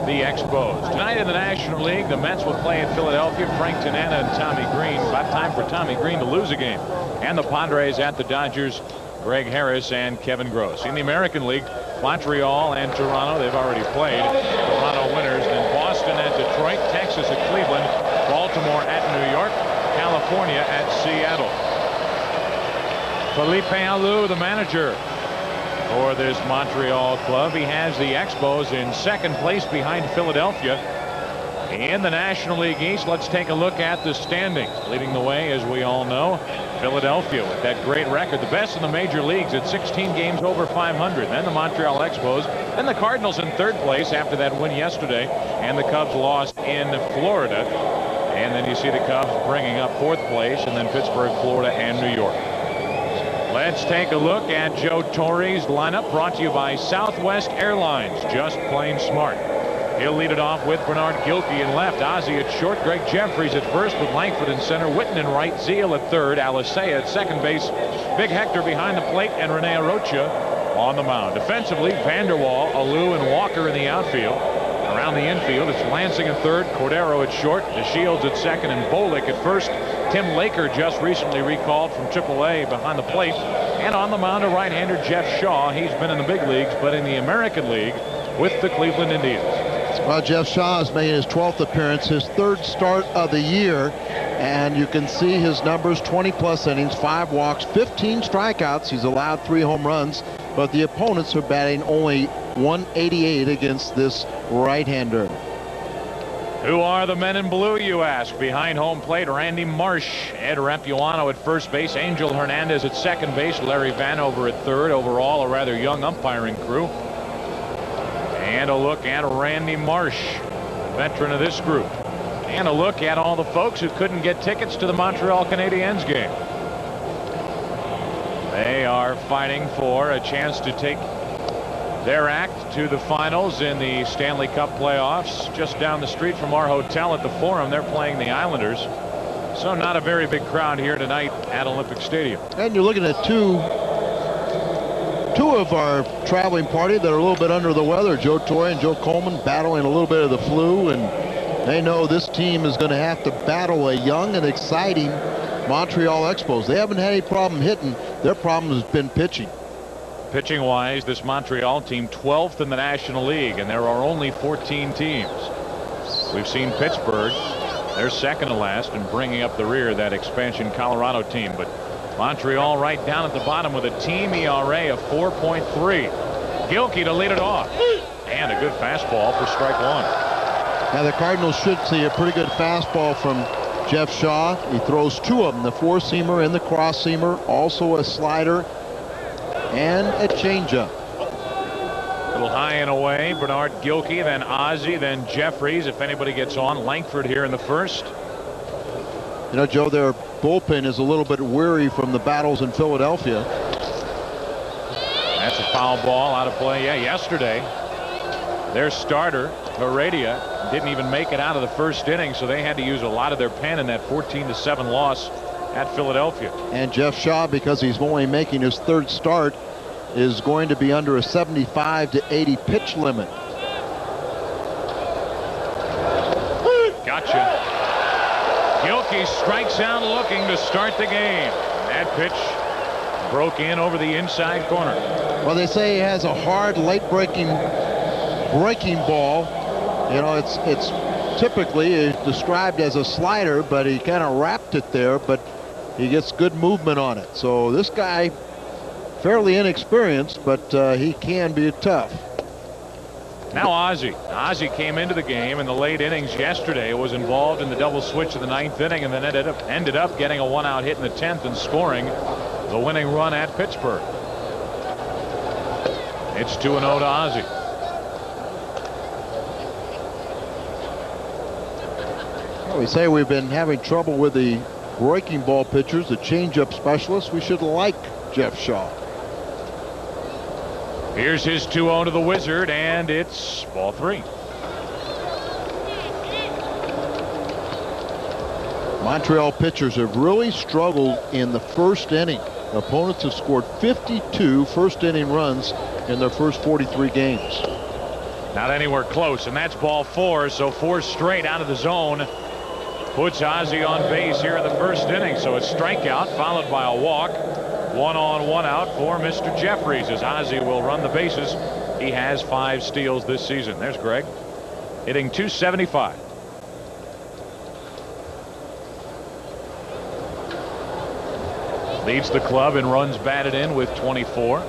the Expos. Tonight in the National League, the Mets will play in Philadelphia. Frank Tanana and Tommy Green. About time for Tommy Green to lose a game. And the Padres at the Dodgers. Greg Harris and Kevin Gross. In the American League, Montreal and Toronto, they've already played. Toronto winners. Then Boston at Detroit, Texas at Cleveland, Baltimore at New York, California at Seattle. Felipe Alou, the manager for this Montreal club. He has the Expos in second place behind Philadelphia. In the National League East, let's take a look at the standings. Leading the way, as we all know, Philadelphia with that great record, the best in the major leagues at 16 games over 500. Then the Montreal Expos, then the Cardinals in third place after that win yesterday, and the Cubs lost in Florida. And then you see the Cubs bringing up fourth place, and then Pittsburgh, Florida, and New York. Let's take a look at Joe Torre's lineup, brought to you by Southwest Airlines. Just plain smart. He'll lead it off with Bernard Gilkey in left, Ozzie at short, Greg Jeffries at first with Langford in center, Witten in right, Zeal at third, Alicea at second base, Big Hector behind the plate, and Rene Arocha on the mound. Defensively, Vanderwall, Alou, and Walker in the outfield. Around the infield, it's Lansing at third, Cordero at short, DeShields at second, and Bolick at first. Tim Laker just recently recalled from AAA behind the plate. And on the mound, a right-hander, Jeff Shaw. He's been in the big leagues, but in the American League with the Cleveland Indians. Well, Jeff Shaw has made his 12th appearance, his third start of the year, and you can see his numbers: 20-plus innings, 5 walks, 15 strikeouts. He's allowed 3 home runs, but the opponents are batting only .188 against this right-hander. Who are the men in blue, you ask? Behind home plate, Randy Marsh, Ed Rapuano at first base, Angel Hernandez at second base, Larry Vanover at third. Overall, a rather young umpiring crew. And a look at Randy Marsh, veteran of this group. And a look at all the folks who couldn't get tickets to the Montreal Canadiens game. They are fighting for a chance to take their act to the finals in the Stanley Cup playoffs. Just down the street from our hotel at the Forum, they're playing the Islanders. So not a very big crowd here tonight at Olympic Stadium. And you're looking at two of our traveling party that are a little bit under the weather. Joe Torre and Joe Coleman battling a little bit of the flu, and they know this team is going to have to battle a young and exciting Montreal Expos. They haven't had any problem hitting. Their problem has been pitching. Pitching wise, this Montreal team 12th in the National League, and there are only 14 teams. We've seen Pittsburgh, they're second to last and bringing up the rear, that expansion Colorado team. But Montreal right down at the bottom with a team ERA of 4.3. Gilkey to lead it off. And a good fastball for strike one. Now the Cardinals should see a pretty good fastball from Jeff Shaw. He throws 2 of them, the 4-seamer and the cross-seamer, also a slider and a changeup. A little high and away. Bernard Gilkey, then Ozzie, then Jeffries. If anybody gets on, Langford here in the first. You know, Joe, their bullpen is a little bit weary from the battles in Philadelphia. That's a foul ball out of play. Yeah, yesterday their starter, Heredia, didn't even make it out of the first inning, so they had to use a lot of their pen in that 14-7 loss at Philadelphia. And Jeff Shaw, because he's only making his third start, is going to be under a 75 to 80 pitch limit. Gotcha. Gilkey strikes out looking to start the game. That pitch broke in over the inside corner. Well, they say he has a hard, late breaking ball. You know, it's typically described as a slider, but he kind of wrapped it there, but he gets good movement on it. So this guy, fairly inexperienced, but he can be tough. Now Ozzie. Ozzie came into the game in the late innings yesterday, was involved in the double switch of the 9th inning, and then ended up getting a 1-out hit in the 10th and scoring the winning run at Pittsburgh. It's 2-0 to Ozzie. Well, we say we've been having trouble with the breaking ball pitchers, the changeup specialists. We should like Jeff Shaw. Here's his 2-0 to the Wizard, and it's ball 3. Montreal pitchers have really struggled in the first inning. Opponents have scored 52 first inning runs in their first 43 games. Not anywhere close, and that's ball 4. So 4 straight out of the zone puts Ozzie on base here in the first inning. So a strikeout followed by a walk. 1 on, 1 out for Mr. Jeffries as Ozzie will run the bases. He has 5 steals this season. There's Greg hitting .275. Leads the club in runs batted in with 24.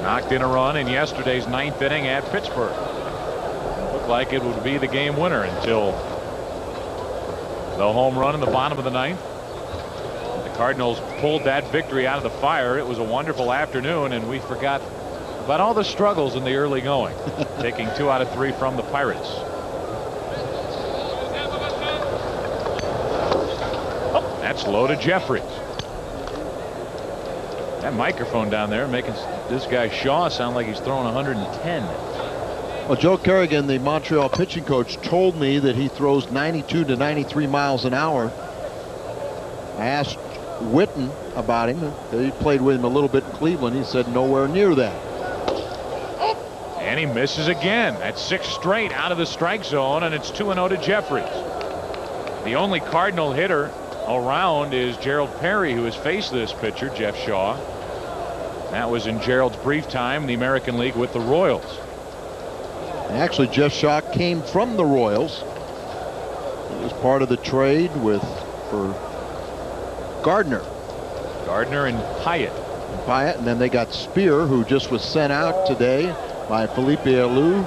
Knocked in a run in yesterday's 9th inning at Pittsburgh. Looked like it would be the game winner until the home run in the bottom of the 9th. The Cardinals pulled that victory out of the fire. It was a wonderful afternoon, and we forgot about all the struggles in the early going. Taking 2 out of 3 from the Pirates. Oh, that's low to Jeffries. That microphone down there making this guy Shaw sound like he's throwing 110. Well, Joe Kerrigan, the Montreal pitching coach, told me that he throws 92 to 93 miles an hour. I asked Witten about him. He played with him a little bit in Cleveland. He said nowhere near that. And he misses again. That's 6 straight out of the strike zone, and it's 2-0 to Jeffries. The only Cardinal hitter around is Gerald Perry, who has faced this pitcher, Jeff Shaw. That was in Gerald's brief time in the American League with the Royals. Actually, Jeff Shaw came from the Royals. He was part of the trade for Gardner. Gardner and Pyatt. And then they got Spear, who just was sent out today by Felipe Alou,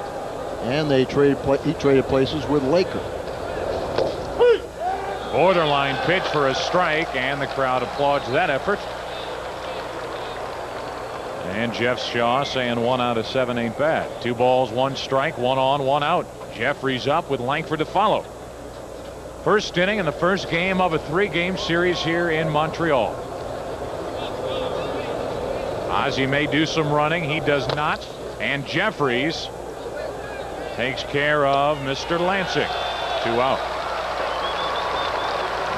and he traded places with Laker. Borderline pitch for a strike, and the crowd applauds that effort. And Jeff Shaw saying 1 out of 7 ain't bad. 2 balls, 1 strike, 1 on, 1 out. Jeffries up with Langford to follow. First inning in the first game of a 3-game series here in Montreal. Ozzie may do some running. He does not. And Jeffries takes care of Mr. Lansing. 2 out.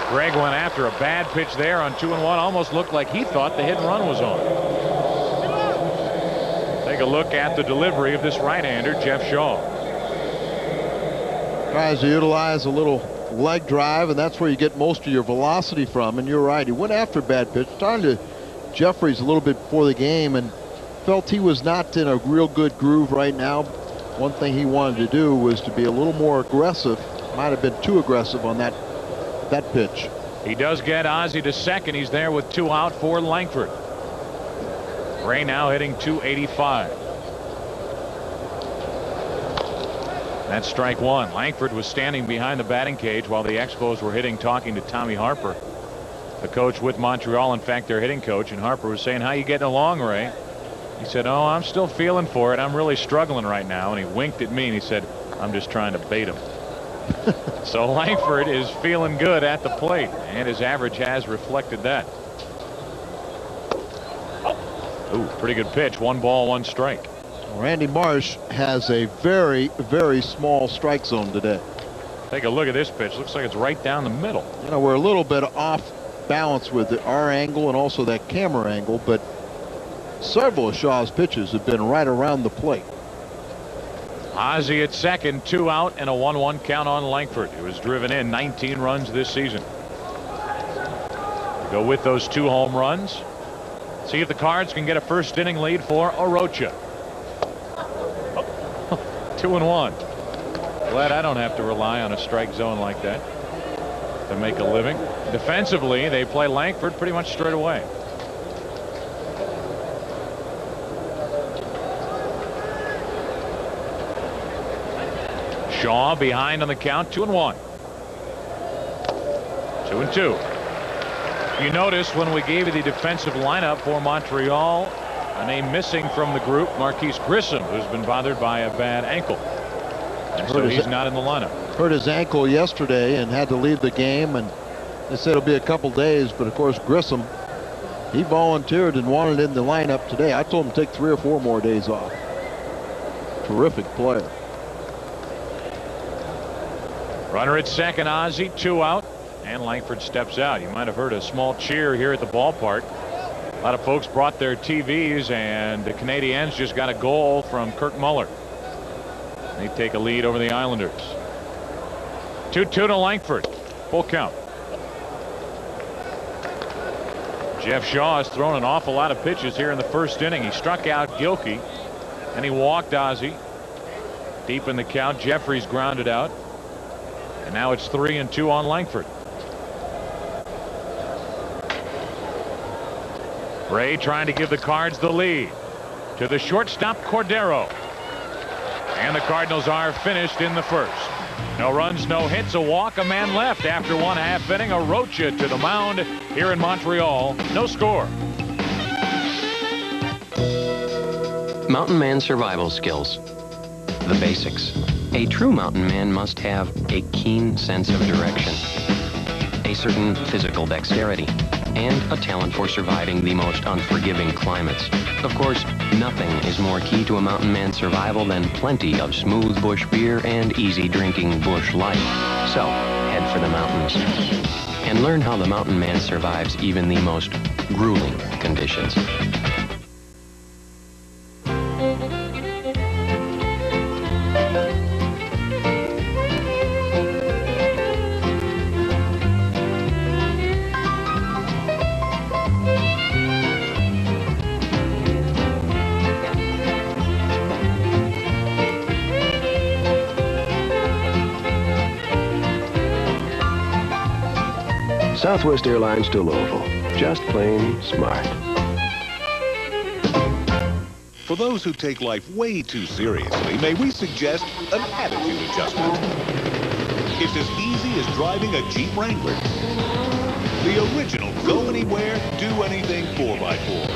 Greg went after a bad pitch there on 2-1. Almost looked like he thought the hit and run was on. Take a look at the delivery of this right-hander, Jeff Shaw. Tries to utilize a little leg drive, and that's where you get most of your velocity from. And you're right, he went after a bad pitch, talking to Jeffries a little bit before the game, and felt he was not in a real good groove right now. One thing he wanted to do was to be a little more aggressive. Might have been too aggressive on that pitch. He does get Ozzie to second. He's there with 2 out for Langford. Ray now hitting .285. That's strike 1. Langford was standing behind the batting cage while the Expos were hitting, talking to Tommy Harper, the coach with Montreal. In fact, their hitting coach, and Harper was saying, "How you getting along, Ray?" He said, "Oh, I'm still feeling for it. I'm really struggling right now." And he winked at me and he said, "I'm just trying to bait him." So Langford is feeling good at the plate, and his average has reflected that. Ooh, pretty good pitch. 1 ball, 1 strike. Randy Marsh has a very, very small strike zone today. Take a look at this pitch. Looks like it's right down the middle. You know, we're a little bit off balance with our angle and also that camera angle, but several of Shaw's pitches have been right around the plate. Ozzie at second, 2 out, and a 1-1 count on Langford, who has driven in 19 runs this season. Go with those 2 home runs. See if the Cards can get a first inning lead for Orocha. 2-1. Glad I don't have to rely on a strike zone like that to make a living. Defensively, they play Langford pretty much straight away. Shaw behind on the count, 2-1. 2-2. You notice when we gave you the defensive lineup for Montreal, a name missing from the group, Marquise Grissom, who's been bothered by a bad ankle. And so he's not in the lineup. Hurt his ankle yesterday and had to leave the game, and they said it'll be a couple days, but of course Grissom, he volunteered and wanted in the lineup today. I told him to take 3 or 4 more days off. Terrific player. Runner at second, Ozzie, 2 out, and Langford steps out. You might have heard a small cheer here at the ballpark A lot of folks brought their TVs, and the Canadiens just got a goal from Kirk Muller. They take a lead over the Islanders. 2-2 to Langford. Full count. Jeff Shaw has thrown an awful lot of pitches here in the first inning. He struck out Gilkey, and he walked Ozzie. Deep in the count, Jeffries grounded out. And now it's 3-2 on Langford. Ray trying to give the Cards the lead to the shortstop Cordero. And the Cardinals are finished in the first. No runs, no hits, a walk, a man left after 1/2 inning. A Rocha to the mound here in Montreal. No score. Mountain man survival skills. The basics. A true mountain man must have a keen sense of direction, a certain physical dexterity, and a talent for surviving the most unforgiving climates. Of course, nothing is more key to a mountain man's survival than plenty of smooth bush beer and easy drinking bush life. So, head for the mountains and learn how the mountain man survives even the most grueling conditions. Southwest Airlines to Louisville. Just plain smart. For those who take life way too seriously, may we suggest an attitude adjustment. It's as easy as driving a Jeep Wrangler. The original go anywhere, do anything 4x4.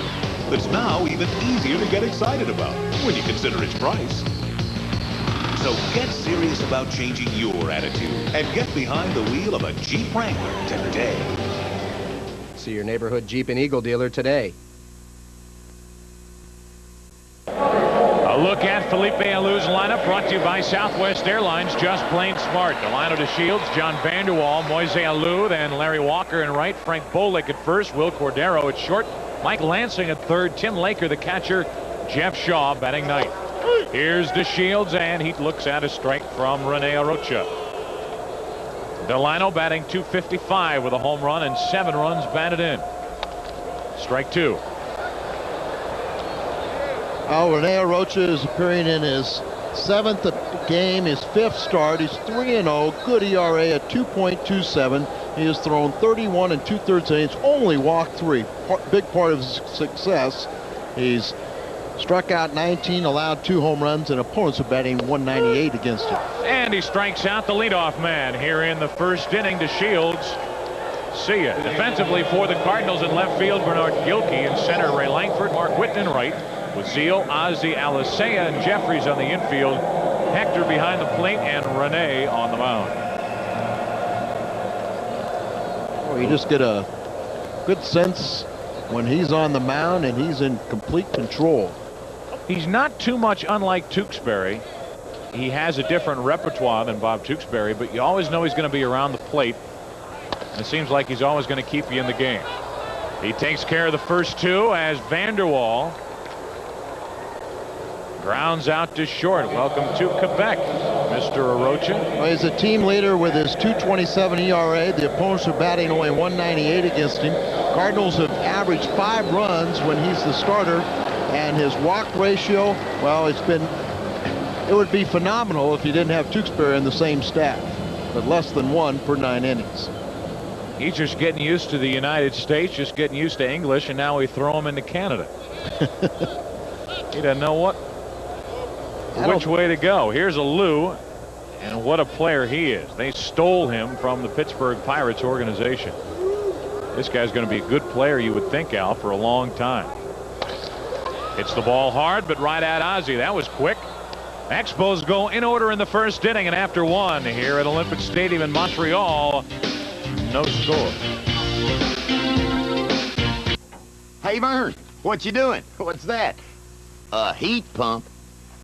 That's now even easier to get excited about when you consider its price. So get serious about changing your attitude and get behind the wheel of a Jeep Wrangler today. See your neighborhood Jeep and Eagle dealer today. A look at Felipe Alou's lineup brought to you by Southwest Airlines. Just plain smart. Delino to Shields, John Vanderwall, Moise Alou, then Larry Walker in right, Frank Bolick at first, Will Cordero at short, Mike Lansing at third, Tim Laker the catcher, Jeff Shaw batting ninth. Here's DeShields, and he looks at a strike from Rene Arocha. Delino batting .255 with a home run and 7 runs batted in. Strike 2. Rene Arocha is appearing in his 7th game, his 5th start. He's 3-0, good ERA at 2.27. He has thrown 31 2/3 innings, only walked 3. Big part of his success. He's struck out 19, allowed 2 home runs, and opponents are batting .198 against him. And he strikes out the leadoff man here in the first inning to Shields. See ya. Defensively for the Cardinals in left field, Bernard Gilkey. In center, Ray Langford, Mark Whitten right, with Zeal, Ozzie, Alicea, and Jeffries on the infield. Hector behind the plate, and Rene on the mound. Oh, you just get a good sense when he's on the mound, and he's in complete control. He's not too much unlike Tewksbury. He has a different repertoire than Bob Tewksbury, but you always know he's going to be around the plate. And it seems like he's always going to keep you in the game. He takes care of the first 2 as Vanderwall grounds out to short. Welcome to Quebec, Mr. Arocha. Well, he's a team leader with his .227 ERA. The opponents are batting only .198 against him. Cardinals have averaged 5 runs when he's the starter, and his walk ratio, well, it would be phenomenal if you didn't have Tewksbury in the same staff, but less than 1 per 9 innings. He's just getting used to the United States, just getting used to English, and now we throw him into Canada. He doesn't know which way to go. Here's Alou, and what a player he is. They stole him from the Pittsburgh Pirates organization. This guy's going to be a good player, you would think, Al, for a long time. Hits the ball hard, but right at Ozzie. That was quick. Expos go in order in the first inning, and after 1 here at Olympic Stadium in Montreal, no score. Hey, Vern, what you doing? What's that? A heat pump?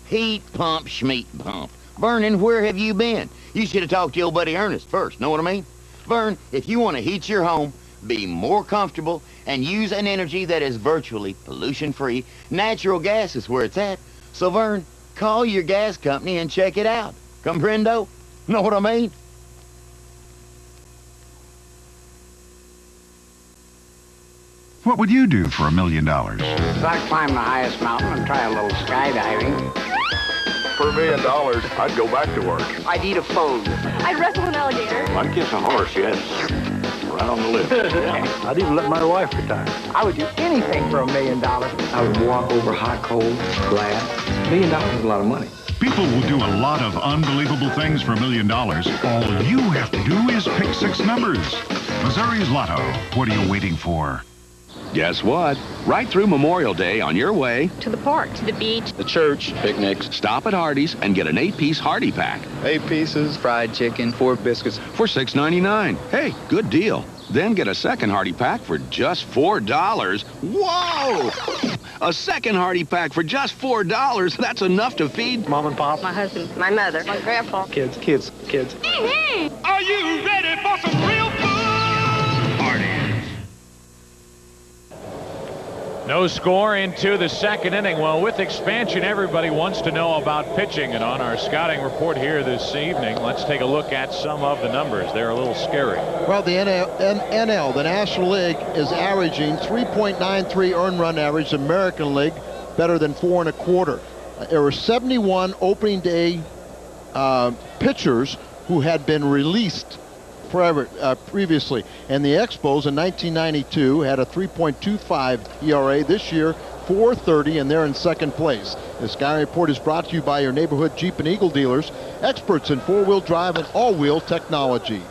Heat pump, schmeat pump. Vernon, where have you been? You should have talked to your buddy Ernest first, know what I mean? Vern, if you want to heat your home, be more comfortable, and use an energy that is virtually pollution-free. Natural gas is where it's at. So, Vern, call your gas company and check it out. Comprendo? Know what I mean? What would you do for $1 million? I'd climb the highest mountain and try a little skydiving. For $1 million, I'd go back to work. I'd eat a phone. I'd wrestle an alligator. I'd kiss a horse, yes. Right on the lips. I'd even let my wife retire. I would do anything for $1 million. I would walk over hot coals, glass. $1 million is a lot of money. People will do a lot of unbelievable things for $1 million. All you have to do is pick 6 numbers. Missouri's Lotto. What are you waiting for? Guess what? Right through Memorial Day on your way To the park, to the beach. the church, picnics, stop at Hardee's and get an 8-piece Hardy pack 8 pieces, fried chicken, 4 biscuits. for $6.99. Hey, good deal. Then get a second Hardy pack for just $4. Whoa! A second Hardy pack for just $4. That's enough to feed Mom and Pop. My husband, my mother, my grandpa. Kids. Are you ready for some real food? No score into the second inning. Well, with expansion, everybody wants to know about pitching. And on our scouting report here this evening, let's take a look at some of the numbers. They're a little scary. Well, the NL, the National League, is averaging 3.93 earned run average. The American League, better than 4 1/4. There were 71 opening day pitchers who had been released previously, and the Expos in 1992 had a 3.25 ERA. This year 4.30, and they're in second place. This scouting report is brought to you by your neighborhood Jeep and Eagle dealers, experts in 4-wheel drive and all-wheel technology.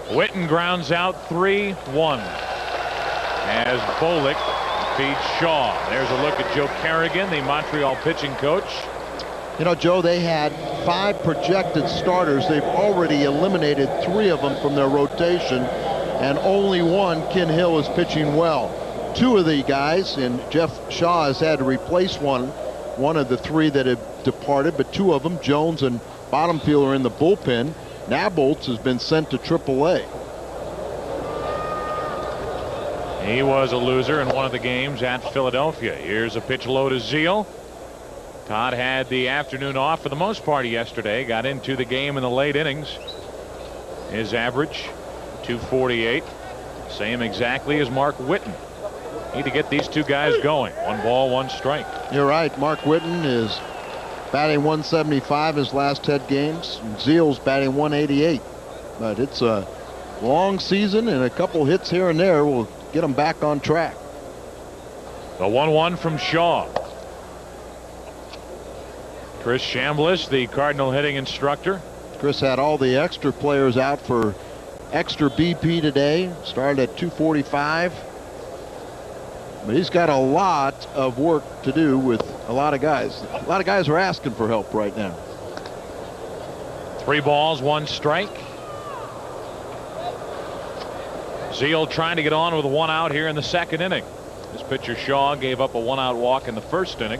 Witten grounds out 3-1 as Bolick feeds Shaw. There's a look at Joe Kerrigan, the Montreal pitching coach. You know, Joe, they had 5 projected starters. They've already eliminated 3 of them from their rotation, and only one, Ken Hill, is pitching well. 2 of the guys, and Jeff Shaw has had to replace one of the 3 that have departed, but 2 of them, Jones and Bottomfield, are in the bullpen. Nabolts has been sent to AAA. He was a loser in one of the games at Philadelphia. Here's a pitch low to Zeal. Todd had the afternoon off for the most part yesterday. Got into the game in the late innings. His average, 248. Same exactly as Mark Witten. Need to get these 2 guys going. 1 ball, 1 strike. You're right. Mark Witten is batting 175 his last 10 games. And Zeal's batting 188. But it's a long season, and a couple hits here and there will get them back on track. The 1-1 from Shaw. Chris Chambliss, the Cardinal hitting instructor. Chris had all the extra players out for extra BP today. Started at 245. But he's got a lot of work to do with a lot of guys. A lot of guys are asking for help right now. 3 balls, 1 strike. Zeal trying to get on with 1 out here in the second inning. This pitcher Shaw gave up a 1-out walk in the first inning.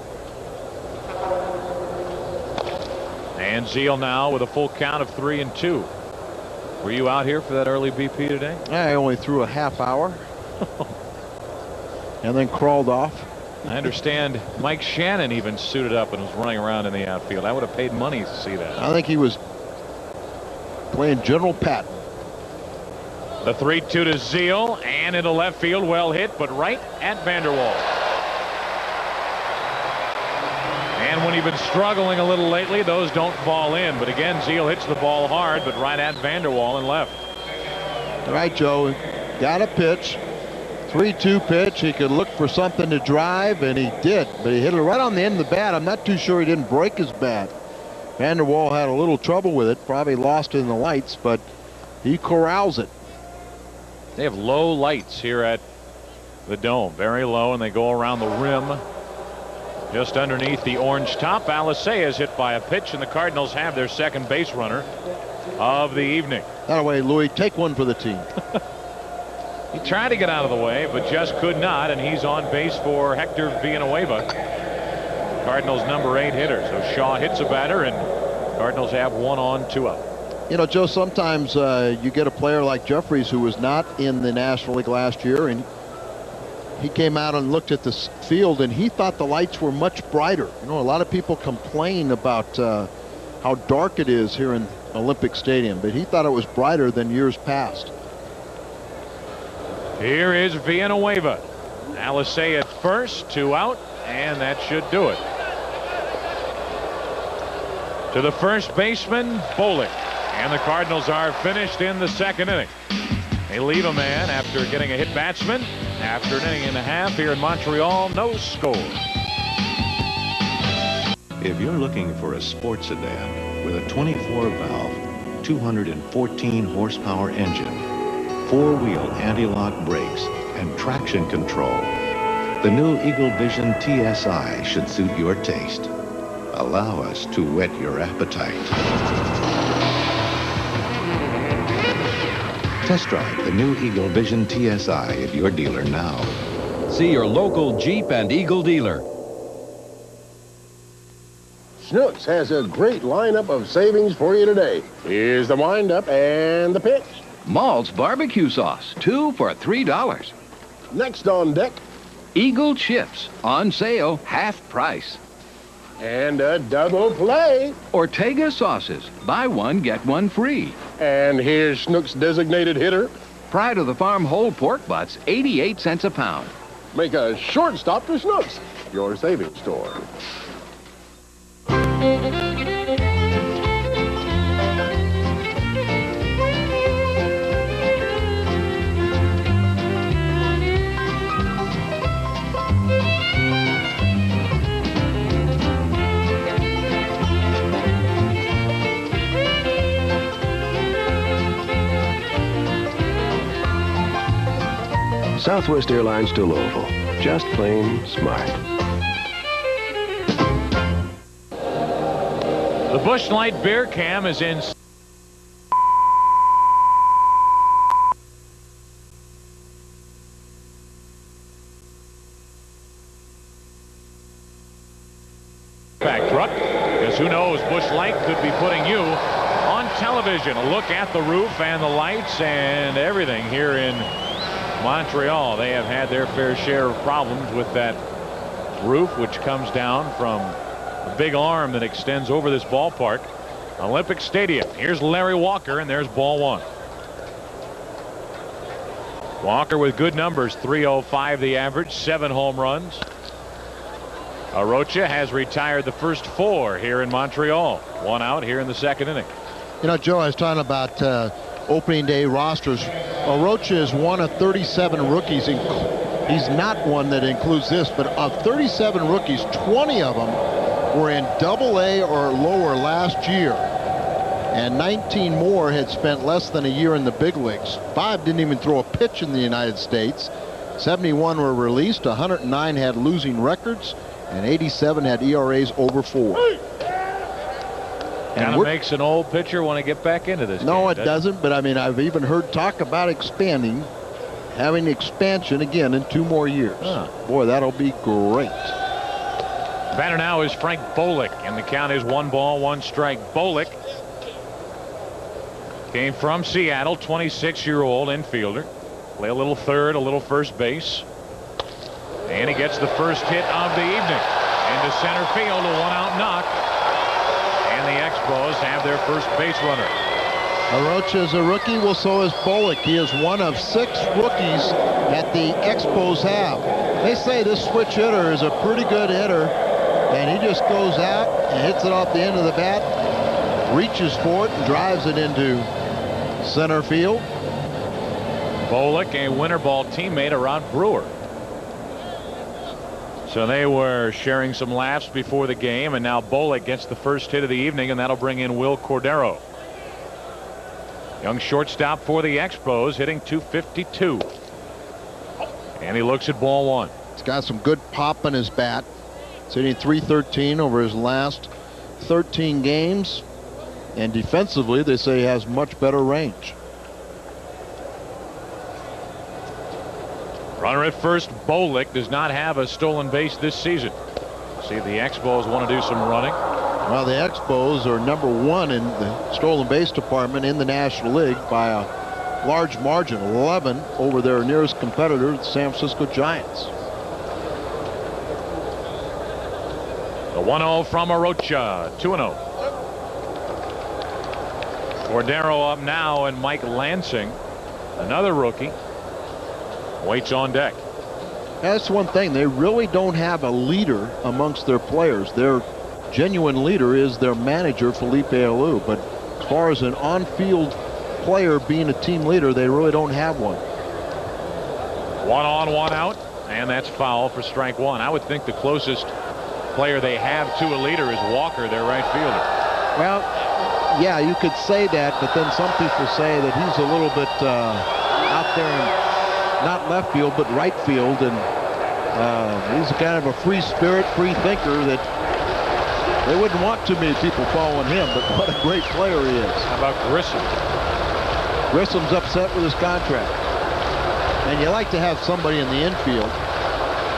And Zeal now with a full count of 3-2. Were you out here for that early BP today? I only threw a half hour and then crawled off. I understand Mike Shannon even suited up and was running around in the outfield. I would have paid money to see that. I think he was playing General Patton. The 3-2 to Zeal, and into left field. Well hit, but right at Vanderwall. And when he's been struggling a little lately, those don't fall in. But again, Zeal hits the ball hard, but right at Vanderwall and left. All right, Joe, got a pitch. 3-2 pitch. He could look for something to drive, and he did. But he hit it right on the end of the bat. I'm not too sure he didn't break his bat. Vanderwall had a little trouble with it. Probably lost it in the lights, but he corrals it. They have low lights here at the Dome. Very low, and they go around the rim. Just underneath the orange top. Alicea is hit by a pitch, and the Cardinals have their second base runner of the evening. That way, Louis, take one for the team. He tried to get out of the way, but just could not, and he's on base for Hector Villanueva, Cardinals' number 8 hitter. So Shaw hits a batter, and Cardinals have 1 on, 2 out. You know, Joe, sometimes you get a player like Jeffries who was not in the National League last year, and he came out and looked at the field, and he thought the lights were much brighter. You know, a lot of people complain about how dark it is here in Olympic Stadium, but he thought it was brighter than years past. Here is Villanueva. Alisei at first, 2 out, and that should do it. To the first baseman, Bolick. And the Cardinals are finished in the second inning. They leave a man after getting a hit batsman. After an inning and a half here in Montreal, no score. If you're looking for a sports sedan with a 24-valve, 214 horsepower engine, 4-wheel anti-lock brakes, and traction control, the new Eagle Vision TSI should suit your taste. Allow us to whet your appetite. Test drive the new Eagle Vision TSI at your dealer now. See your local Jeep and Eagle dealer. Snooks has a great lineup of savings for you today. Here's the windup and the pitch. Malt's barbecue sauce, 2 for $3. Next on deck, Eagle chips, on sale, half price. And a double play. Ortega sauces, buy one, get one free. And here's Snook's designated hitter. Pride of the Farm whole pork butts, 88 cents a pound. Make a short stop to Snook's, your savings store. Southwest Airlines to Louisville. Just plain smart. The Busch Light beer cam is in. Back truck, because who knows, Busch Light could be putting you on television. A look at the roof and the lights and everything here in Montreal. They have had their fair share of problems with that roof, which comes down from a big arm that extends over this ballpark. Olympic Stadium. Here's Larry Walker, and there's ball 1. Walker with good numbers, 305 the average, 7 home runs. Arocha has retired the first 4 here in Montreal. 1 out here in the second inning. You know, Joe, I was talking about opening day rosters. Arocha is one of 37 rookies. He's not one that includes this, but of 37 rookies, 20 of them were in Double-A or lower last year, and 19 more had spent less than a year in the big leagues. 5 didn't even throw a pitch in the United States. 71 were released. 109 had losing records, and 87 had ERAs over 4. Kind of makes an old pitcher want to get back into this. No, game, it doesn't. But I mean, I've even heard talk about expanding, having expansion again in 2 more years. Boy, that'll be great. Batter now is Frank Bolick, and the count is 1 ball, 1 strike. Bolick came from Seattle, 26-year-old infielder. Play a little third, a little first base. And he gets the first hit of the evening. Into center field, a 1-out knock. And the Expos have their first base runner. Arocha is a rookie. Well, so is Bolick. He is one of 6 rookies that the Expos have. They say this switch hitter is a pretty good hitter, and he just goes out and hits it off the end of the bat, reaches for it, and drives it into center field. Bolick, a winter ball teammate of Rod Brewer. So they were sharing some laughs before the game, and now Bolick gets the first hit of the evening, and that'll bring in Will Cordero. Young shortstop for the Expos, hitting .252. And he looks at ball 1. He's got some good pop in his bat. He's hitting .313 over his last 13 games. And defensively, they say he has much better range. Runner at first, Bolick does not have a stolen base this season. See, the Expos want to do some running. Well, the Expos are #1 in the stolen base department in the National League by a large margin, 11 over their nearest competitor, the San Francisco Giants. The 1-0 from Arocha, 2-0. Cordero up now, and Mike Lansing, another rookie, waits on deck. That's one thing. They really don't have a leader amongst their players. Their genuine leader is their manager, Felipe Alou. But as far as an on-field player being a team leader, they really don't have one. 1 on, 1 out, and that's foul for strike 1. I would think the closest player they have to a leader is Walker, their right fielder. Well, yeah, you could say that, but then some people say that he's a little bit out there in not left field, but right field, and he's a kind of a free spirit, free thinker that they wouldn't want too many people following him, but what a great player he is. How about Grissom? Grissom's upset with his contract. And you like to have somebody in the infield.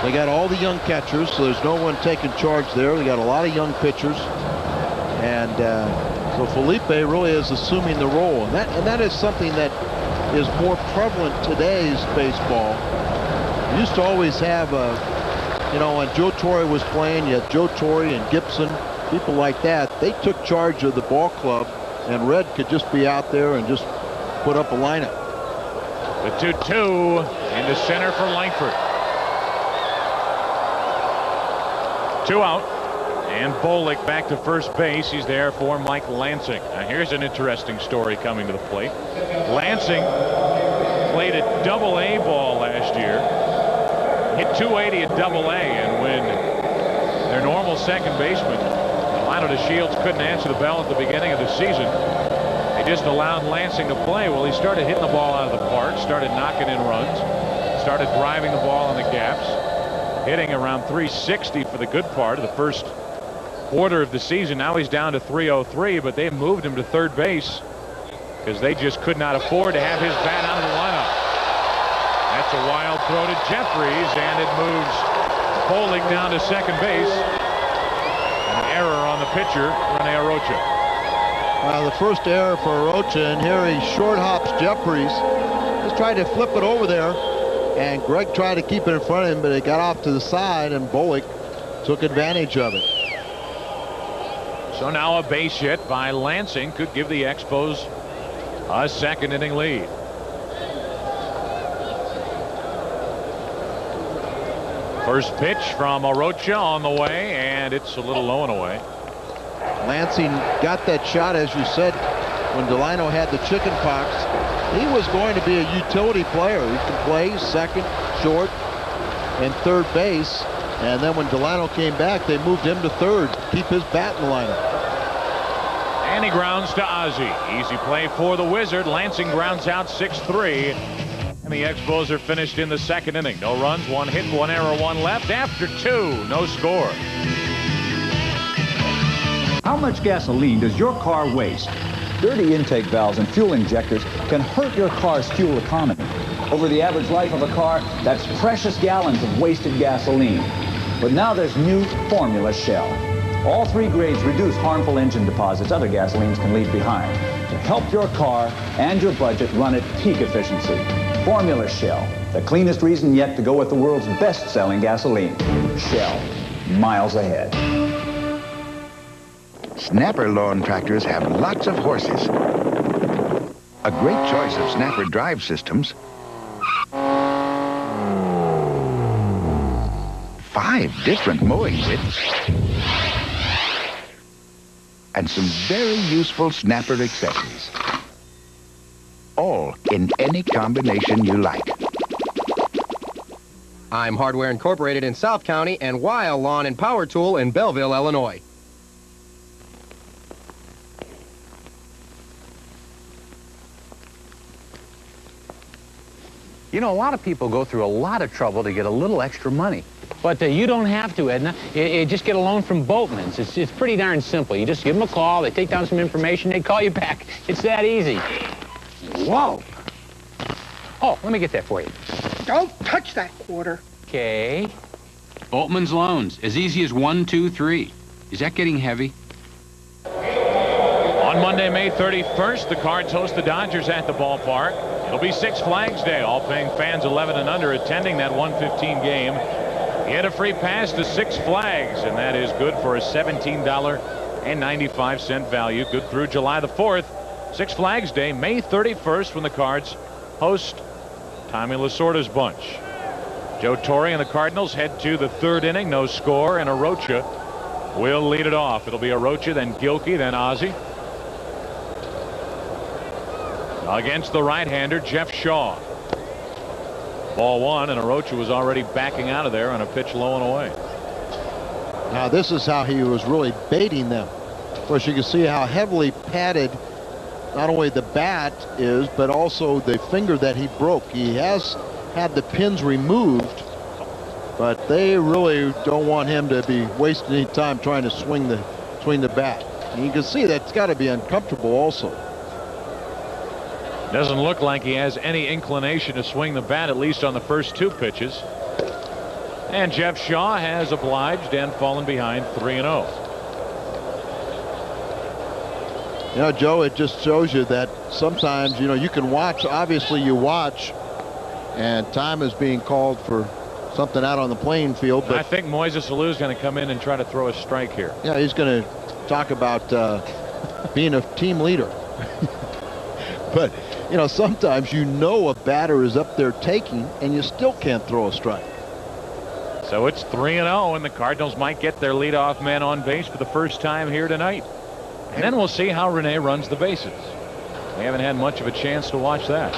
They got all the young catchers, so there's no one taking charge there. They got a lot of young pitchers. And so Felipe really is assuming the role. And that is something that is more prevalent today's baseball. You used to always have, you know, when Joe Torre was playing, you had Joe Torre and Gibson, people like that. They took charge of the ball club, and Red could just be out there and just put up a lineup. The 2-2 into center for Langford. 2 out, and Bolick back to first base. He's there for Mike Lansing. Now here's an interesting story coming to the plate. Lansing played at Double-A ball last year, hit .280 at Double-A, and when their normal second baseman, Delino DeShields, couldn't answer the bell at the beginning of the season, they just allowed Lansing to play. Well, he started hitting the ball out of the park, started knocking in runs, started driving the ball in the gaps, hitting around .360 for the good part of the first quarter of the season. Now he's down to .303, but they moved him to third base because they just could not afford to have his bat out of the lineup. That's a wild throw to Jeffries, and it moves Bolick down to second base. An error on the pitcher, Rene Arocha. The first error for Arocha, and here he short hops Jeffries. Just tried to flip it over there, and Greg tried to keep it in front of him, but it got off to the side, and Bolick took advantage of it. So now a base hit by Lansing could give the Expos a second inning lead. First pitch from Arocha on the way, and it's a little low and away. Lansing got that shot, as you said, when Delino had the chicken pox. He was going to be a utility player. He can play second, short, and third base. And then when Delino came back, they moved him to third to keep his bat in the lineup. And he grounds to Ozzie. Easy play for the Wizard. Lansing grounds out 6-3. And the Expos are finished in the second inning. No runs, 1 hit, 1 error, 1 left. After 2, no score. How much gasoline does your car waste? Dirty intake valves and fuel injectors can hurt your car's fuel economy. Over the average life of a car, that's precious gallons of wasted gasoline. But now there's new Formula Shell. All 3 grades reduce harmful engine deposits other gasolines can leave behind to help your car and your budget run at peak efficiency. Formula Shell, the cleanest reason yet to go with the world's best-selling gasoline. Shell, miles ahead. Snapper lawn tractors have lots of horses. A great choice of Snapper drive systems. 5 different mowing widths. And some very useful Snapper accessories. All in any combination you like. I'm Hardware Incorporated in South County and Weil Lawn and Power Tool in Belleville, Illinois. You know, a lot of people go through a lot of trouble to get a little extra money. But you don't have to, Edna. You just get a loan from Boatman's. It's pretty darn simple. You just give them a call, they take down some information, they call you back. It's that easy. Whoa! Oh, let me get that for you. Don't touch that quarter. Okay. Boatman's loans, as easy as 1, 2, 3. Is that getting heavy? On Monday, May 31st, the Cards host the Dodgers at the ballpark. It'll be Six Flags Day. All paying fans 11 and under attending that 1:15 game get a free pass to Six Flags, and that is good for a $17.95 value. Good through July the 4th. Six Flags Day, May 31st, when the Cards host Tommy Lasorda's bunch. Joe Torre and the Cardinals head to the third inning. No score, and Arocha will lead it off. It'll be Arocha, then Gilkey, then Ozzie. Against the right-hander, Jeff Shaw. Ball one, and Arocha was already backing out of there on a pitch low and away. Now this is how he was really baiting them. Of course, you can see how heavily padded not only the bat is, but also the finger that he broke. He has had the pins removed, but they really don't want him to be wasting any time trying to swing the bat. And you can see that's got to be uncomfortable also. Doesn't look like he has any inclination to swing the bat, at least on the first two pitches. And Jeff Shaw has obliged and fallen behind 3-0. You know, Joe, it just shows you that sometimes, you know, you can watch. Obviously, you watch, and time is being called for something out on the playing field. But I think Moises Alou is going to come in and try to throw a strike here. Yeah, he's going to talk about being a team leader. But, you know, sometimes you know a batter is up there taking, and you still can't throw a strike. So it's 3-0, and the Cardinals might get their leadoff man on base for the first time here tonight. And then we'll see how Rene runs the bases. We haven't had much of a chance to watch that.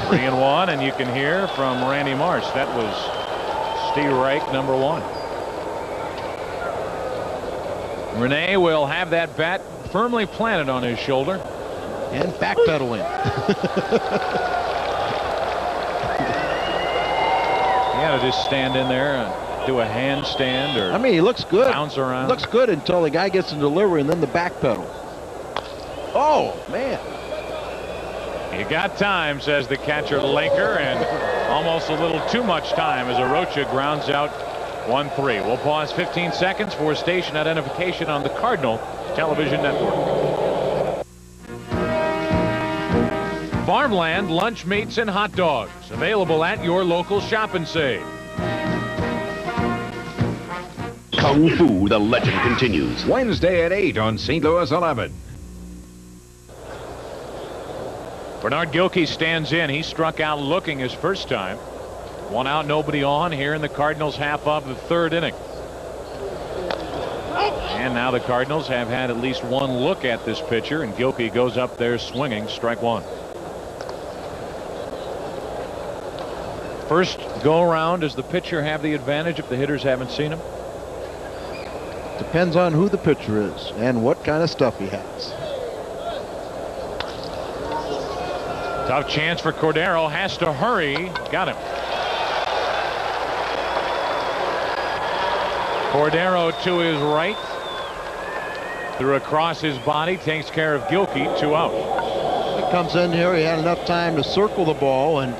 3-1, and you can hear from Randy Marsh. That was Steve Reich, number one. Rene will have that bat firmly planted on his shoulder. And backpedaling. He had to just stand in there and do a handstand, or I mean, he looks good. Bounce around. Looks good until the guy gets in delivery and then the back pedal. Oh, man. You got time, says the catcher Laker, and almost a little too much time as Arocha grounds out 1-3. We'll pause 15 seconds for station identification on the Cardinal Television Network. Farmland lunch meats and hot dogs available at your local Shop and Save. Kung Fu, the legend continues. Wednesday at 8 on St. Louis 11. Bernard Gilkey stands in. He struck out looking his first time. One out, nobody on here in the Cardinals half of the third inning. And now the Cardinals have had at least one look at this pitcher, and Gilkey goes up there swinging, strike one. First go around, does the pitcher have the advantage if the hitters haven't seen him? Depends on who the pitcher is and what kind of stuff he has. Tough chance for Cordero. Has to hurry. Got him. Cordero to his right. Threw across his body. Takes care of Gilkey. 2 out. He comes in here. He had enough time to circle the ball and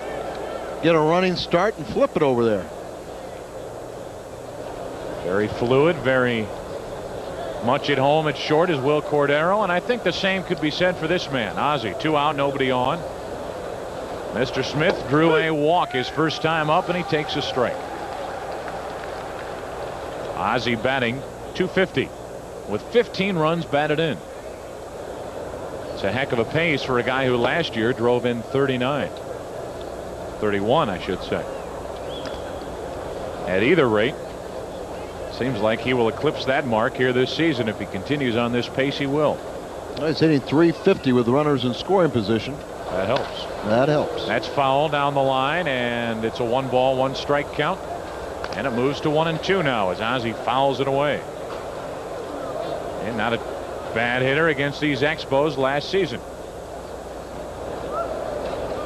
get a running start and flip it over there. Very fluid. Very much at home at short is Will Cordero. And I think the same could be said for this man. Ozzie. 2 out. Nobody on. Mr. Smith drew a walk his first time up, and he takes a strike. Ozzie batting .250 with 15 runs batted in. It's a heck of a pace for a guy who last year drove in 31 I should say. At either rate, seems like he will eclipse that mark here this season. If he continues on this pace, he will. Well, he's hitting .350 with runners in scoring position. That helps. That helps. That's foul down the line, and it's a 1-ball, 1-strike count. And it moves to 1-2 now as Ozzie fouls it away. And not a bad hitter against these Expos last season.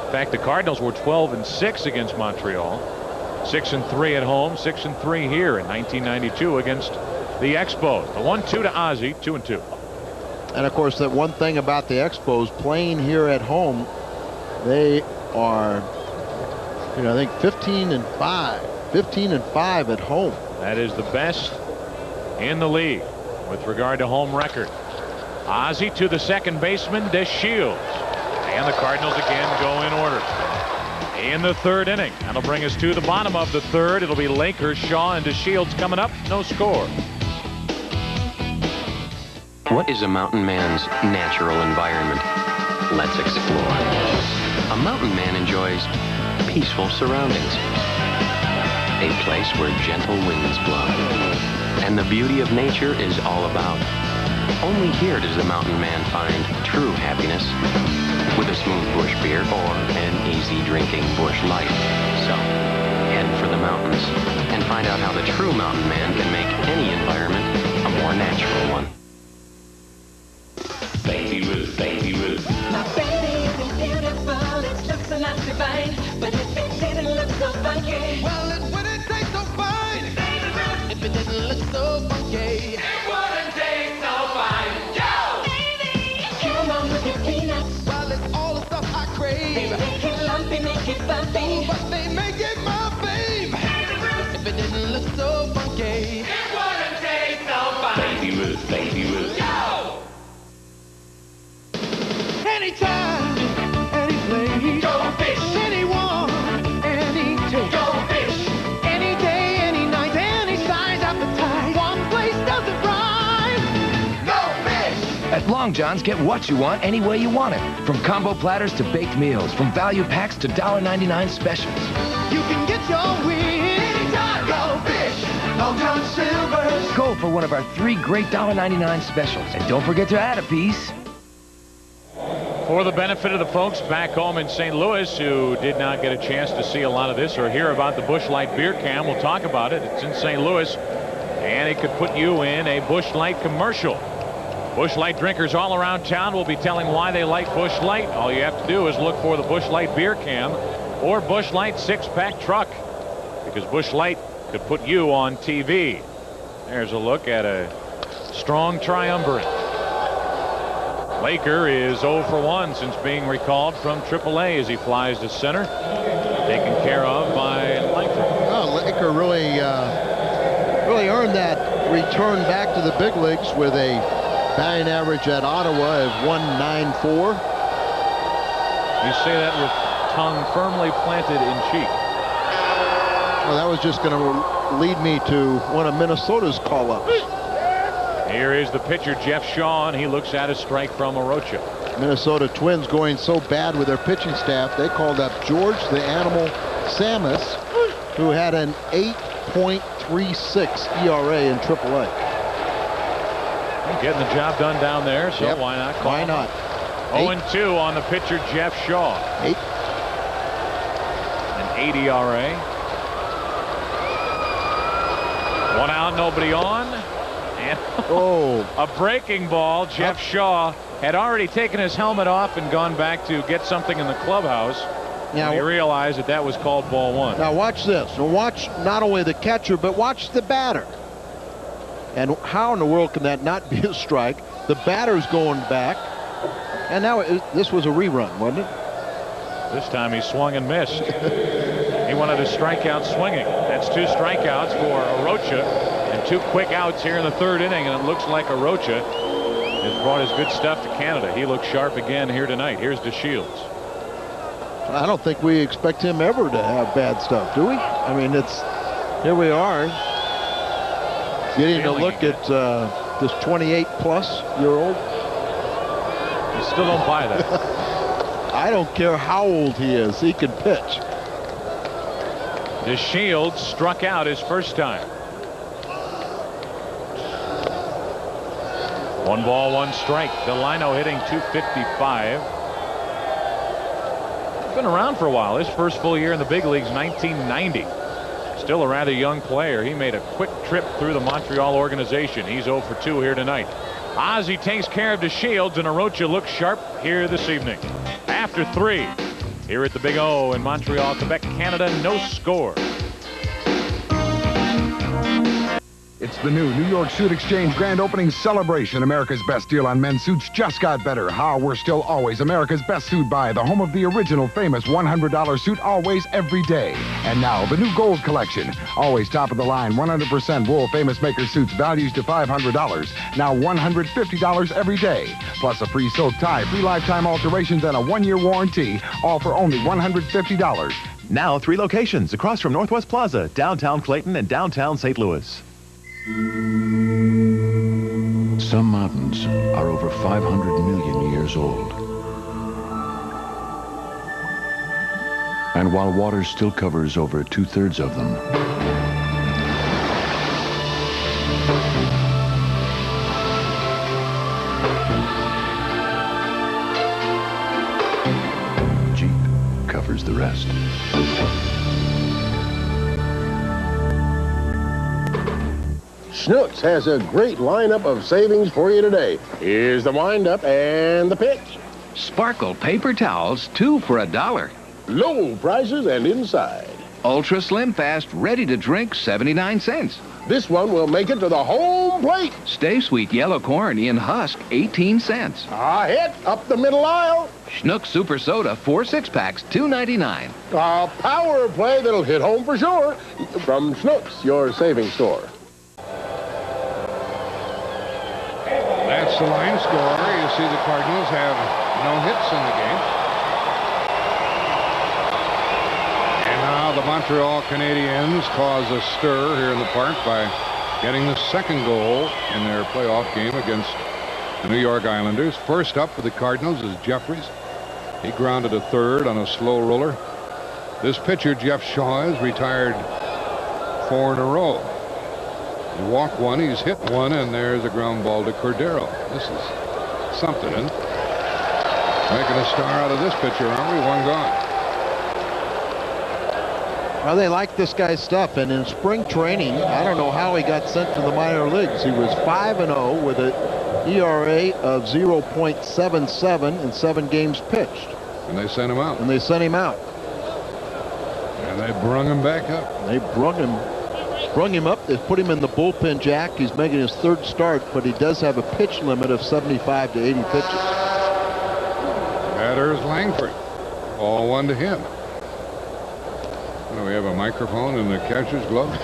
In fact, the Cardinals were 12-6 against Montreal. 6-3 at home, 6-3 here in 1992 against the Expos. The 1-2 to Ozzie, 2-2. And of course, that one thing about the Expos playing here at home, they are, you know, I think 15-5 at home. That is the best in the league. with regard to home record. Ozzie to the second baseman, DeShields. And the Cardinals again go in order. In the third inning. That'll bring us to the bottom of the third. It'll be Lakers, Shaw, and DeShields coming up. No score. What is a mountain man's natural environment? Let's explore. A mountain man enjoys peaceful surroundings. A place where gentle winds blow. And the beauty of nature is all about. Only here does the mountain man find true happiness with a smooth bush beer or an easy drinking bush light. So, head for the mountains and find out how the true mountain man can make any environment a more natural one. Baby Ruth, Baby Ruth. My baby isn't beautiful, its looks are not divine, but if it didn't look so funky, well, it wouldn't taste so fine. Baby Ruth, if it didn't look so funky, it wouldn't taste so fine. Yo! Baby! Come on with your peanuts. Well, it's all the stuff I crave. They make it lumpy, make it bumpy, but they make it my fave. Baby Ruth, if it didn't look so funky, it wouldn't taste so fine. Baby Ruth, Baby Ruth. Yo! Anytime, any place, go fish. Anyone, any taste, go fish. Any day, any night, any size, appetite. One place does it right. Go fish. At Long John's, get what you want any way you want it. From combo platters to baked meals, from value packs to $1.99 specials. You can get your wish anytime. Go fish. Long John Silver's. Go for one of our 3 great $1.99 specials. And don't forget to add a piece. For the benefit of the folks back home in St. Louis who did not get a chance to see a lot of this or hear about the Busch Light beer can, we'll talk about it. It's in St. Louis, and it could put you in a Busch Light commercial. Busch Light drinkers all around town will be telling why they like Busch Light. All you have to do is look for the Busch Light beer can or Busch Light 6-pack truck, because Busch Light could put you on TV. There's a look at a strong triumvirate. Laker is 0 for 1 since being recalled from AAA as he flies to center, taken care of by Langford. Well, Laker really earned that return back to the big leagues with a batting average at Ottawa of .194. You say that with tongue firmly planted in cheek. Well, that was just going to lead me to one of Minnesota's call-ups. Here is the pitcher, Jeff Shaw, and he looks at a strike from Arocha. Minnesota Twins going so bad with their pitching staff, they called up George the Animal Samus, who had an 8.36 ERA in AAA. Getting the job done down there, so yep. Why not call Why him? not? 0-2 on the pitcher, Jeff Shaw. An 8 ERA. 1 out, nobody on. And a breaking ball. Jeff Shaw had already taken his helmet off and gone back to get something in the clubhouse. Now he realized that was called ball 1. Now watch this. Now watch not only the catcher, but watch the batter. And how in the world can that not be a strike? The batter's going back. And now this was a rerun, wasn't it? This time he swung and missed. He wanted a strikeout swinging. That's 2 strikeouts for Arocha. And 2 quick outs here in the third inning, and it looks like Arocha has brought his good stuff to Canada. He looks sharp again here tonight. Here's DeShields. I don't think we expect him ever to have bad stuff, do we? I mean, here we are getting to look at this 28-plus-year-old. You still don't buy that. I don't care how old he is. He can pitch. DeShields struck out his first time. 1 ball, 1 strike. Delino hitting .255. Been around for a while. His first full year in the big leagues, 1990. Still a rather young player. He made a quick trip through the Montreal organization. He's 0 for 2 here tonight. Ozzie takes care of DeShields, and Arocha looks sharp here this evening. After 3, here at the Big O in Montreal, Quebec, Canada, no score. It's It's the new New York Suit Exchange grand opening celebration. America's best deal on men's suits just got better. How we're still always America's best suit buy, the home of the original famous $100 suit, always, every day. And now, the new gold collection. Always top of the line, 100% wool famous maker suits, values to $500. Now $150 every day. Plus a free silk tie, free lifetime alterations, and a 1-year warranty. All for only $150. Now 3 locations across from Northwest Plaza, downtown Clayton and downtown St. Louis. Some mountains are over 500 million years old. And while water still covers over 2/3 of them, Jeep covers the rest. Schnucks has a great lineup of savings for you today. Here's the windup and the pitch. Sparkle paper towels, 2 for $1. Low prices and inside. Ultra Slim Fast, ready to drink, 79 cents. This one will make it to the home plate. Stay Sweet Yellow Corn in husk, 18 cents. A hit up the middle aisle. Schnucks Super Soda, 4 6-packs, $2.99. A power play that'll hit home for sure. From Schnucks, your savings store. That's the line score. You see the Cardinals have no hits in the game. And now the Montreal Canadiens cause a stir here in the park by getting the second goal in their playoff game against the New York Islanders. First up for the Cardinals is Jeffries. He grounded a third on a slow roller. This pitcher, Jeff Shaw, has retired 4 in a row. He walked one, he's hit one, and there's a ground ball to Cordero. This is something, isn't it? Making a star out of this pitcher, aren't we? One gone. Well, they like this guy's stuff, and in spring training, I don't know how he got sent to the minor leagues. He was 5-0 with an ERA of 0.77 in 7 games pitched. And they sent him out. And they sent him out. And they brung him back up. They brung him up. They put him in the bullpen jack. He's making his 3rd start, but he does have a pitch limit of 75 to 80 pitches. Batter is Langford. All 1 to him. Do we have a microphone in the catcher's glove?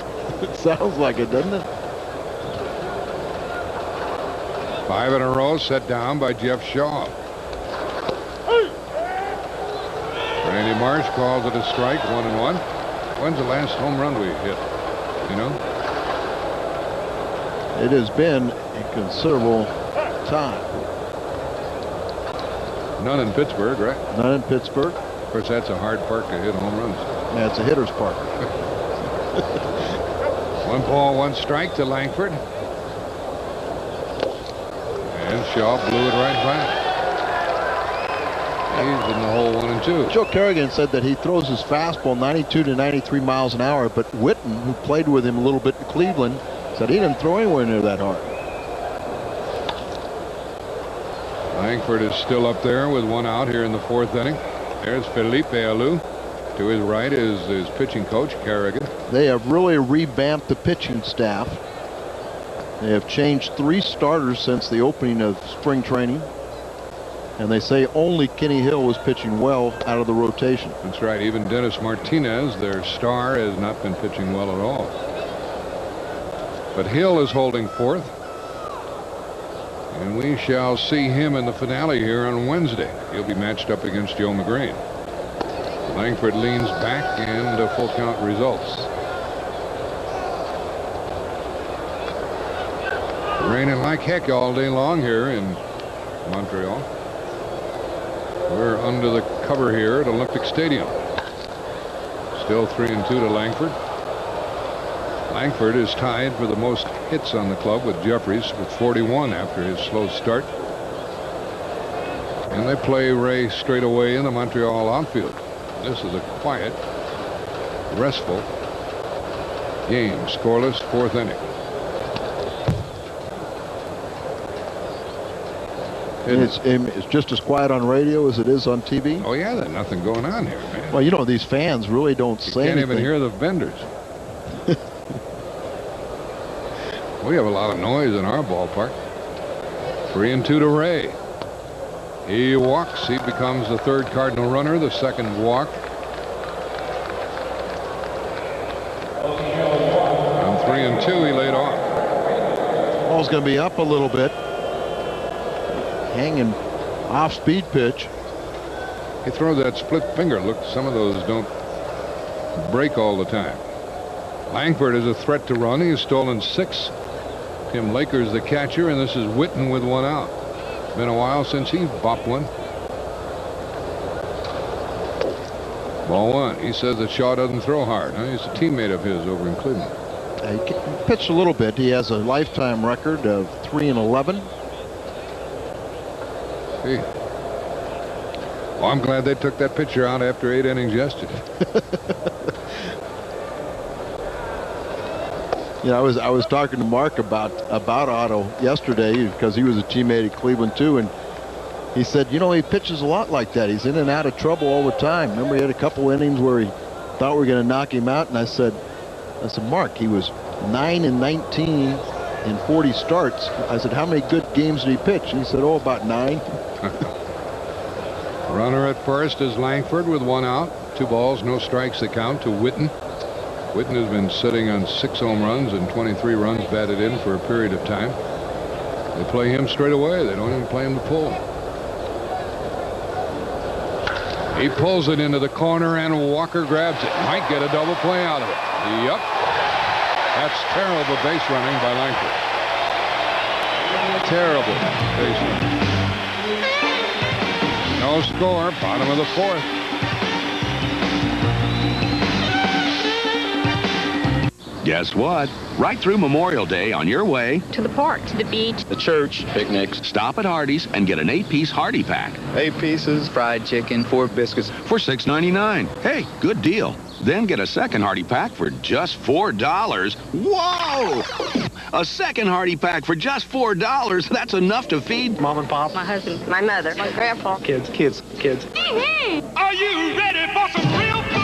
It sounds like it, doesn't it? 5 in a row set down by Jeff Shaw. Randy Marsh calls it a strike, 1-1. When's the last home run we hit? You know? It has been a considerable time. None in Pittsburgh, right? None in Pittsburgh. Of course, that's a hard park to hit home runs. Yeah, it's a hitter's park. 1 ball, 1 strike to Langford. And Shaw blew it right back. He's in the hole 1 and 2. Joe Kerrigan said that he throws his fastball 92 to 93 miles an hour, but Witten, who played with him a little bit in Cleveland, said he didn't throw anywhere near that hard. Langford is still up there with 1 out here in the 4th inning. There's Felipe Alou. To his right is his pitching coach, Kerrigan. They have really revamped the pitching staff. They have changed 3 starters since the opening of spring training. And they say only Kenny Hill was pitching well out of the rotation. That's right. Even Dennis Martinez, their star, has not been pitching well at all. But Hill is holding 4th. And we shall see him in the finale here on Wednesday. He'll be matched up against Joe McGrain. Langford leans back and full count results. Raining like heck all day long here in Montreal. We're under the cover here at Olympic Stadium. Still 3-2 to Langford. Langford is tied for the most hits on the club with Jeffries with 41 after his slow start. And they play Ray straight away in the Montreal outfield. This is a quiet, restful game. Scoreless, 4th inning. It's just as quiet on radio as it is on TV. Oh yeah, there's nothing going on here, man. Well, you know, these fans really don't say anything. You can't even hear the vendors. We have a lot of noise in our ballpark. 3-2 to Ray. He walks. He becomes the third Cardinal runner, the second walk. On 3-2, he laid off. Ball's going to be up a little bit. Hanging off-speed pitch. He throws that split finger. Look, some of those don't break all the time. Langford is a threat to run. He has stolen 6. Tim Laker's the catcher, and this is Witten with 1 out. It's been a while since he bopped one. Ball 1. He says that Shaw doesn't throw hard. Huh? He's a teammate of his over in Cleveland. He pitched a little bit. He has a lifetime record of 3-11. Hey. Well, I'm glad they took that pitcher out after 8 innings yesterday. You know, I was talking to Mark about Otto yesterday because he was a teammate at Cleveland too, and he said, you know, he pitches a lot like that. He's in and out of trouble all the time. Remember, he had a couple innings where he thought we were going to knock him out, and I said, Mark, he was 9-19 in 40 starts. I said, how many good games did he pitch? And he said, oh, about 9. Runner at first is Langford with 1 out. 2 balls, no strikes the count to Witten. Witten has been sitting on 6 home runs and 23 runs batted in for a period of time. They play him straight away. They don't even play him to pull. He pulls it into the corner, and Walker grabs it. Might get a double play out of it. Yup. That's terrible base running by Langford. Terrible base running. No score, bottom of the 4th. Guess what? Right through Memorial Day on your way To the park, to the beach, the church, picnics, stop at Hardee's and get an 8-piece Hardy pack. 8 pieces, fried chicken, 4 biscuits. For $6.99. Hey, good deal. Then get a second Hardy pack for just $4. Whoa! A second Hardy pack for just $4. That's enough to feed Mom and Pop, my husband, my mother, my grandpa. kids. Are you ready for some real food?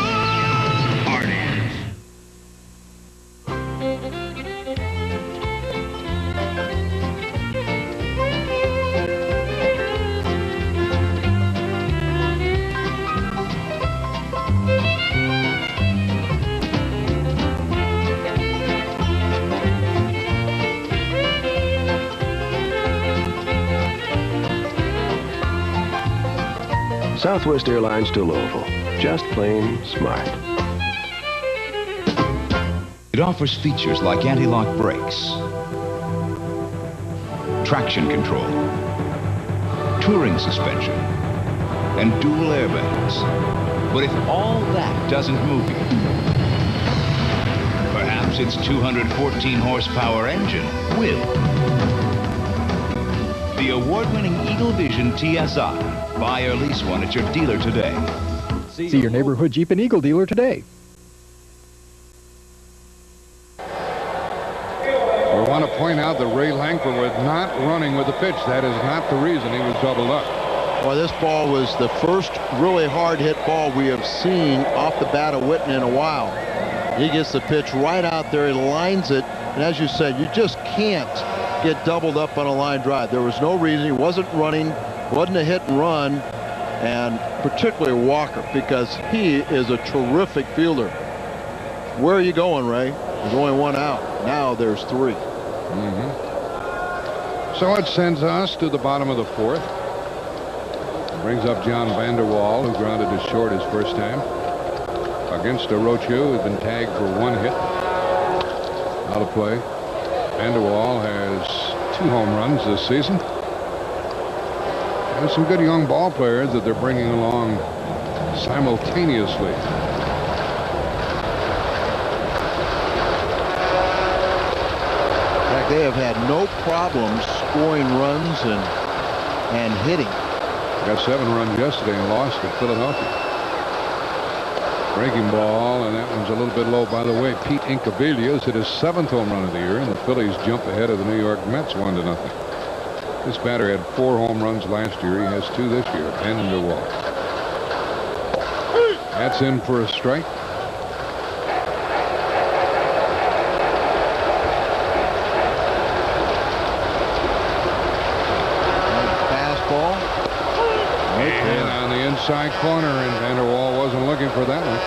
Southwest Airlines to Louisville. Just plain smart. It offers features like anti-lock brakes, traction control, touring suspension, and dual airbags. But if all that doesn't move you, perhaps its 214 horsepower engine will. The award-winning Eagle Vision TSI. Buy or lease one at your dealer today. See your neighborhood Jeep and Eagle dealer today. We want to point out that Ray Langford was not running with the pitch. That is not the reason he was doubled up. Well, this ball was the first really hard hit ball we have seen off the bat of Witten in a while. He gets the pitch right out there. He lines it. And as you said, you just can't get doubled up on a line drive. There was no reason. He wasn't running. Wasn't a hit and run, and particularly Walker, because he is a terrific fielder. Where are you going, Ray? There's only 1 out. Now there's 3. So it sends us to the bottom of the 4th. Brings up John Vanderwall, who grounded to short his first time. Against Orochio, who's been tagged for 1 hit. Out of play. Vanderwall has 2 home runs this season. There's some good young ball players that they're bringing along simultaneously. In fact, they have had no problems scoring runs and hitting. Got 7 runs yesterday and lost to Philadelphia. Breaking ball, and that one's a little bit low. By the way, Pete Incaviglia hit his 7th home run of the year, and the Phillies jump ahead of the New York Mets 1-0. This batter had 4 home runs last year. He has 2 this year. Vanderwall. That's in for a strike. And on the inside corner, and Vanderwall wasn't looking for that one.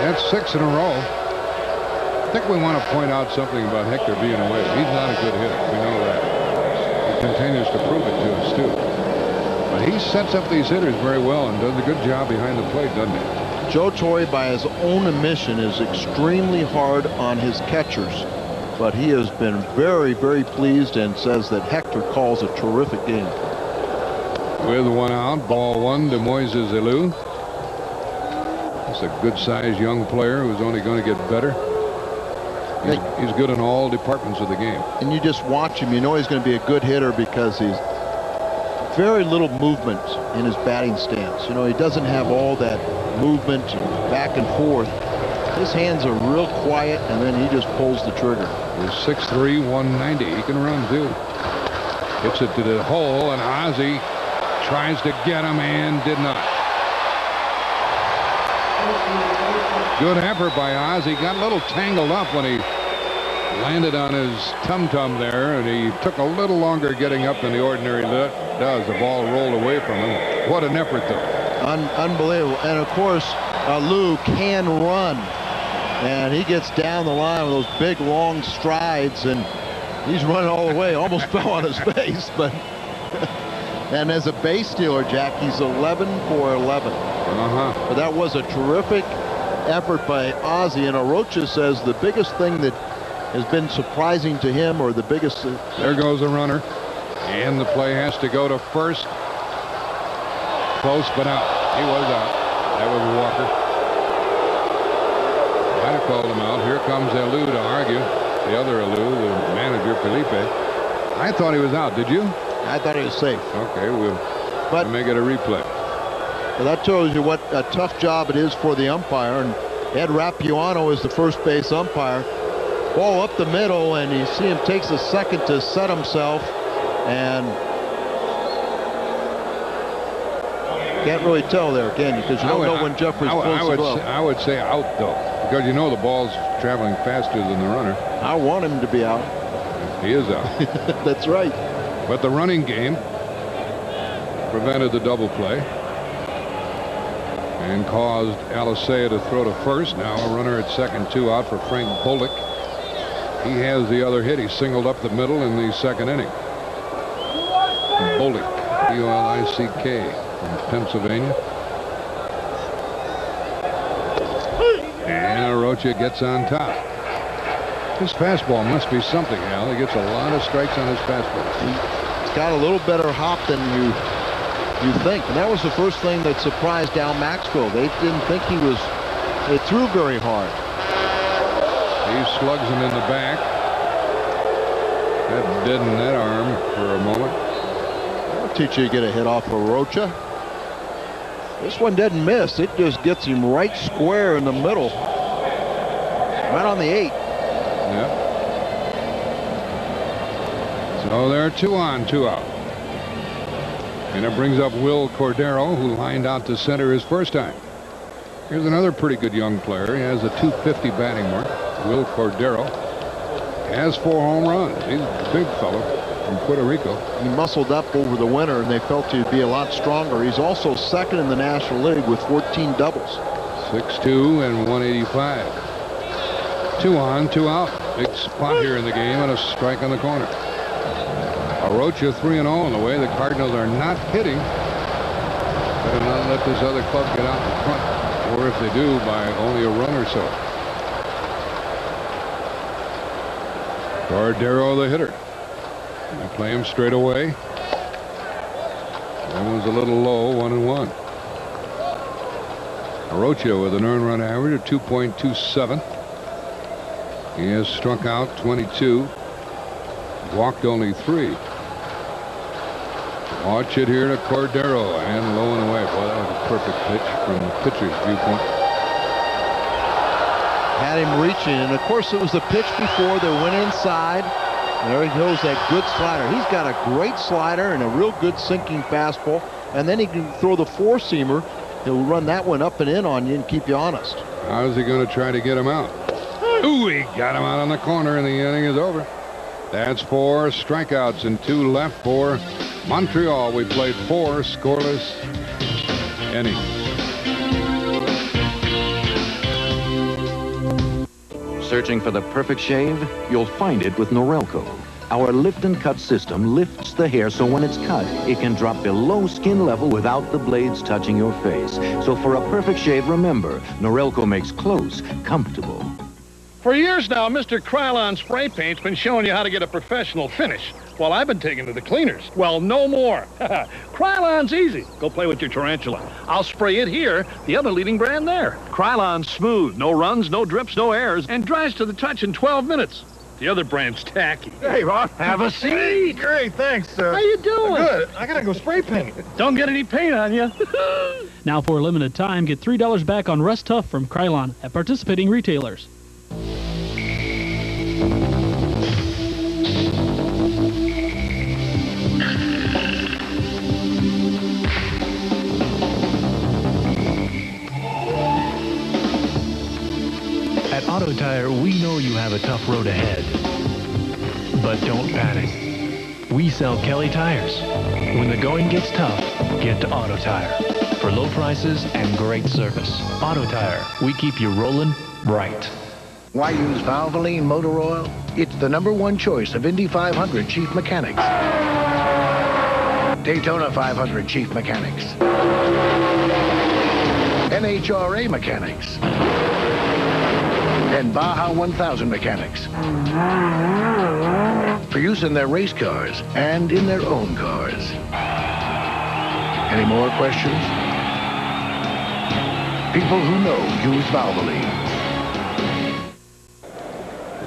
That's 6 in a row. I think we want to point out something about Hector being away. He's not a good hitter. We know that. He continues to prove it to us, too. But he sets up these hitters very well and does a good job behind the plate, doesn't he? Joe Torre, by his own admission, is extremely hard on his catchers. But he has been very, very pleased and says that Hector calls a terrific game. With 1 out, ball 1 to Moises Alou. He's a good-sized young player who's only going to get better. He's good in all departments of the game. And you just watch him, you know he's going to be a good hitter because he's very little movement in his batting stance. You know, he doesn't have all that movement back and forth. His hands are real quiet, and then he just pulls the trigger. He's 6'3", 190. He can run, too. Hits it to the hole, and Ozzie tries to get him and did not. Good effort by Ozzie. Got a little tangled up when he landed on his tum-tum there, and he took a little longer getting up than the ordinary does. The ball rolled away from him. What an effort, though. Unbelievable. And, of course, Lou can run. And he gets down the line with those big, long strides, and he's running all the way. Almost fell on his face, but... And as a base stealer, Jack, he's 11 for 11. But that was a terrific effort by Ozzie. And Arocha says the biggest thing that has been surprising to him, or the biggest... There goes a runner. And the play has to go to first. Close, but out. He was out. That was Walker. Might have called him out. Here comes Alou to argue. The other Alou, the manager, Felipe. I thought he was out. Did you? I thought he was safe. Okay, we'll make it a replay. Well, that tells you what a tough job it is for the umpire. And Ed Rapuano is the first base umpire. Ball up the middle, and you see him takes a second to set himself, and can't really tell there, can you? Because you don't know when Jeffries pulls the glove. I would say out, though, because you know the ball's traveling faster than the runner. I want him to be out. He is out. That's right. But the running game prevented the double play and caused Alicea to throw to first. Now a runner at second, 2 out for Frank Bolick. He has the other hit. He singled up the middle in the second inning. Bolick, B-O-L-I-C-K, from Pennsylvania. And Arocha gets on top. His fastball must be something, Al. He gets a lot of strikes on his fastball. He's got a little better hop than you think. And that was the first thing that surprised Al Maxwell. They didn't think it threw very hard. He slugs him in the back. That deadened that arm for a moment. That'll teach you to get a hit off of Rocha. This one didn't miss. It just gets him right square in the middle. Right on the 8. Yep. So they're 2 on, 2 out. And it brings up Will Cordero, who lined out to center his first time. Here's another pretty good young player. He has a .250 batting mark. Will Cordero has 4 home runs. He's a big fellow from Puerto Rico. He muscled up over the winter, and they felt he'd be a lot stronger. He's also second in the National League with 14 doubles. 6'2" and 185. 2 on, 2 out. Big spot here in the game and a strike on the corner. Arocha 3-0 in the way the Cardinals are not hitting. Better not let this other club get out in front, or if they do, by only a run or so. Cordero the hitter. They play him straight away. That one's a little low, 1-1. Arocha with an earned run average of 2.27. He has struck out 22. Walked only 3. Watch it here to Cordero, and low and away. Boy, that was a perfect pitch from the pitcher's viewpoint. Had him reaching, and of course it was the pitch before they went inside. And there he goes, that good slider. He's got a great slider and a real good sinking fastball. And then he can throw the 4-seamer. He'll run that one up and in on you and keep you honest. How's he going to try to get him out? Ooh, he got him out on the corner, and the inning is over. That's 4 strikeouts and 2 left for Montreal, we played 4 scoreless innings. Searching for the perfect shave? You'll find it with Norelco. Our lift and cut system lifts the hair so when it's cut, it can drop below skin level without the blades touching your face. So for a perfect shave, remember, Norelco makes close comfortable. For years now, Mr. Krylon Spray Paint's been showing you how to get a professional finish, while I've been taking to the cleaners. Well, no more. Krylon's easy. Go play with your tarantula. I'll spray it here, the other leading brand there. Krylon's smooth, no runs, no drips, no airs, and dries to the touch in 12 minutes. The other brand's tacky. Hey, Ron. Have a seat. Hey, great, thanks. How you doing? Good. I gotta go spray paint. Don't get any paint on you. Now for a limited time, get $3 back on Rust Tough from Krylon at participating retailers. At Auto Tire, we know you have a tough road ahead. But don't panic. We sell Kelly tires. When the going gets tough, get to Auto Tire. For low prices and great service. Auto Tire, we keep you rolling right. Why use Valvoline motor oil? It's the #1 choice of Indy 500 chief mechanics, Daytona 500 chief mechanics, NHRA mechanics, and Baja 1000 mechanics. For use in their race cars and in their own cars. Any more questions? People who know use Valvoline.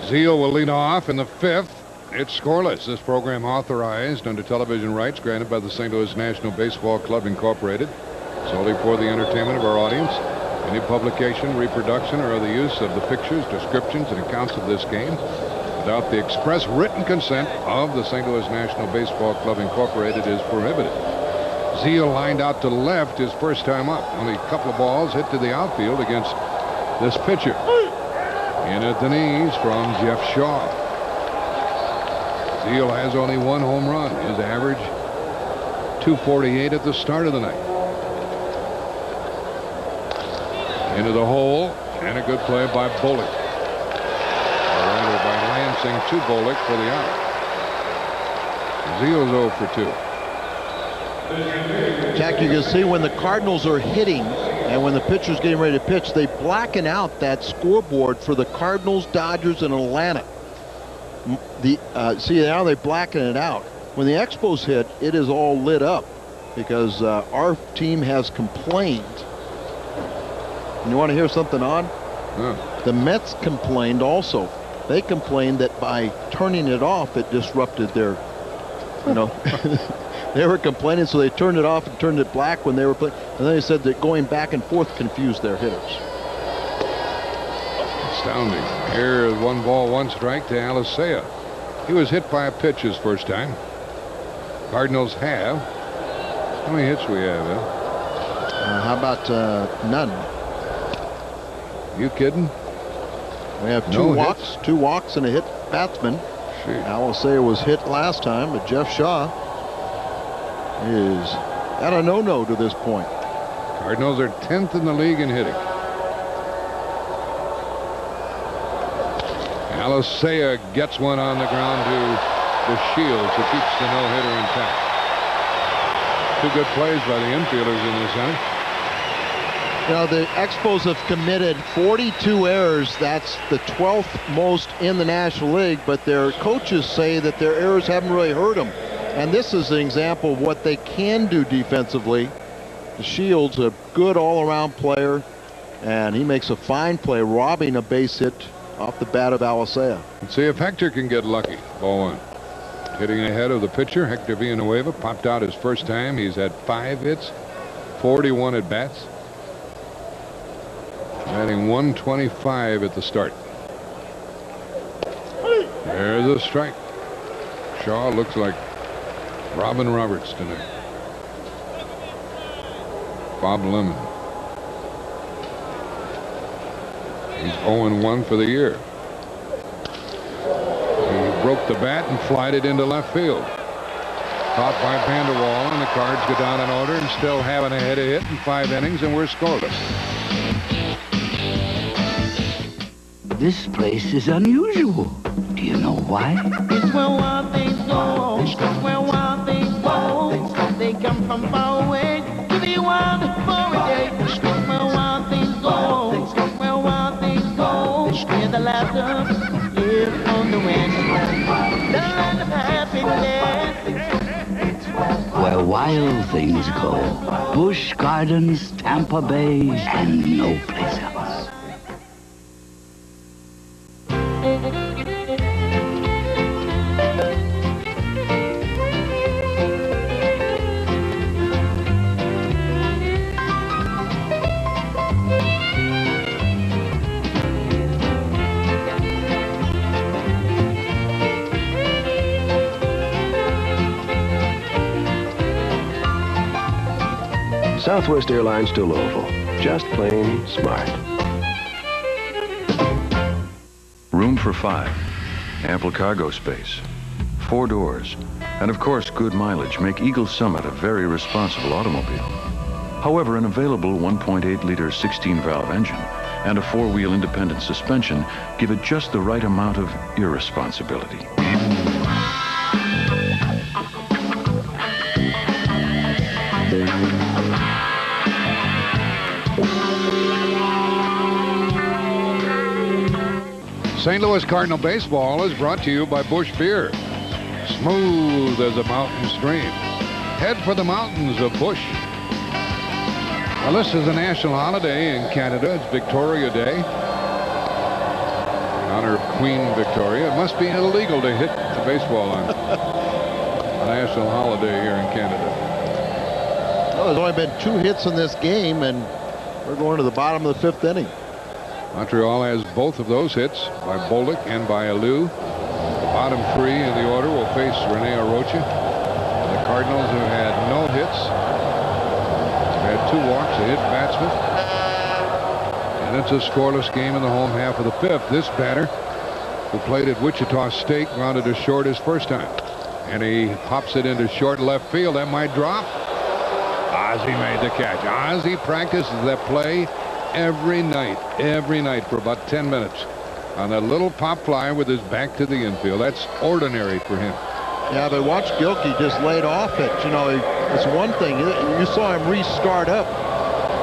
Zeal will lead off in the 5th. It's scoreless. This program authorized under television rights granted by the St. Louis National Baseball Club Incorporated, solely for the entertainment of our audience. Any publication, reproduction, or other use of the pictures, descriptions, and accounts of this game without the express written consent of the St. Louis National Baseball Club Incorporated is prohibited. Zeal lined out to left his first time up. Only a couple of balls hit to the outfield against this pitcher. In at the knees from Jeff Shaw. Zeal has only 1 home run. His average, .248 at the start of the night. Into the hole, and a good play by Bullock. Or rather by Lansing to Bullock for the out. Zeal's 0 for 2. Jack, you can see when the Cardinals are hitting and when the pitcher's getting ready to pitch, they blacken out that scoreboard for the Cardinals, Dodgers, and Atlanta. See, now they blacken it out. When the Expos hit, it is all lit up because our team has complained. And you want to hear something odd? Yeah. The Mets complained also. They complained that by turning it off, it disrupted their, they were complaining, so they turned it off and turned it black when they were playing. And then they said that going back and forth confused their hitters. Astounding. Here is 1 ball, 1 strike to Alicea. He was hit by a pitch his first time. Cardinals have. How many hits we have, How about none? You kidding? We have 2 walks, 2 walks and a hit batsman. Alicea was hit last time, but Jeff Shaw is at a no-no to this point. Cardinals are 10th in the league in hitting. Alicea gets one on the ground to the Shields, who keeps the no-hitter intact. 2 good plays by the infielders in this inning. The Expos have committed 42 errors. That's the 12th most in the National League, but their coaches say that their errors haven't really hurt them. And this is an example of what they can do defensively. The Shields, a good all-around player, and he makes a fine play, robbing a base hit off the bat of Alicea. Let's see if Hector can get lucky. Ball 1. Hitting ahead of the pitcher, Hector Villanueva popped out his first time. He's had 5 hits, 41 at bats. Batting .125 at the start. There's a strike. Shaw looks like Robin Roberts tonight. Bob Lemon. He's 0-1 for the year. He broke the bat and flied it into left field. Caught by Vanderwall, and the Cards go down in order and still haven't had a hit in 5 innings, and we're scoreless. This place is unusual. Do you know why? It's where wild things go. It's where wild things go. They come from far away to be wild for a day. It's where wild things go. It's where wild things go. Where the laughter lives on the wind. The land of happiness. Where wild things go. Busch Gardens, Tampa Bay, and no place else. Southwest Airlines to Louisville. Just plain smart. Room for 5. Ample cargo space. 4 doors. And of course, good mileage make Eagle Summit a very responsible automobile. However, an available 1.8-liter 16-valve engine and a 4-wheel independent suspension give it just the right amount of irresponsibility. St. Louis Cardinal Baseball is brought to you by Busch Beer. Smooth as a mountain stream. Head for the mountains of Busch. Now, this is a national holiday in Canada. It's Victoria Day. In honor of Queen Victoria. It must be illegal to hit the baseball on a national holiday here in Canada. Well, there's only been 2 hits in this game, and we're going to the bottom of the 5th inning. Montreal has both of those hits by Bolduc and by Alou. The bottom 3 in the order will face Rene Arocha. The Cardinals have had no hits. They've had 2 walks, a hit batsman. And it's a scoreless game in the home half of the 5th. This batter, who played at Wichita State, grounded to short his first time. And he pops it into short left field. That might drop. Ozzie made the catch. Ozzie practices that play every night for about 10 minutes on that little pop fly with his back to the infield. That's ordinary for him. Yeah, but watch Gilkey just laid off it. You know, it's one thing. You saw him restart up,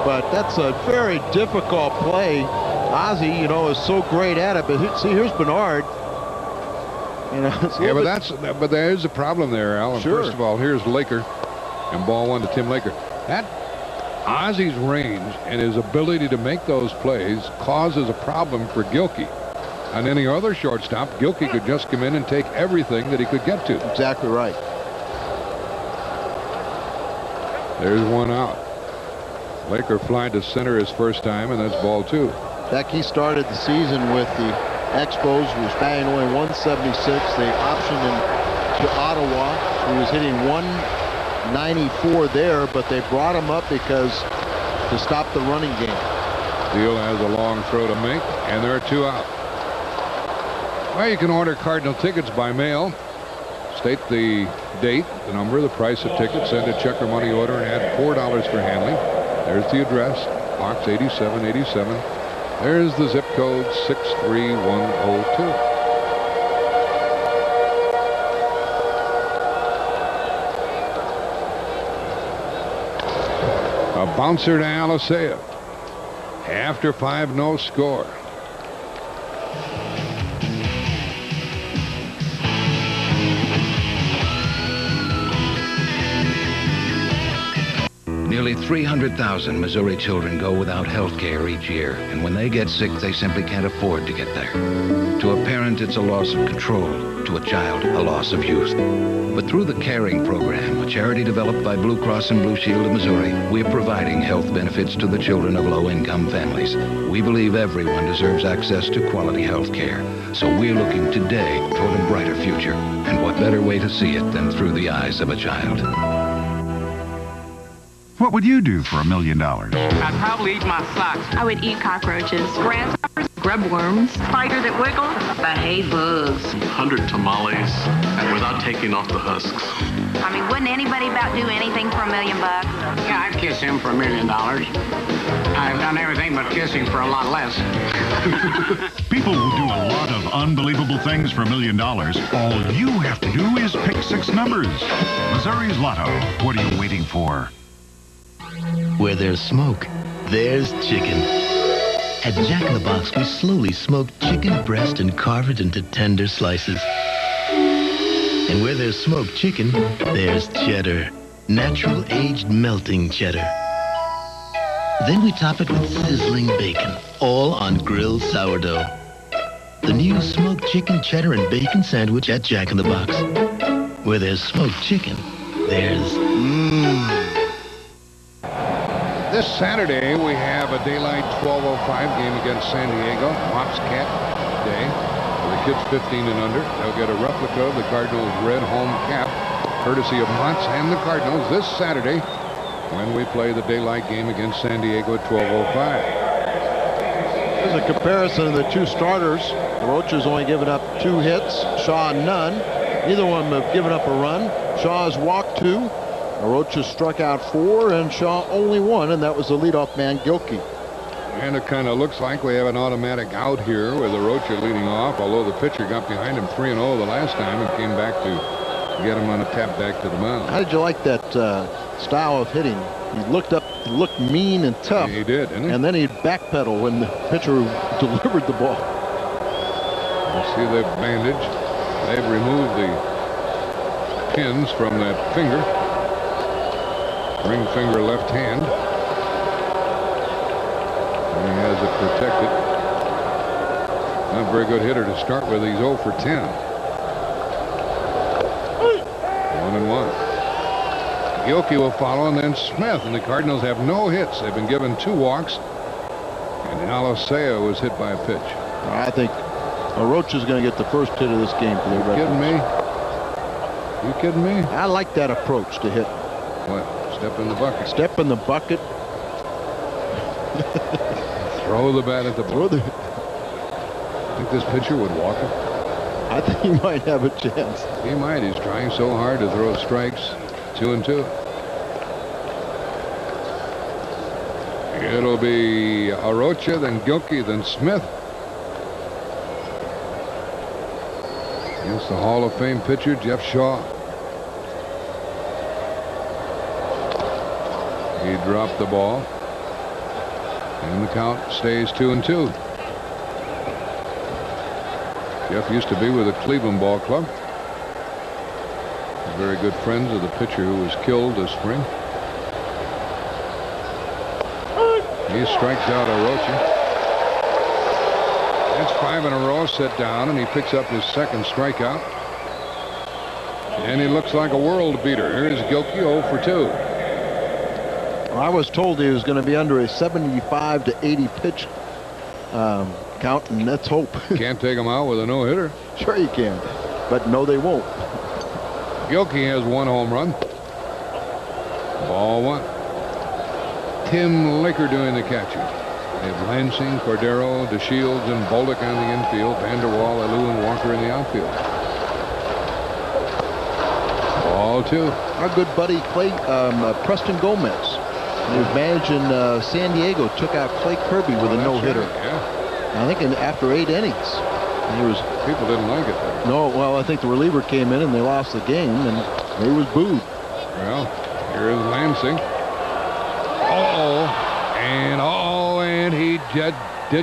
but that's a very difficult play. Ozzie, you know, is so great at it. But see, here's Bernard. You know, yeah, but there's a problem there, Alan. Sure. First of all, here's Laker, and ball 1 to Tim Laker. That Ozzie's range and his ability to make those plays causes a problem for Gilkey. On any other shortstop, Gilkey could just come in and take everything that he could get to. Exactly right. There's 1 out. Laker flying to center his first time, and that's ball 2. Beck, he started the season with the Expos, was batting only 176. They optioned him to Ottawa. He was hitting 194 there, but they brought him up because to stop the running game. Steele has a long throw to make, and there are 2 out. Well, you can order Cardinal tickets by mail. State the date, the number, the price of tickets, send a check or money order, and add $4 for handling. There's the address, Box 8787. There's the zip code 63102. A bouncer to Alicea. After 5, no score. Nearly 300,000 Missouri children go without health care each year, and when they get sick, they simply can't afford to get there. To a parent, it's a loss of control. To a child, a loss of youth. But through the Caring Program, a charity developed by Blue Cross and Blue Shield of Missouri, we're providing health benefits to the children of low-income families. We believe everyone deserves access to quality health care. So we're looking today toward a brighter future. And what better way to see it than through the eyes of a child? What would you do for $1 million? I'd probably eat my socks. I would eat cockroaches, grasshoppers, grub worms, spider that wiggle. I hate bugs. 100 tamales, and without taking off the husks. I mean, wouldn't anybody about do anything for $1 million? Yeah, I'd kiss him for $1 million. I've done everything but kiss him for a lot less. People will do a lot of unbelievable things for $1 million. All you have to do is pick 6 numbers. Missouri's Lotto. What are you waiting for? Where there's smoke, there's chicken. At Jack in the Box, we slowly smoke chicken breast and carve it into tender slices. And where there's smoked chicken, there's cheddar. Natural aged melting cheddar. Then we top it with sizzling bacon, all on grilled sourdough. The new smoked chicken, cheddar, and bacon sandwich at Jack in the Box. Where there's smoked chicken, there's This Saturday, we have a daylight 12:05 game against San Diego. Pops Cat Day. For the kids 15 and under, they'll get a replica of the Cardinals' red home cap, courtesy of Mott's and the Cardinals, this Saturday when we play the daylight game against San Diego at 12:05. There's a comparison of the two starters. The Roach's only given up 2 hits, Shaw none. Neither one have given up a run. Shaw has walked 2. Roach struck out 4, and Shaw only 1, and that was the leadoff man, Gilkey. And it kind of looks like we have an automatic out here with the Roach leading off, although the pitcher got behind him 3-0 the last time and came back to get him on a tap back to the mound. How did you like that style of hitting? He looked up, looked mean and tough. He did, didn't he? And then he'd backpedal when the pitcher delivered the ball. You see the bandage. They've removed the pins from that finger. Ring finger left hand. And he has it protected. Not a very good hitter to start with. He's 0 for 10. 1-1. Gilkey will follow, and then Smith. And the Cardinals have no hits. They've been given 2 walks. And Alicea was hit by a pitch. I think Roach is going to get the first hit of this game for the Red Kidding me? You kidding me? I like that approach to hit. What? Step in the bucket. Step in the bucket. Throw the bat at the ball. Think this pitcher would walk him? I think he might have a chance. He might. He's trying so hard to throw strikes. 2-2. It'll be Arocha, then Gilkey, then Smith. Against the Hall of Fame pitcher, Jeff Shaw. He dropped the ball. And the count stays 2-2. Jeff used to be with the Cleveland Ball Club. Very good friends of the pitcher who was killed this spring. He strikes out Arocha. That's 5 in a row, set down, and he picks up his second strikeout. And he looks like a world beater. Here's Gilkey, 0 for 2. Well, I was told he was going to be under a 75 to 80 pitch count, and let's hope. Can't take him out with a no-hitter. Sure you can, but no, they won't. Gilkey has 1 home run. Ball 1. Tim Laker doing the catching. They have Lansing, Cordero, DeShields, and Bolduc on the infield. Vanderwall, Alou, and Walker in the outfield. Ball 2. Our good buddy Preston Gomez, who's managing San Diego, took out Clay Kirby with a no-hitter. Right, yeah. I think after 8 innings. People didn't like it there. No, well, I think the reliever came in and they lost the game, and he was booed. Well, here's Lansing. And he did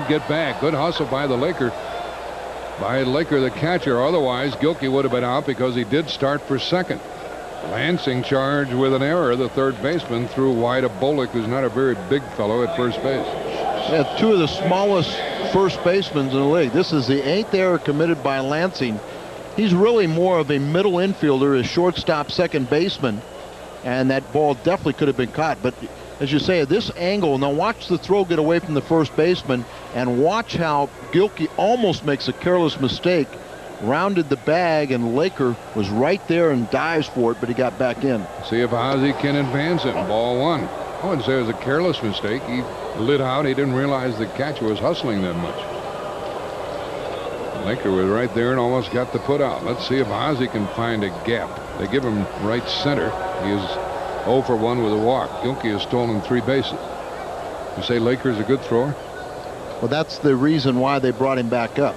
get back. Good hustle by the Laker. By Laker, the catcher. Otherwise, Gilkey would have been out because he did start for second. Lansing charged with an error. The third baseman threw wide of Bolduc, who's not a very big fellow at first base. Yeah, 2 of the smallest first basemen in the league. This is the 8th error committed by Lansing. He's really more of a middle infielder, a shortstop, second baseman, and that ball definitely could have been caught. But as you say, at this angle, now watch the throw get away from the first baseman, and watch how Gilkey almost makes a careless mistake, rounded the bag, and Laker was right there and dives for it, but he got back in. See if Ozzie can advance it. Ball 1. I wouldn't say it was a careless mistake. He lit out. He didn't realize the catcher was hustling that much. Laker was right there and almost got the put out. Let's see if Ozzie can find a gap. They give him right center. He is 0 for 1 with a walk. Gilkey has stolen 3 bases. You say Laker's a good thrower? Well, that's the reason why they brought him back up.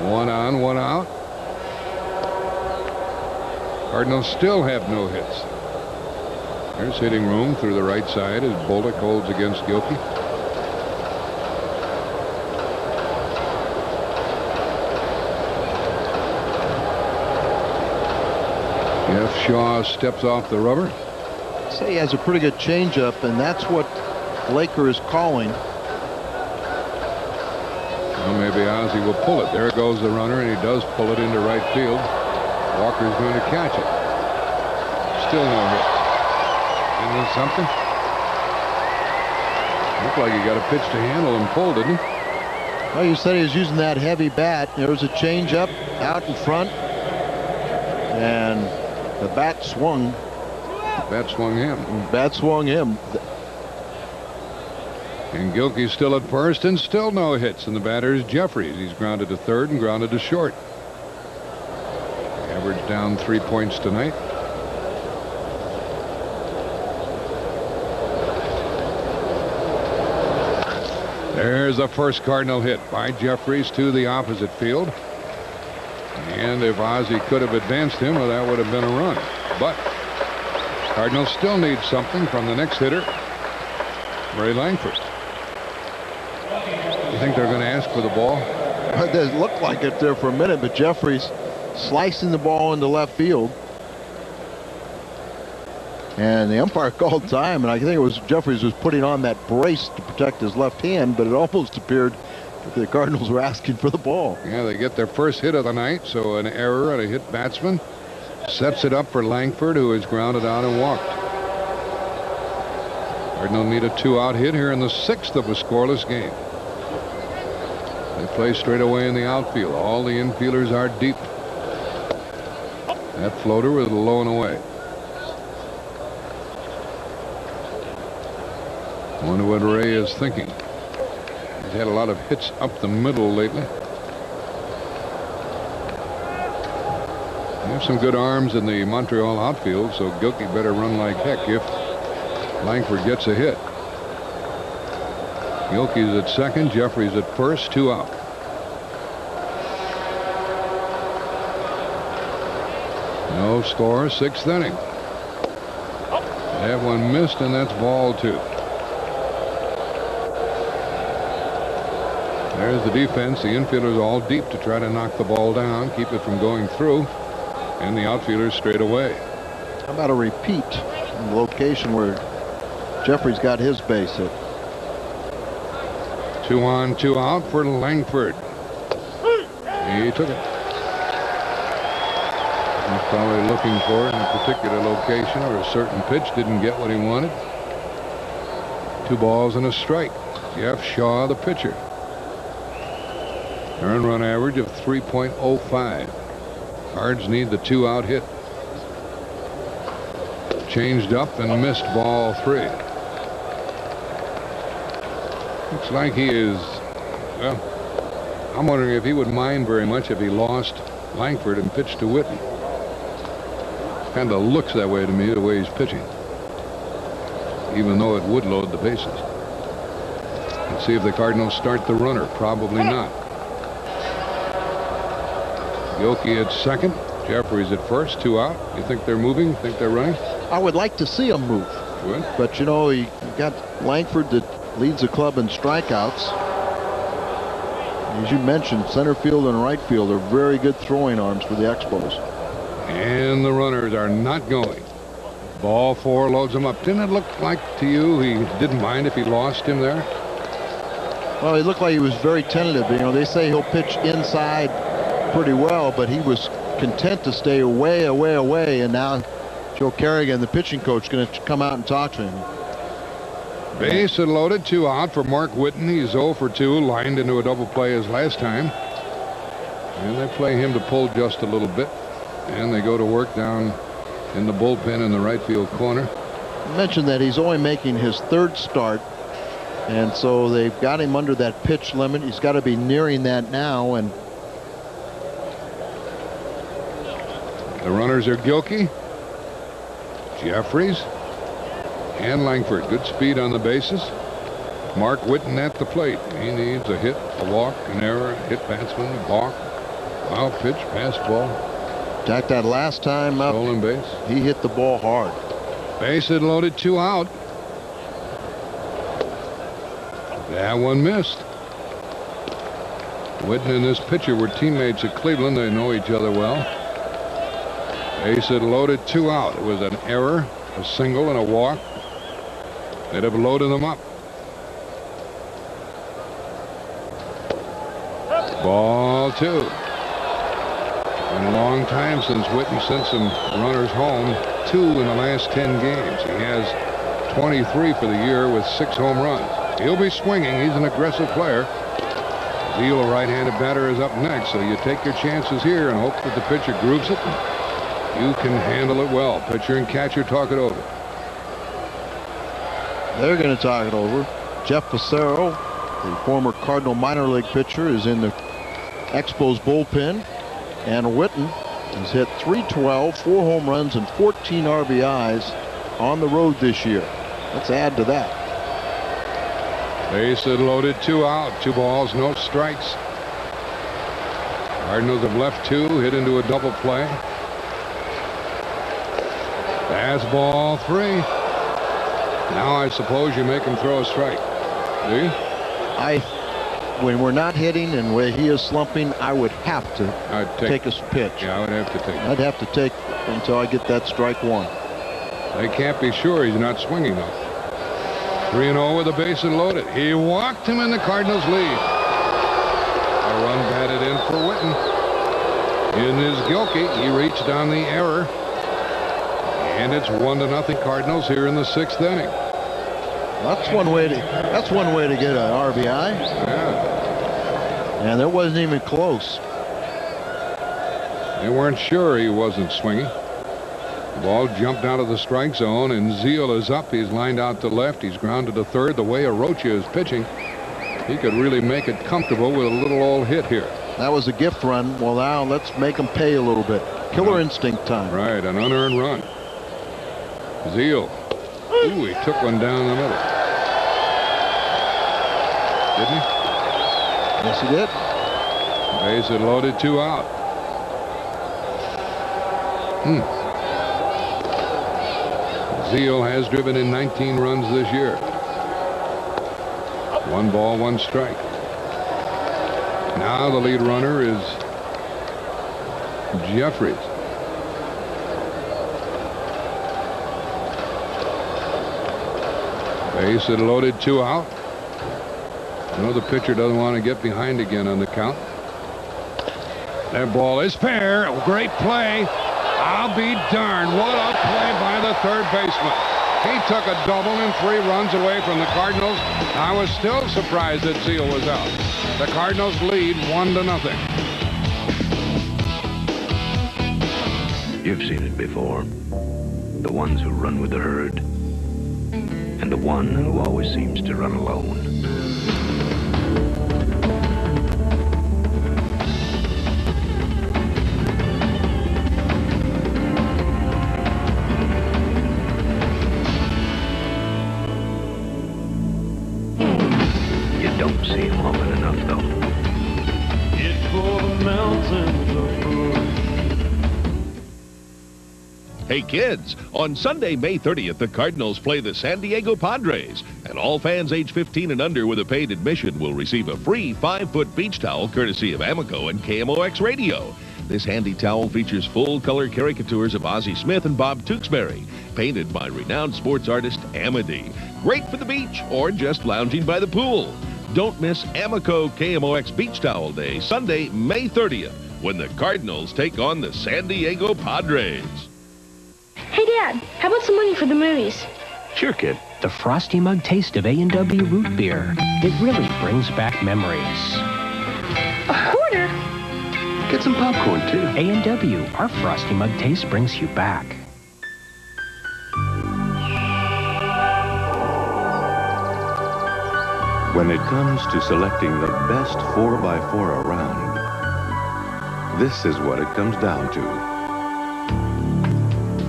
1 on, 1 out. Cardinals still have no hits. There's hitting room through the right side as Bullock holds against Gilkey. Jeff Shaw steps off the rubber. Say he has a pretty good changeup, and that's what Laker is calling. Well, maybe Ozzie will pull it. There goes the runner, and he does pull it into right field. Walker's going to catch it. Still no hit. Isn't this something? Looked like he got a pitch to handle and pulled, didn't he? Well, you said he was using that heavy bat. There was a changeup out in front, and the bat swung. Bat swung him. Bat swung him. And Gilkey's still at first, and still no hits. And the batter is Jeffries. He's grounded to third and grounded to short. Average down 3 points tonight. There's the first Cardinal hit by Jeffries to the opposite field. And if Ozzie could have advanced him, well, that would have been a run. But Cardinals still need something from the next hitter, Ray Langford. You think they're going to ask for the ball? It does look like it there for a minute, but Jeffries slicing the ball into left field. And the umpire called time, and I think it was Jeffries was putting on that brace to protect his left hand, but it almost appeared that the Cardinals were asking for the ball. Yeah, they get their first hit of the night, so an error on a hit batsman sets it up for Langford, who is grounded out and walked. Cardinals need a 2-out hit here in the 6th of a scoreless game. They play straight away in the outfield. All the infielders are deep. That floater was low and away. I wonder what Ray is thinking. He's had a lot of hits up the middle lately. They have some good arms in the Montreal outfield, so Gilkey better run like heck if Langford gets a hit. Gilkey's at second, Jeffries at first, 2 out. No score, 6th inning. That one missed, and that's ball 2. There's the defense. The infielders all deep to try to knock the ball down, keep it from going through, and the outfielders straight away. How about a repeat in the location where Jeffries got his base hit? 2 on, 2 out for Langford. He took it. He's probably looking for it in a particular location or a certain pitch. Didn't get what he wanted. 2 balls and a strike. Jeff Shaw, the pitcher. Earned run average of 3.05. Cards need the 2-out hit. Changed up and missed ball 3. Looks like he is, well, I'm wondering if he would mind very much if he lost Langford and pitched to Whitten. Kind of looks that way to me, the way he's pitching. Even though it would load the bases. Let's see if the Cardinals start the runner. Probably not. Gilkey at second. Jeffries at first, 2 out. You think they're moving? Think they're running? I would like to see them move. Good. But, you know, you got Langford that leads the club in strikeouts. As you mentioned, center field and right field are very good throwing arms for the Expos. And the runners are not going. Ball 4 loads him up. Didn't it look like to you he didn't mind if he lost him there? Well, he looked like he was very tentative. You know, they say he'll pitch inside pretty well, but he was content to stay away, and now Joe Kerrigan, the pitching coach, is going to come out and talk to him. Base and loaded, 2 out for Mark Whitten. He's 0 for 2, lined into a double play as last time. And they play him to pull just a little bit. And they go to work down in the bullpen in the right field corner. I mentioned that he's only making his 3rd start, and so they've got him under that pitch limit. He's got to be nearing that now, and the The runners are Gilkey, Jeffries, and Langford. Good speed on the bases. Mark Whitten at the plate. He needs a hit, a walk, an error, hit batsman, balk, wild pitch, pass ball. Jack, that last time up, stolen base. He hit the ball hard. Base hit loaded, 2 out. That one missed. Whitten and this pitcher were teammates at Cleveland. They know each other well. Base hit loaded, 2 out. It was an error, a single, and a walk. They'd have loaded them up. Ball 2. Been a long time since Whitten sent some runners home. 2 in the last 10 games. He has 23 for the year with 6 home runs. He'll be swinging. He's an aggressive player. Zeal, a right-handed batter, is up next, so you take your chances here and hope that the pitcher grooves it. You can handle it well. Pitcher and catcher talk it over. They're going to talk it over. Jeff Passero, the former Cardinal minor league pitcher, is in the Expos bullpen. And Whitten has hit .312, 4 home runs, and 14 RBIs on the road this year. Let's add to that. Base hit loaded, 2 out, 2 balls, no strikes. Cardinals have left 2, hit into a double play. Fastball 3. Now I suppose you make him throw a strike. Do you? When we're not hitting and where he is slumping, I would have to take a pitch. Yeah, I would have to take it. I'd have to take until I get that strike 1. They can't be sure he's not swinging though. 3-0 with the bases loaded. He walked him in the Cardinals lead. A run batted in for Whitten. In his Gilkey, he reached on the error. And it's 1-0 Cardinals here in the 6th inning. That's one way to get an RBI. Yeah. And it wasn't even close. They weren't sure he wasn't swinging. The ball jumped out of the strike zone, and Zeal is up. He's lined out to left. He's grounded to third. The way Arocha is pitching, he could really make it comfortable with a little old hit here. That was a gift run. Well, now let's make him pay a little bit. Killer instinct time. Right, an unearned run. Zeal. Ooh, he took one down the middle. Didn't he? Yes, he did. Base hit loaded, 2 out. Zeal has driven in 19 runs this year. 1 ball, 1 strike. Now the lead runner is Jeffries. Base hit loaded, 2 out. The pitcher doesn't want to get behind again on the count. That ball is fair. Great play. I'll be darned. What a play by the third baseman. He took a double and 3 runs away from the Cardinals. I was still surprised that Zeal was out. The Cardinals lead 1-0. You've seen it before. The ones who run with the herd, and the one who always seems to run alone. You don't see him often enough, though. It's for the mountains of Hey kids, on Sunday, May 30th, the Cardinals play the San Diego Padres, and all fans age 15 and under with a paid admission will receive a free 5-foot beach towel courtesy of Amoco and KMOX Radio. This handy towel features full-color caricatures of Ozzie Smith and Bob Tewksbury, painted by renowned sports artist Amity. Great for the beach or just lounging by the pool. Don't miss Amoco KMOX Beach Towel Day, Sunday, May 30th, when the Cardinals take on the San Diego Padres. Hey, Dad, how about some money for the movies? Sure, kid. The frosty mug taste of A&W root beer. It really brings back memories. A quarter? Get some popcorn, too. A&W, our frosty mug taste brings you back. When it comes to selecting the best 4x4 around, this is what it comes down to.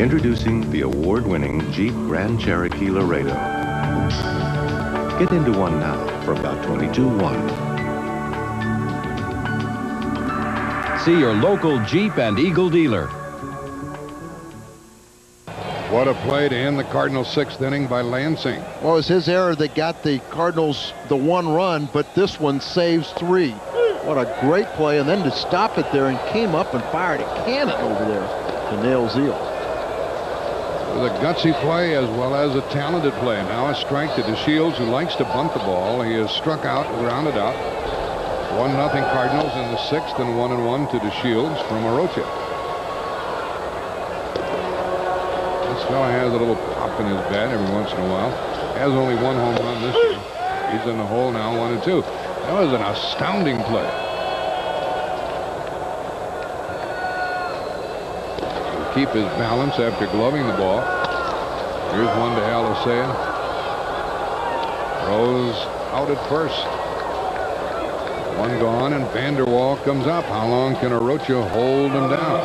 Introducing the award-winning Jeep Grand Cherokee Laredo. Get into one now for about $22,100. See your local Jeep and Eagle dealer. What a play to end the Cardinals' 6th inning by Lansing. Well, it was his error that got the Cardinals the 1 run, but this one saves 3. What a great play, and then to stop it there and came up and fired a cannon over there to nail Zeal. It was a gutsy play as well as a talented play. Now a strike to DeShields, who likes to bunt the ball. He is struck out, grounded out. 1-0 Cardinals in the 6th, and 1-1 to DeShields from Arocha. This fella has a little pop in his bat every once in a while. Has only 1 home run this year. He's in the hole now, 1-2. That was an astounding play. He'll keep his balance after gloving the ball. Here's one to Alisea. Throws out at first. 1 gone, and Vanderwall comes up. How long can Arocha hold him down?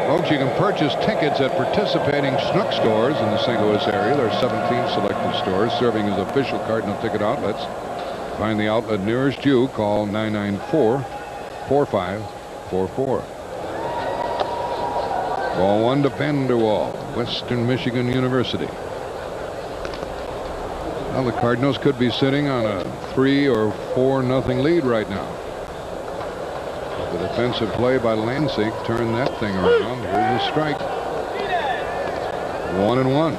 Folks, you can purchase tickets at participating Schnuck stores in the St. Louis area. There are 17 selected stores serving as official Cardinal ticket outlets. Find the outlet nearest you. Call 994-4544. Ball 1 to Vanderwall, Western Michigan University. Well, the Cardinals could be sitting on a 3 or 4-0 lead right now. The defensive play by Lansing turned that thing around. Here's a strike. 1-1.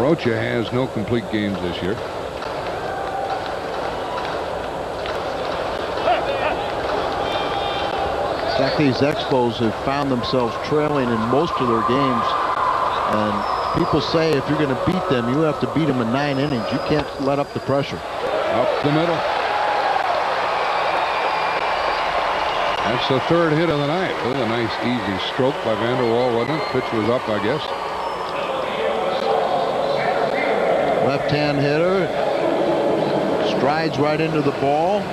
Rocha has no complete games this year. In fact, these Expos have found themselves trailing in most of their games. And people say if you're going to beat them, you have to beat them in 9 innings. You can't let up the pressure. Up the middle. That's the 3rd hit of the night. It was a nice, easy stroke by Vanderwall, wasn't it? Pitch was up, I guess. Left-hand hitter. Strides right into the ball.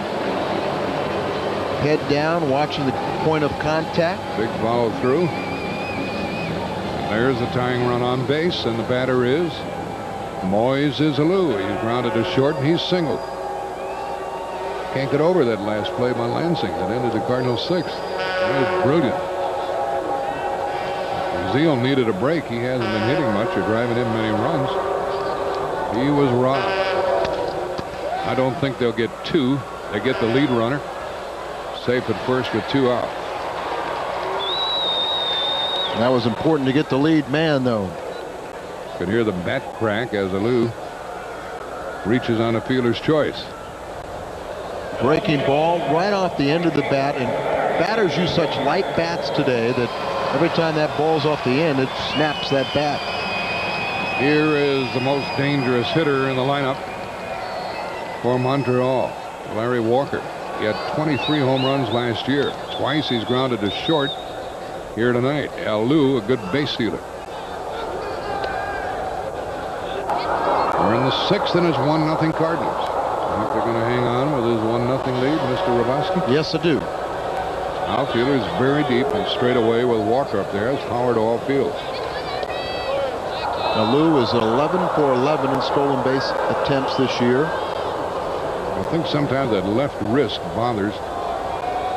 Head down, watching the point of contact. Big follow through. There's the tying run on base, and the batter is Moises Alou. He's grounded to short, and he's singled. Can't get over that last play by Lansing that ended the Cardinals' 6th. That was brilliant. Zeal needed a break. He hasn't been hitting much or driving in many runs. He was robbed. I don't think they'll get 2. They get the lead runner. Safe at first with 2 out. That was important to get the lead man, though. Could hear the bat crack as Alou reaches on a fielder's choice. Breaking ball right off the end of the bat, and batters use such light bats today that every time that ball's off the end, it snaps that bat. Here is the most dangerous hitter in the lineup for Montreal, Larry Walker. He had 23 home runs last year. Twice he's grounded to short here tonight. Alou, a good base stealer. We're in the 6th, and it's 1-0 Cardinals. I think they're going to hang on with his 1-0 lead, Mr. Robosky? Yes, I do. Outfielder is very deep and straight away with Walker up there. It's power to all fields. Alou is 11 for 11 in stolen base attempts this year. I think sometimes that left wrist bothers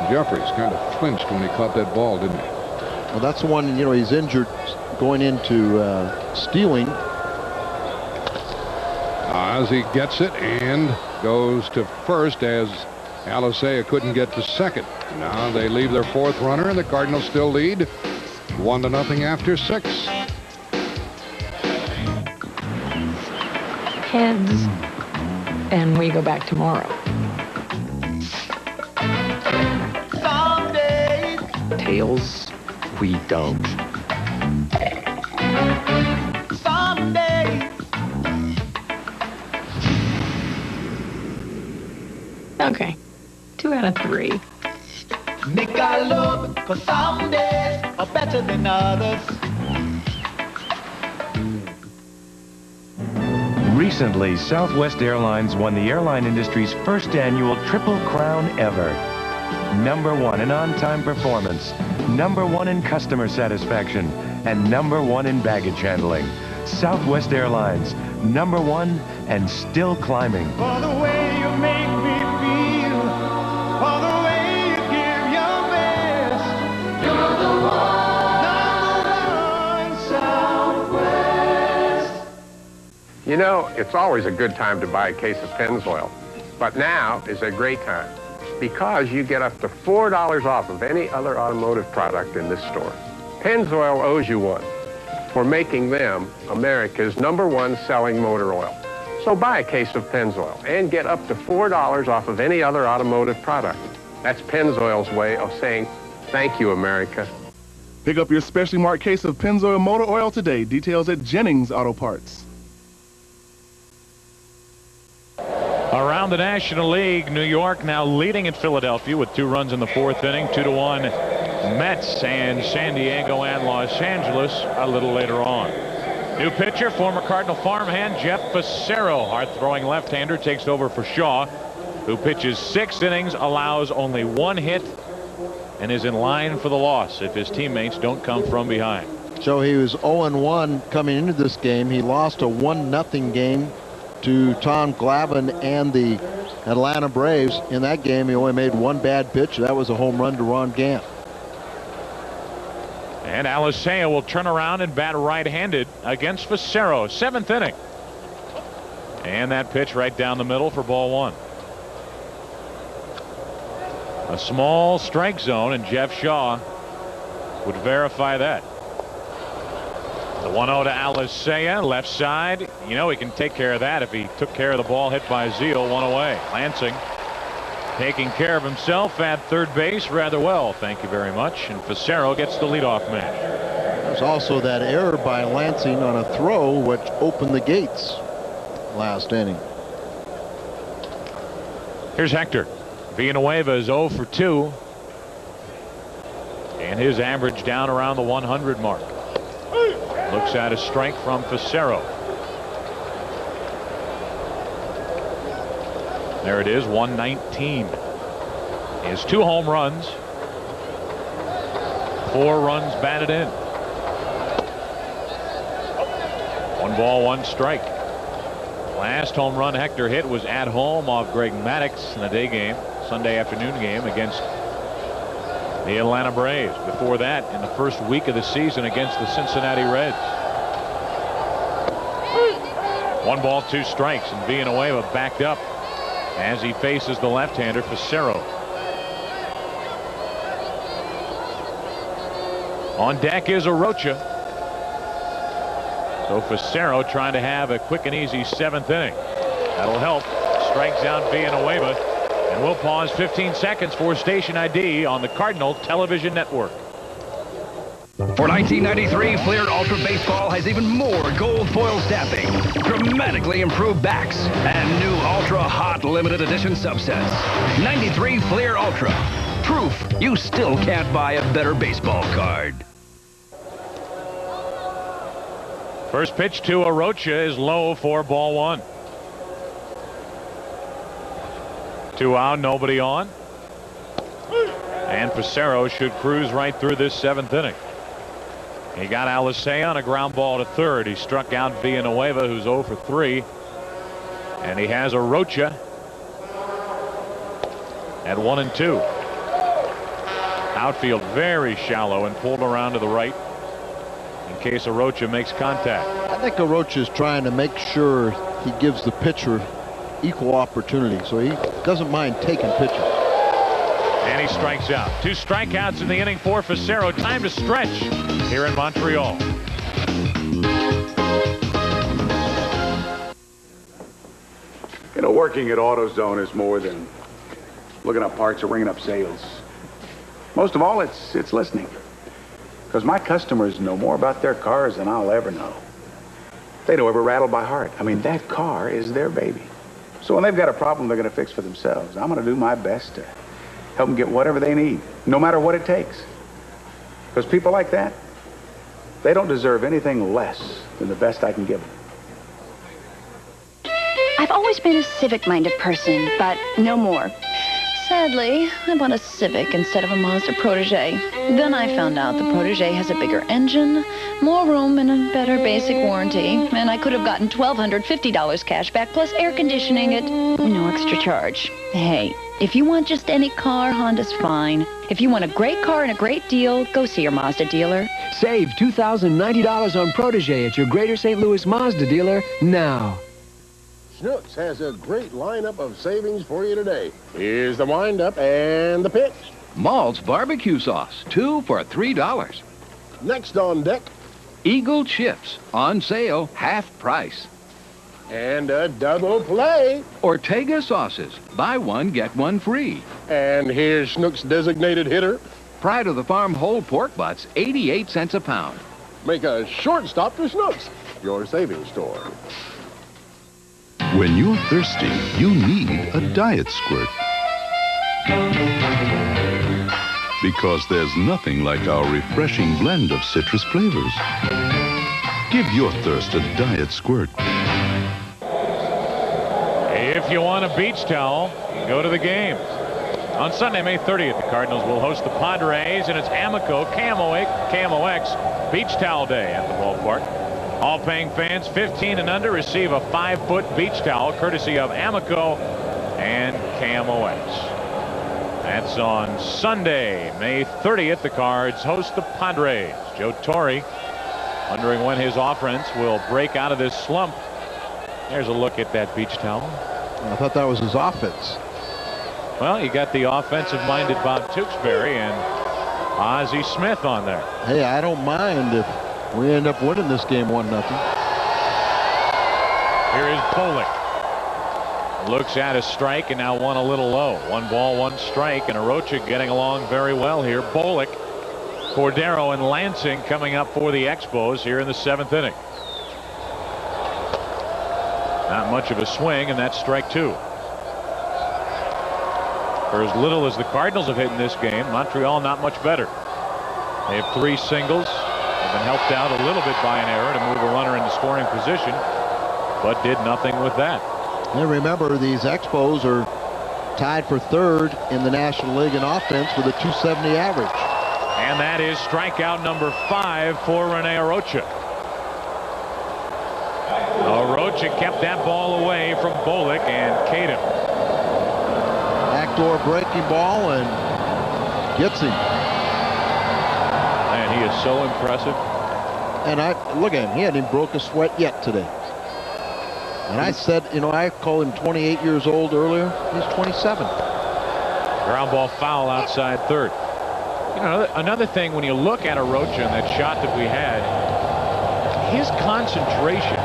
Jeffries. Kind of flinched when he caught that ball, didn't he? Well, that's the one, he's injured going into stealing. As he gets it and goes to first as Alisea couldn't get to second. Now they leave their 4th runner, and the Cardinals still lead 1-0 after 6. Heads, and we go back tomorrow. Someday. Tails, we don't. Someday. Okay, 2 out of 3. Make our love, 'cause some days are better than others. Recently, Southwest Airlines won the airline industry's first annual Triple Crown ever. #1 in on-time performance, #1 in customer satisfaction, and #1 in baggage handling. Southwest Airlines, #1 and still climbing. For the way you make me feel, for the way you give your best. You're the #1 Southwest. You know, it's always a good time to buy a case of Pennzoil, but now is a great time because you get up to $4 off of any other automotive product in this store. Pennzoil owes you one for making them America's #1 selling motor oil. So buy a case of Pennzoil and get up to $4 off of any other automotive product. That's Pennzoil's way of saying, thank you, America. Pick up your specially marked case of Pennzoil motor oil today. Details at Jennings Auto Parts. Around the National League, New York now leading at Philadelphia with 2 runs in the 4th inning, 2-1 Mets, and San Diego and Los Angeles a little later on. New pitcher, former Cardinal farmhand Jeff Fassero, hard-throwing left-hander, takes over for Shaw, who pitches 6 innings, allows only 1 hit, and is in line for the loss if his teammates don't come from behind. So he was 0-1 coming into this game. He lost a 1-0 game to Tom Glavine and the Atlanta Braves. In that game, he only made 1 bad pitch. That was a home run to Ron Gant. And Alicea will turn around and bat right-handed against Fassero. 7th inning. And that pitch right down the middle for ball 1. A small strike zone, and Jeff Shaw would verify that. The 1-0 to Alicea, left side. You know he can take care of that if he took care of the ball hit by Zeal, 1 away. Lansing taking care of himself at third base rather well, thank you very much. And Fassero gets the leadoff man. There's also that error by Lansing on a throw which opened the gates last inning. Here's Hector. Villanueva is 0 for 2. And his average down around the 100 mark. Looks at a strike from Fassero. There it is, 119. He has 2 home runs, 4 runs batted in. 1 ball, 1 strike. Last home run Hector hit was at home off Greg Maddux in the day game, Sunday afternoon game against the Atlanta Braves. Before that, in the first week of the season against the Cincinnati Reds. 1 ball, 2 strikes, and Villanueva backed up as he faces the left-hander Fassero. On deck is Arocha. So Fassero trying to have a quick and easy 7th inning. That'll help. Strikes out Villanueva. And we'll pause 15 seconds for station ID on the Cardinal Television Network. For 1993, Fleer Ultra Baseball has even more gold foil stamping, dramatically improved backs, and new Ultra Hot limited edition subsets. 93 Fleer Ultra. Proof you still can't buy a better baseball card. First pitch to Arocha is low for ball 1. 2 out, nobody on. And Fassero should cruise right through this 7th inning. He got Alicea on a ground ball to third. He struck out Villanueva, who's 0 for 3. And he has Arocha at 1-2. Outfield very shallow and pulled around to the right in case Arocha makes contact. I think Arocha is trying to make sure he gives the pitcher equal opportunity, so he doesn't mind taking pitches. And he strikes out. 2 strikeouts in the inning for Fassero. Time to stretch here in Montreal. You know, working at AutoZone is more than looking up parts or ringing up sales. Most of all, it's listening. Because my customers know more about their cars than I'll ever know. They know every rattle by heart. I mean, that car is their baby. So when they've got a problem they're going to fix for themselves, I'm going to do my best to help them get whatever they need, no matter what it takes. Because people like that, they don't deserve anything less than the best I can give them. I've always been a civic-minded person, but no more. Sadly, I bought a Civic instead of a Mazda Protege. Then I found out the Protege has a bigger engine, more room, and a better basic warranty. And I could have gotten $1,250 cash back plus air conditioning at no extra charge. Hey, if you want just any car, Honda's fine. If you want a great car and a great deal, go see your Mazda dealer. Save $2,090 on Protege at your Greater St. Louis Mazda dealer now. Schnucks has a great lineup of savings for you today. Here's the windup and the pitch. Malt's barbecue sauce, 2 for $3. Next on deck, Eagle chips, on sale, half price. and a double play. Ortega sauces, buy one, get one free. And here's Schnucks' designated hitter. Pride of the Farm whole pork butts, 88 cents a pound. Make a short stop to Schnucks, your savings store. When you're thirsty, you need a diet squirt. Because there's nothing like our refreshing blend of citrus flavors. Give your thirst a diet squirt. If you want a beach towel, go to the game. On Sunday, May 30th, the Cardinals will host the Padres, and it's Amico Camo X Beach Towel Day at the ballpark. All paying fans 15 and under receive a 5-foot beach towel courtesy of Amico and Camo X. That's on Sunday, May 30th. The Cards host the Padres. Joe Torre wondering when his offense will break out of this slump. There's a look at that beach towel. I thought that was his offense. Well, you got the offensive-minded Bob Tewksbury and Ozzie Smith on there. Hey, I don't mind if we end up winning this game 1-0. Here is Pollock. Looks at a strike and now one a little low. 1 ball, 1 strike, and Arocha getting along very well here. Pollock, Cordero, and Lansing coming up for the Expos here in the 7th inning. Not much of a swing, and that's strike 2. For as little as the Cardinals have hit in this game, Montreal not much better. They have 3 singles. They've been helped out a little bit by an error to move a runner into scoring position, but did nothing with that. And remember, these Expos are tied for 3rd in the National League in offense with a .270 average. And that is strikeout number 5 for Rene Arocha. Arocha kept that ball away from Bolek and Kadem. Backdoor breaking ball and gets him. Man, he is so impressive. And look at him. He hadn't even broke a sweat yet today. And I said, you know, I called him 28 years old earlier. He's 27. Ground ball foul outside 3rd. You know, another thing when you look at Arocha and that shot that we had, his concentration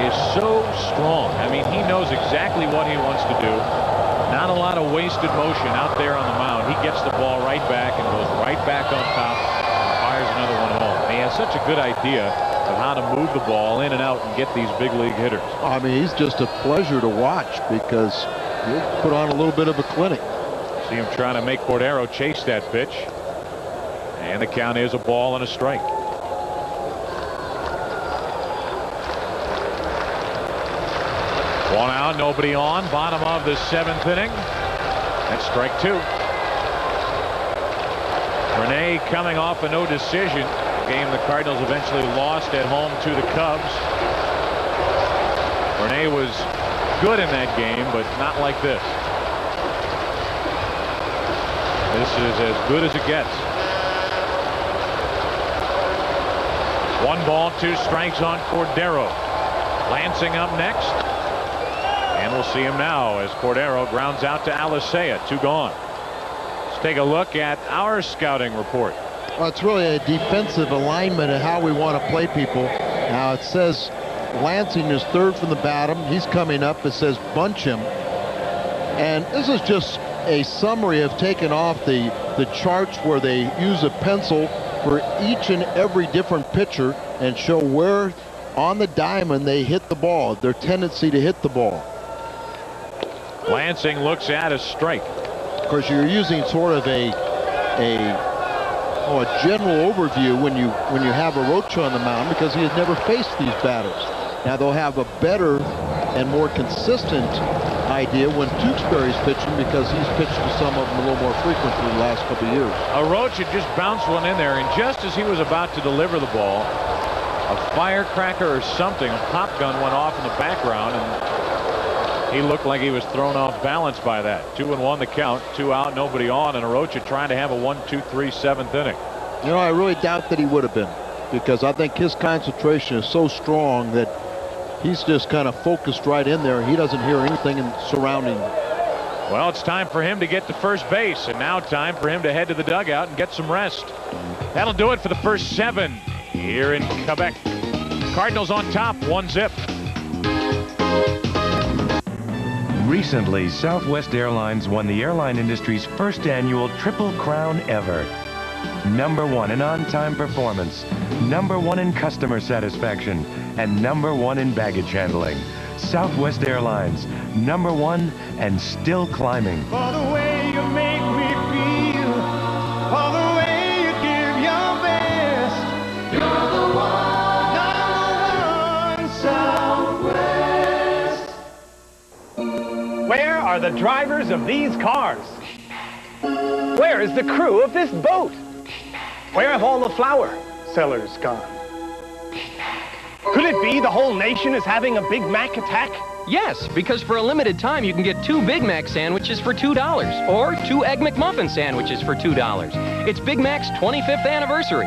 is so strong. I mean, he knows exactly what he wants to do. Not a lot of wasted motion out there on the mound. He gets the ball right back and goes right back on top and fires another one home. And he has such a good idea of how to move the ball in and out and get these big league hitters. I mean, he's just a pleasure to watch because he'll put on a little bit of a clinic. See him trying to make Cordero chase that pitch. And the count is a ball and a strike. One out, nobody on. Bottom of the 7th inning. That's strike 2. Rene coming off a no decision. A game the Cardinals eventually lost at home to the Cubs. Rene was good in that game, but not like this. This is as good as it gets. 1 ball, 2 strikes on Cordero. Lansing up next. And we'll see him now as Cordero grounds out to Alicea. 2 gone. Let's take a look at our scouting report. Well, it's really a defensive alignment of how we want to play people. Now it says Lansing is 3rd from the bottom. He's coming up. It says bunch him. And this is just a summary of taking off the charts where they use a pencil for each and every different pitcher and show where on the diamond they hit the ball, their tendency to hit the ball. Lansing looks at a strike. Of course, you're using sort of a general overview when you have Arocha on the mound because he has never faced these batters. Now they'll have a better and more consistent idea when Tewksbury's pitching, because he's pitched to some of them a little more frequently the last couple of years. Arocha just bounced one in there, and just as he was about to deliver the ball, a firecracker or something, a pop gun went off in the background, and he looked like he was thrown off balance by that. 2-1 the count, 2 out, nobody on, and Arocha trying to have a 1-2-3 7th inning. You know, I really doubt that he would have been, because I think his concentration is so strong that he's just kind of focused right in there. He doesn't hear anything surrounding him. Well, it's time for him to get to first base, and now time for him to head to the dugout and get some rest. That'll do it for the first 7 here in Quebec. Cardinals on top, 1-0. Recently, Southwest Airlines won the airline industry's first annual Triple Crown ever. #1 in on-time performance, #1 in customer satisfaction, and #1 in baggage handling. Southwest Airlines, #1 and still climbing. For the way you make me feel, for the way you give your best, you're the one, #1 Southwest. Where are the drivers of these cars? Where is the crew of this boat? Where have all the flour sellers gone? Could it be the whole nation is having a Big Mac attack? Yes, because for a limited time you can get 2 Big Mac sandwiches for $2 or 2 Egg McMuffin sandwiches for $2. It's Big Mac's 25th anniversary.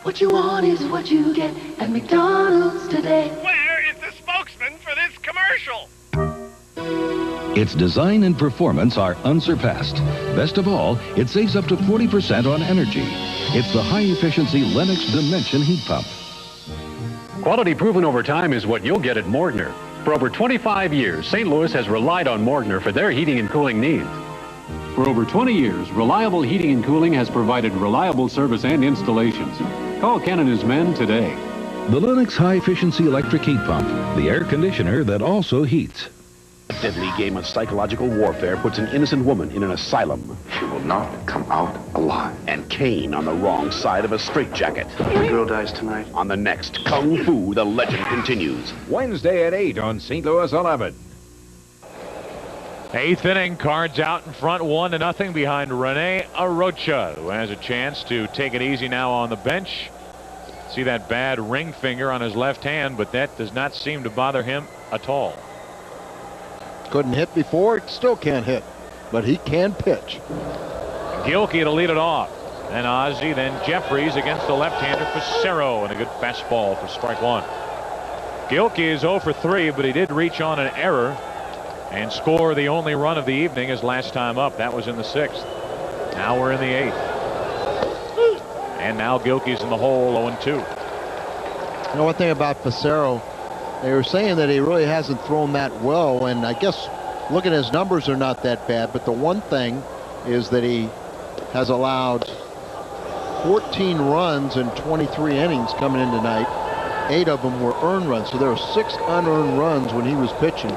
What you want is what you get at McDonald's today. Where is the spokesman for this commercial? Its design and performance are unsurpassed. Best of all, it saves up to 40% on energy. It's the high-efficiency Lennox Dimension heat pump. Quality proven over time is what you'll get at Morgner. For over 25 years, St. Louis has relied on Morgner for their heating and cooling needs. For over 20 years, Reliable Heating and Cooling has provided reliable service and installations. Call Ken and his men today. The Lennox high-efficiency electric heat pump, the air conditioner that also heats. A deadly game of psychological warfare puts an innocent woman in an asylum. She will not come out alive. And Kane on the wrong side of a straitjacket. The girl dies tonight. On the next Kung Fu, the legend continues. Wednesday at 8 on St. Louis 11. 8th inning, Cards out in front, 1-0 behind Rene Arocha, who has a chance to take it easy now on the bench. See that bad ring finger on his left hand, but that does not seem to bother him at all. Couldn't hit before, still can't hit, but he can pitch. Gilkey to lead it off. Then Ozzie, then Jeffries against the left-hander Facero, and a good fastball for strike 1. Gilkey is 0 for 3, but he did reach on an error and score the only run of the evening his last time up. That was in the 6th. Now we're in the 8th. And now Gilkey's in the hole, 0-2. You know, one thing about Facero, they were saying that he really hasn't thrown that well, and I guess looking at his numbers are not that bad, but the one thing is that he has allowed 14 runs in 23 innings coming in tonight. 8 of them were earned runs, so there were 6 unearned runs when he was pitching.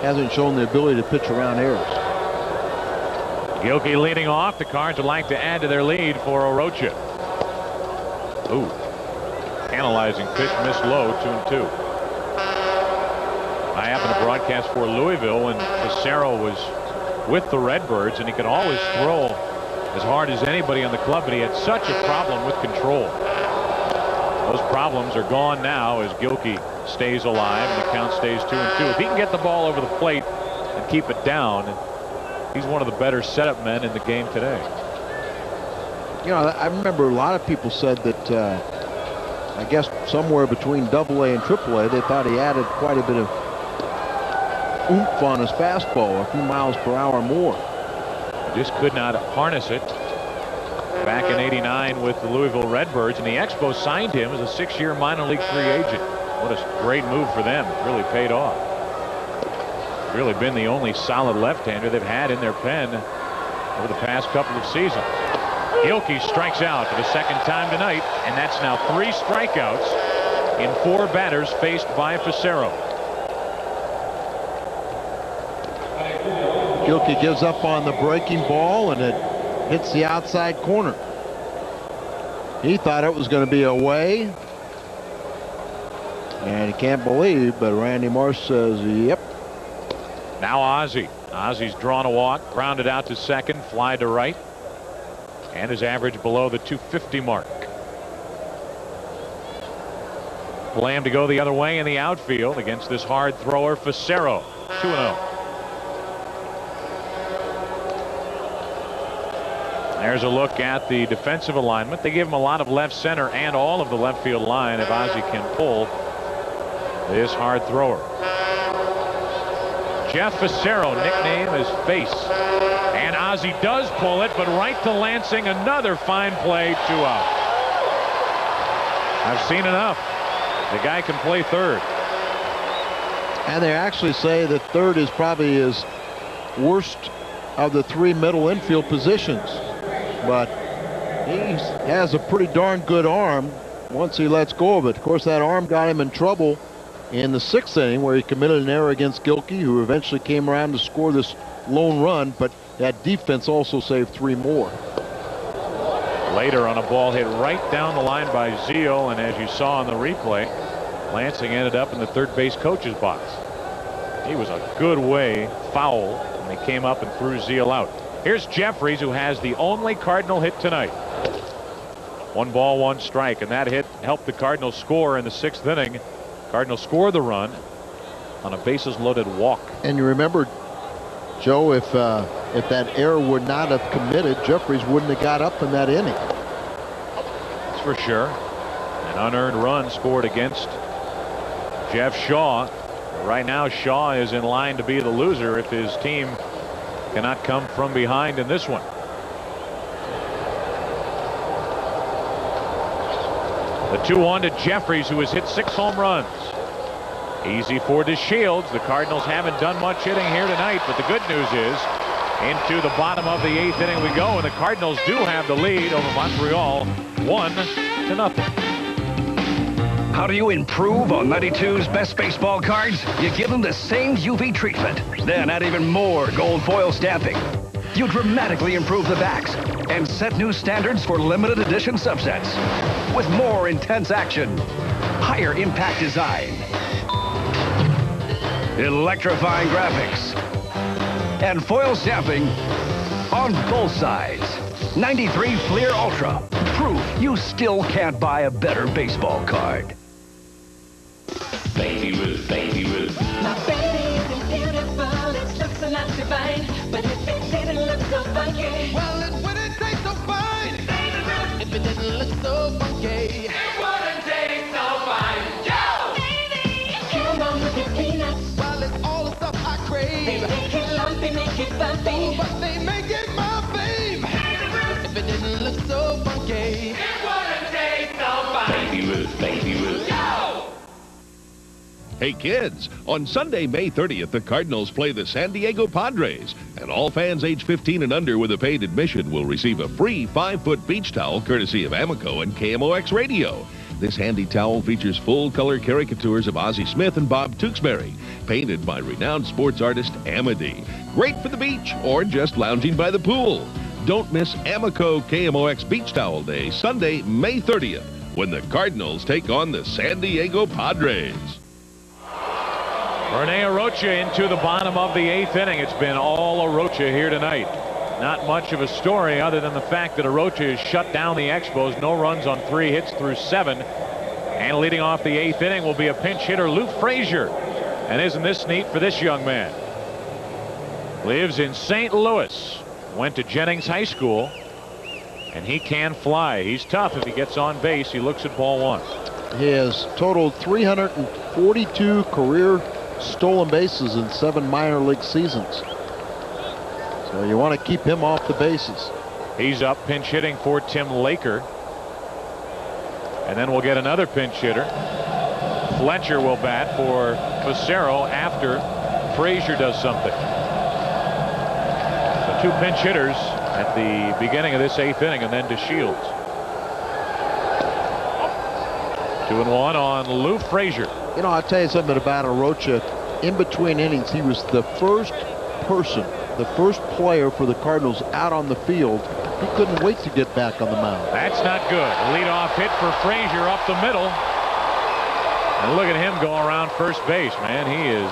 Hasn't shown the ability to pitch around errors. Gilkey leading off. The Cards would like to add to their lead for Arocha. Ooh. Analyzing pitch, missed low, 2-2. I happened to broadcast for Louisville when Facero was with the Redbirds, and he could always throw as hard as anybody on the club, but he had such a problem with control. Those problems are gone now as Gilkey stays alive and the count stays 2-2. If he can get the ball over the plate and keep it down, he's one of the better setup men in the game today. You know, I remember a lot of people said that I guess somewhere between AA and AAA, they thought he added quite a bit of oomph on his fastball, a few miles per hour more. Just could not harness it. Back in '89 with the Louisville Redbirds, and the Expos signed him as a 6-year minor league free agent. What a great move for them. It really paid off. Really been the only solid left-hander they've had in their pen over the past couple of seasons. Gilkey strikes out for the 2nd time tonight, and that's now 3 strikeouts in 4 batters faced by Facero. Gilkey gives up on the breaking ball, and it hits the outside corner. He thought it was going to be away, and he can't believe, but Randy Marsh says, yep. Now Ozzie. Ozzie's drawn a walk, grounded out to second, fly to right, and his average below the 250 mark. Lamb to go the other way in the outfield against this hard thrower, Facero. 2-0. There's a look at the defensive alignment. They give him a lot of left center and all of the left field line if Ozzie can pull this hard thrower. Jeff Facero, nickname is Face. And Ozzie does pull it, but right to Lansing, another fine play, 2 out. I've seen enough. The guy can play third. And they actually say that third is probably his worst of the 3 middle infield positions. But he has a pretty darn good arm once he lets go of it. Of course, that arm got him in trouble in the 6th inning where he committed an error against Gilkey, who eventually came around to score this lone run, but that defense also saved 3 more. Later on a ball hit right down the line by Zeal, and as you saw in the replay, Lansing ended up in the third base coach's box. He was a good way foul when he came up and threw Zeal out. Here's Jeffries, who has the only Cardinal hit tonight. 1 ball, 1 strike, and that hit helped the Cardinals score in the 6th inning. Cardinals score the run on a bases loaded walk. And you remember, Joe, if that error would not have committed, Jeffries wouldn't have got up in that inning. That's for sure. An unearned run scored against Jeff Shaw. Right now, Shaw is in line to be the loser if his team cannot come from behind in this one. The 2-1 to Jeffries, who has hit 6 home runs. Easy for DeShields. The Cardinals haven't done much hitting here tonight, but the good news is into the bottom of the 8th inning we go, and the Cardinals do have the lead over Montreal, 1-0. How do you improve on 92's best baseball cards? You give them the same UV treatment, then add even more gold foil stamping. You dramatically improve the backs and set new standards for limited edition subsets with more intense action, higher impact design, electrifying graphics, and foil stamping on both sides. 93 Fleer Ultra. Proof you still can't buy a better baseball card. Baby Ruth, Baby Ruth. My baby isn't beautiful, it looks so not divine, but if it didn't look so funky, well, it wouldn't taste so fine. Baby Ruth. If it didn't look so funky, it wouldn't taste so fine. Yo! Baby! Come on with your peanuts. Well, it's all the stuff I crave. They make it lumpy, make it bumpy. Oh, but they make it my fave. Baby Ruth. If it didn't look so funky, it wouldn't taste so fine. Baby Ruth, Baby Ruth. Yo! Hey kids, on Sunday, May 30th, the Cardinals play the San Diego Padres, and all fans age 15 and under with a paid admission will receive a free 5-foot beach towel courtesy of Amoco and KMOX Radio. This handy towel features full-color caricatures of Ozzie Smith and Bob Tewksbury, painted by renowned sports artist Amity. Great for the beach or just lounging by the pool. Don't miss Amoco KMOX Beach Towel Day, Sunday, May 30th, when the Cardinals take on the San Diego Padres. Rene Arocha into the bottom of the 8th inning. It's been all Arocha here tonight. Not much of a story other than the fact that Arocha has shut down the Expos. No runs on 3 hits through 7. And leading off the 8th inning will be a pinch hitter, Lou Frazier. And isn't this neat for this young man? Lives in St. Louis. Went to Jennings High School. And he can fly. He's tough if he gets on base. He looks at ball 1. He has totaled 342 career stolen bases in 7 minor league seasons. So you want to keep him off the bases. He's up pinch hitting for Tim Laker. And then we'll get another pinch hitter. Fletcher will bat for Facero after Frazier does something. So 2 pinch hitters at the beginning of this 8th inning, and then DeShields. 2-1 on Lou Frazier. You know, I'll tell you something about Arocha. In between innings, he was the first person, the first player for the Cardinals out on the field. He couldn't wait to get back on the mound. That's not good. Leadoff hit for Frazier up the middle. And look at him go around first base, man. He is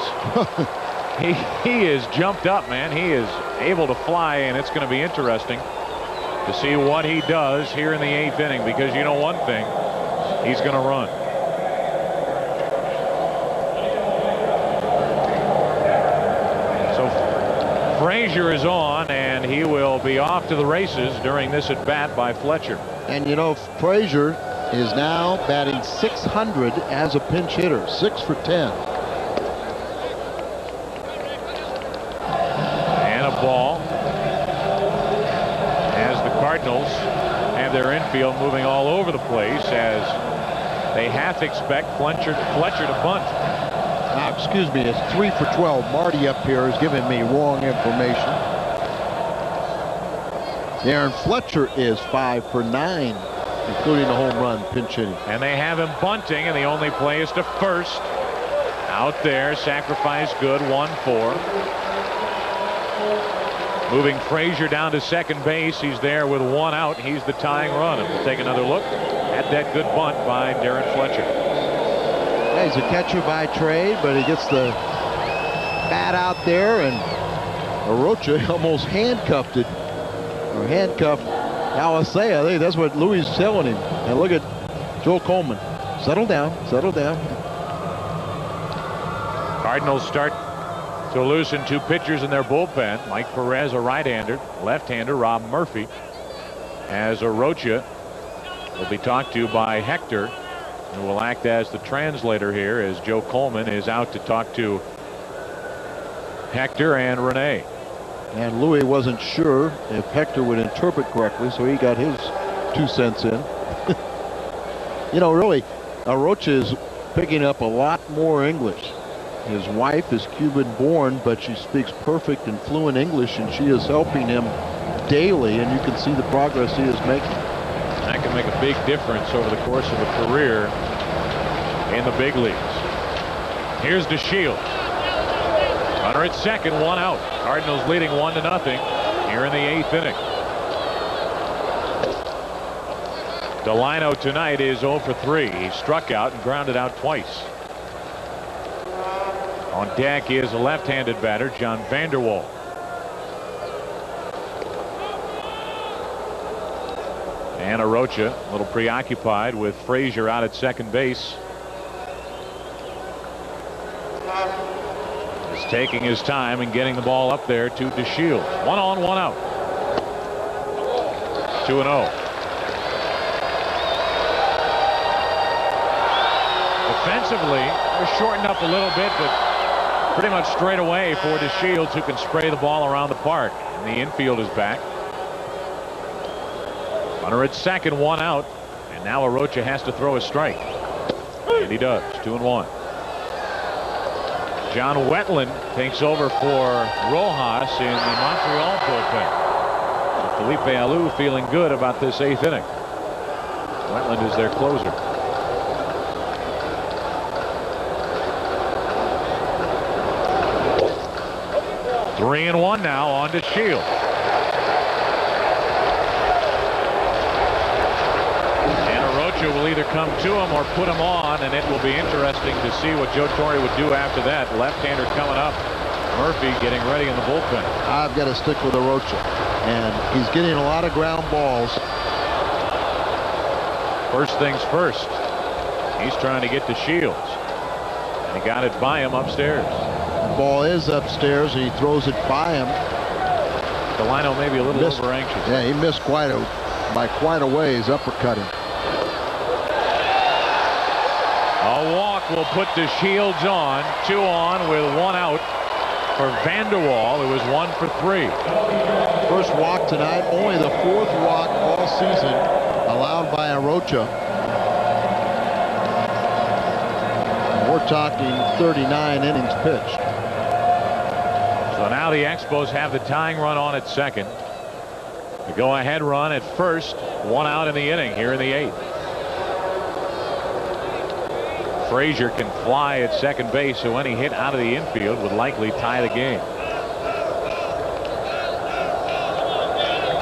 He is jumped up, man. He is able to fly, and it's going to be interesting to see what he does here in the 8th inning, because you know one thing, he's going to run. So Frazier is on, and he will be off to the races during this at bat by Fletcher. And you know, Frazier is now batting .600 as a pinch hitter, 6 for 10. And a ball as the Cardinals have their infield moving all over the place, as they have to expect Fletcher to bunt. Excuse me, it's 3 for 12. Marty up here is giving me wrong information. Aaron Fletcher is 5 for 9, including a home run pinch hitting. And they have him bunting, and the only play is to first. Out there, sacrifice good, 1-4. Moving Frazier down to second base. He's there with 1 out. He's the tying run. And we'll take another look at that good bunt by Darren Fletcher. Yeah, he's a catcher by trade, but he gets the bat out there, and Arocha almost handcuffed it. Or handcuffed Alisea. I think that's what Louis is telling him. And look at Joel Coleman. Settle down, settle down. Cardinals start to loosen 2 pitchers in their bullpen. Mike Perez, a right-hander. Left-hander, Rob Murphy. As Arocha will be talked to by Hector, who will act as the translator here, as Joe Coleman is out to talk to Hector and Renee. And Louis wasn't sure if Hector would interpret correctly, so he got his 2 cents in. You know, really, Arocha is picking up a lot more English. His wife is Cuban-born, but she speaks perfect and fluent English, and she is helping him daily, and you can see the progress he is making. That can make a big difference over the course of a career in the big leagues. Here's DeShields. Runner at second, 1 out. Cardinals leading 1-0 here in the 8th inning. Delino tonight is 0 for 3. He struck out and grounded out twice. On deck is a left-handed batter, John Vanderwall. And Arocha a little preoccupied with Frazier out at second base. He's taking his time and getting the ball up there to DeShields. 1 on, 1 out. 2-0. Defensively, they're shortened up a little bit, but pretty much straight away for DeShields, who can spray the ball around the park. And the infield is back. Runner at second, 1 out. And now Arocha has to throw a strike. And he does. 2-1. John Wetland takes over for Rojas in the Montreal bullpen. So Felipe Alou feeling good about this 8th inning. Wetland is their closer. Three and 1 now on DeShields. Will either come to him or put him on, and it will be interesting to see what Joe Torre would do after that. Left-hander coming up. Murphy getting ready in the bullpen. I've got to stick with Arocha, and he's getting a lot of ground balls. First things first, he's trying to get to Shields, and he got it by him upstairs. The ball is upstairs, and he throws it by him. Delino maybe a little over anxious. Yeah, he missed by quite a ways, uppercutting. A walk will put DeShields on. 2 on with 1 out for Vanderwall, who is 1 for 3. First walk tonight, only the 4th walk all season allowed by Arocha. We're talking 39 innings pitched. So now the Expos have the tying run on at second. The go-ahead run at first, 1 out in the inning here in the 8th. Frazier can fly at second base, so any hit out of the infield would likely tie the game.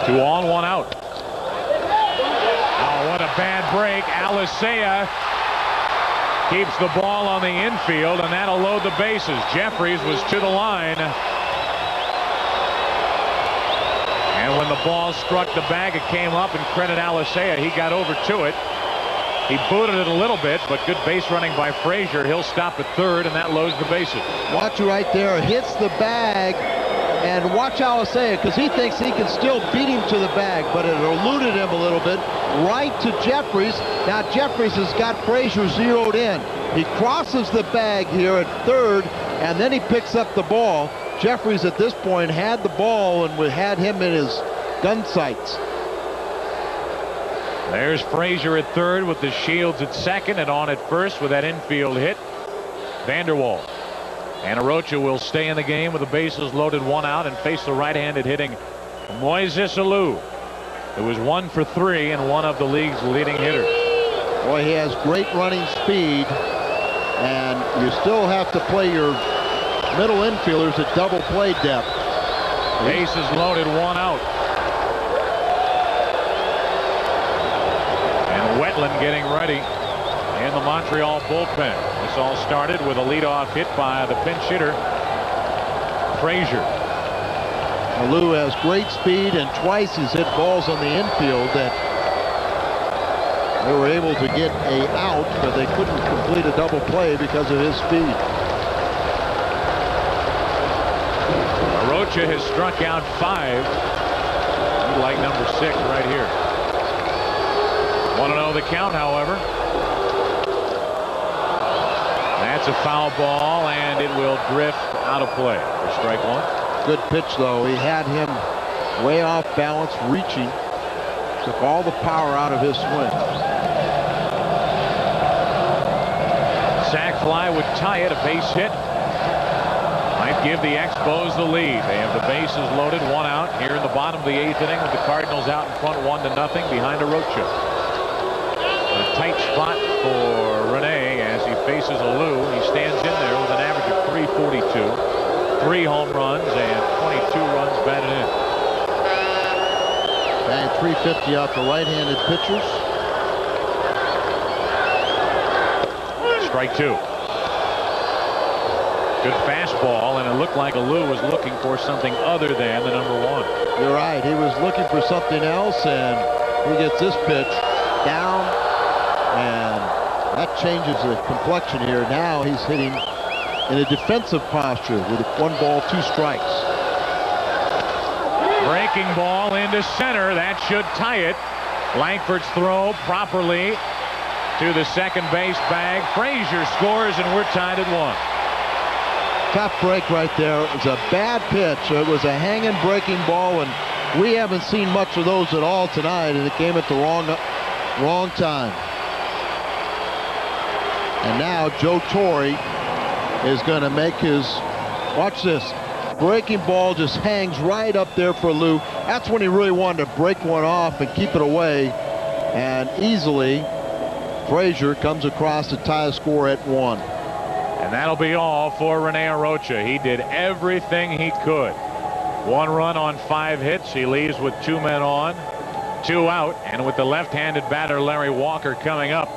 2 on, 1 out. Oh, what a bad break. Alisea keeps the ball on the infield, and that'll load the bases. Jeffries was to the line. And when the ball struck the bag, it came up, and credit Alicea. He got over to it. He booted it a little bit, but good base running by Frazier. He'll stop at third, and that loads the bases. Watch it right there. Hits the bag. And watch Alicea, because he thinks he can still beat him to the bag, but it eluded him a little bit. Right to Jeffries. Now Jeffries has got Frazier zeroed in. He crosses the bag here at third, and then he picks up the ball. Jeffries at this point had the ball and had him in his gun sights. There's Frazier at third with the Shields at second, and on at first with that infield hit, Vanderwall. And Arocha will stay in the game with the bases loaded, 1 out, and face the right-handed hitting Moises Alou, who is 1 for 3 and one of the league's leading hitters. Boy, he has great running speed, and you still have to play your middle infielders at double play depth. Bases loaded, 1 out. And Wetland getting ready in the Montreal bullpen. This all started with a leadoff hit by the pinch hitter, Frazier. Alou has great speed, and twice he's hit balls on the infield that they were able to get a out, but they couldn't complete a double play because of his speed. Arocha has struck out 5. He'd like number 6 right here. 1-0 the count, however. That's a foul ball, and it will drift out of play for strike 1. Good pitch, though. He had him way off balance, reaching. Took all the power out of his swing. Sac fly would tie it. A base hit might give the Expos the lead. They have the bases loaded, 1 out here in the bottom of the 8th inning with the Cardinals out in front 1-0 behind Arocha. A tight spot for Rene as he faces Alou. He stands in there with an average of 342, 3 home runs, and 22 runs batted in. And 350 off the right-handed pitchers. Strike 2. Good fastball, and it looked like Alou was looking for something other than the number 1. You're right. He was looking for something else, and he gets this pitch down, and that changes the complexion here. Now he's hitting in a defensive posture with 1 ball, 2 strikes. Breaking ball into center. That should tie it. Langford's throw properly to the second base bag. Frazier scores, and we're tied at 1. Tough break right there. It was a bad pitch. It was a hanging breaking ball, and we haven't seen much of those at all tonight, and it came at the wrong time. And now Joe Torre is going to make his, watch this, breaking ball just hangs right up there for Lou. That's when he really wanted to break one off and keep it away, and easily Frazier comes across to tie the score at 1. And that'll be all for Rene Arocha. He did everything he could. 1 run on 5 hits. He leaves with 2 men on, 2 out, and with the left-handed batter Larry Walker coming up,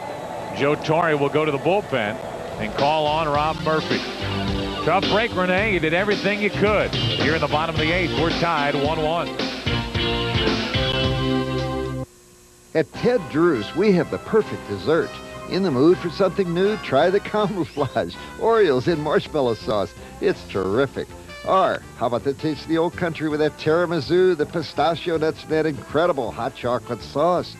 Joe Torre will go to the bullpen and call on Rob Murphy. Tough break, Rene. You did everything you could. Here in the bottom of the 8th, we're tied 1-1. At Ted Drew's, we have the perfect dessert. In the mood for something new? Try the camouflage. Oreos in marshmallow sauce. It's terrific. Or, how about the taste of the old country with that tiramisu, the pistachio nuts, and that incredible hot chocolate sauce?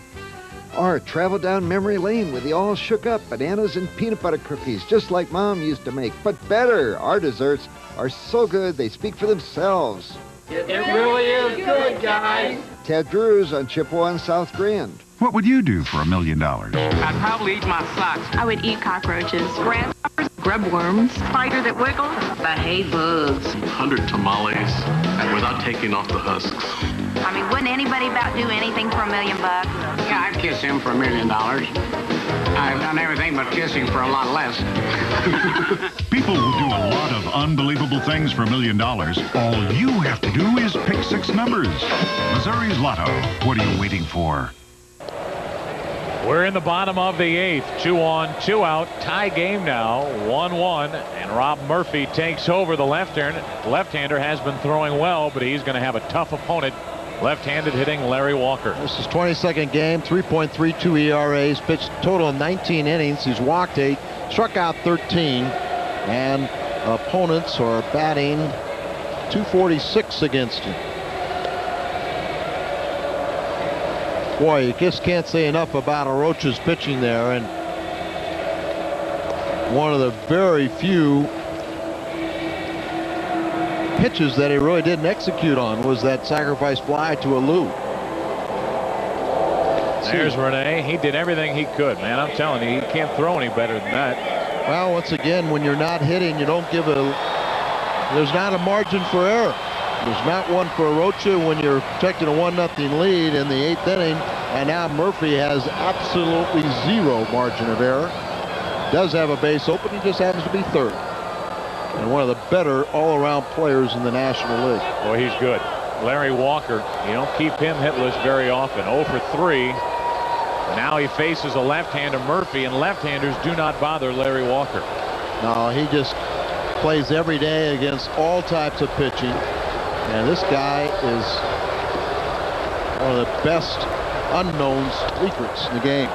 Or travel down memory lane with the all shook up bananas and peanut butter cookies, just like Mom used to make, but better. Our desserts are so good they speak for themselves. It really is good, guys. Ted Drew's on Chippewa and South Grand. What would you do for $1 million? I'd probably eat my socks. I would eat cockroaches, grasshoppers, grubworms, spider that wiggles. I hate bugs. 100 tamales without taking off the husks. I mean, wouldn't anybody about do anything for $1 million? Yeah, I'd kiss him for $1 million. I've done everything but kissing for a lot less. People will do a lot of unbelievable things for $1 million. All you have to do is pick 6 numbers. Missouri's Lotto. What are you waiting for? We're in the bottom of the 8th. 2 on, 2 out. Tie game now. 1-1. And Rob Murphy takes over. The left-hander has been throwing well, but he's going to have a tough opponent. Left-handed hitting Larry Walker. This is 22nd game, 3.32 ERA. He's pitched total of 19 innings. He's walked 8, struck out 13, and opponents are batting .246 against him. Boy, you just can't say enough about Arocha's pitching there, and one of the very few pitches that he really didn't execute on was that sacrifice fly to Alou. There's Rene. He did everything he could, man. I'm telling you, he can't throw any better than that. Well, once again, when you're not hitting, you don't give there's not a margin for error. There's not one for Arocha when you're protecting a 1-0 lead in the 8th inning, and now Murphy has absolutely zero margin of error. Does have a base open, he just happens to be third. And one of the better all-around players in the National League. Boy, he's good. Larry Walker, you don't keep him hitless very often. 0 for 3. Now he faces a left-hander, Murphy, and left-handers do not bother Larry Walker. No, he just plays every day against all types of pitching. And this guy is one of the best unknown sleepers in the game.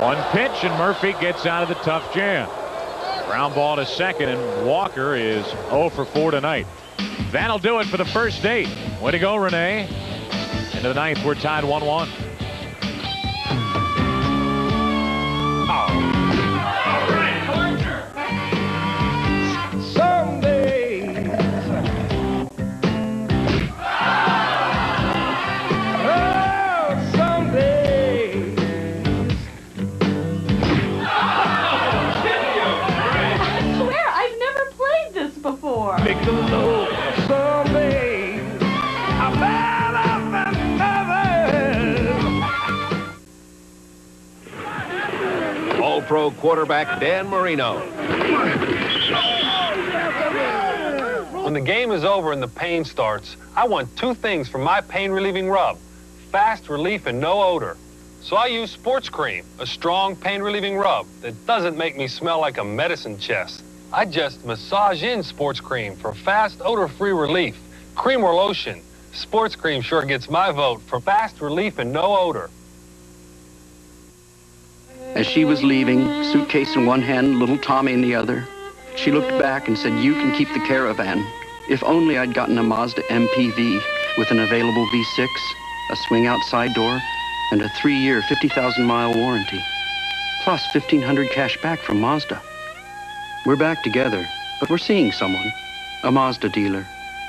One pitch, and Murphy gets out of the tough jam. Ground ball to second, and Walker is 0 for 4 tonight. That'll do it for the first 8. Way to go, Rene. Into the 9th, we're tied 1-1. Before. Make the low someday. I'm better than others. All-Pro quarterback Dan Marino. When the game is over and the pain starts, I want 2 things from my pain-relieving rub: fast relief and no odor. So I use Sports Cream, a strong pain-relieving rub that doesn't make me smell like a medicine chest. I just massage in Sports Cream for fast, odor-free relief. Cream or lotion, Sports Cream sure gets my vote for fast relief and no odor. As she was leaving, suitcase in one hand, little Tommy in the other, she looked back and said, "You can keep the Caravan." If only I'd gotten a Mazda MPV with an available V6, a swing outside door, and a 3-year, 50,000-mile warranty, plus $1,500 cash back from Mazda. We're back together, but we're seeing someone, a Mazda dealer.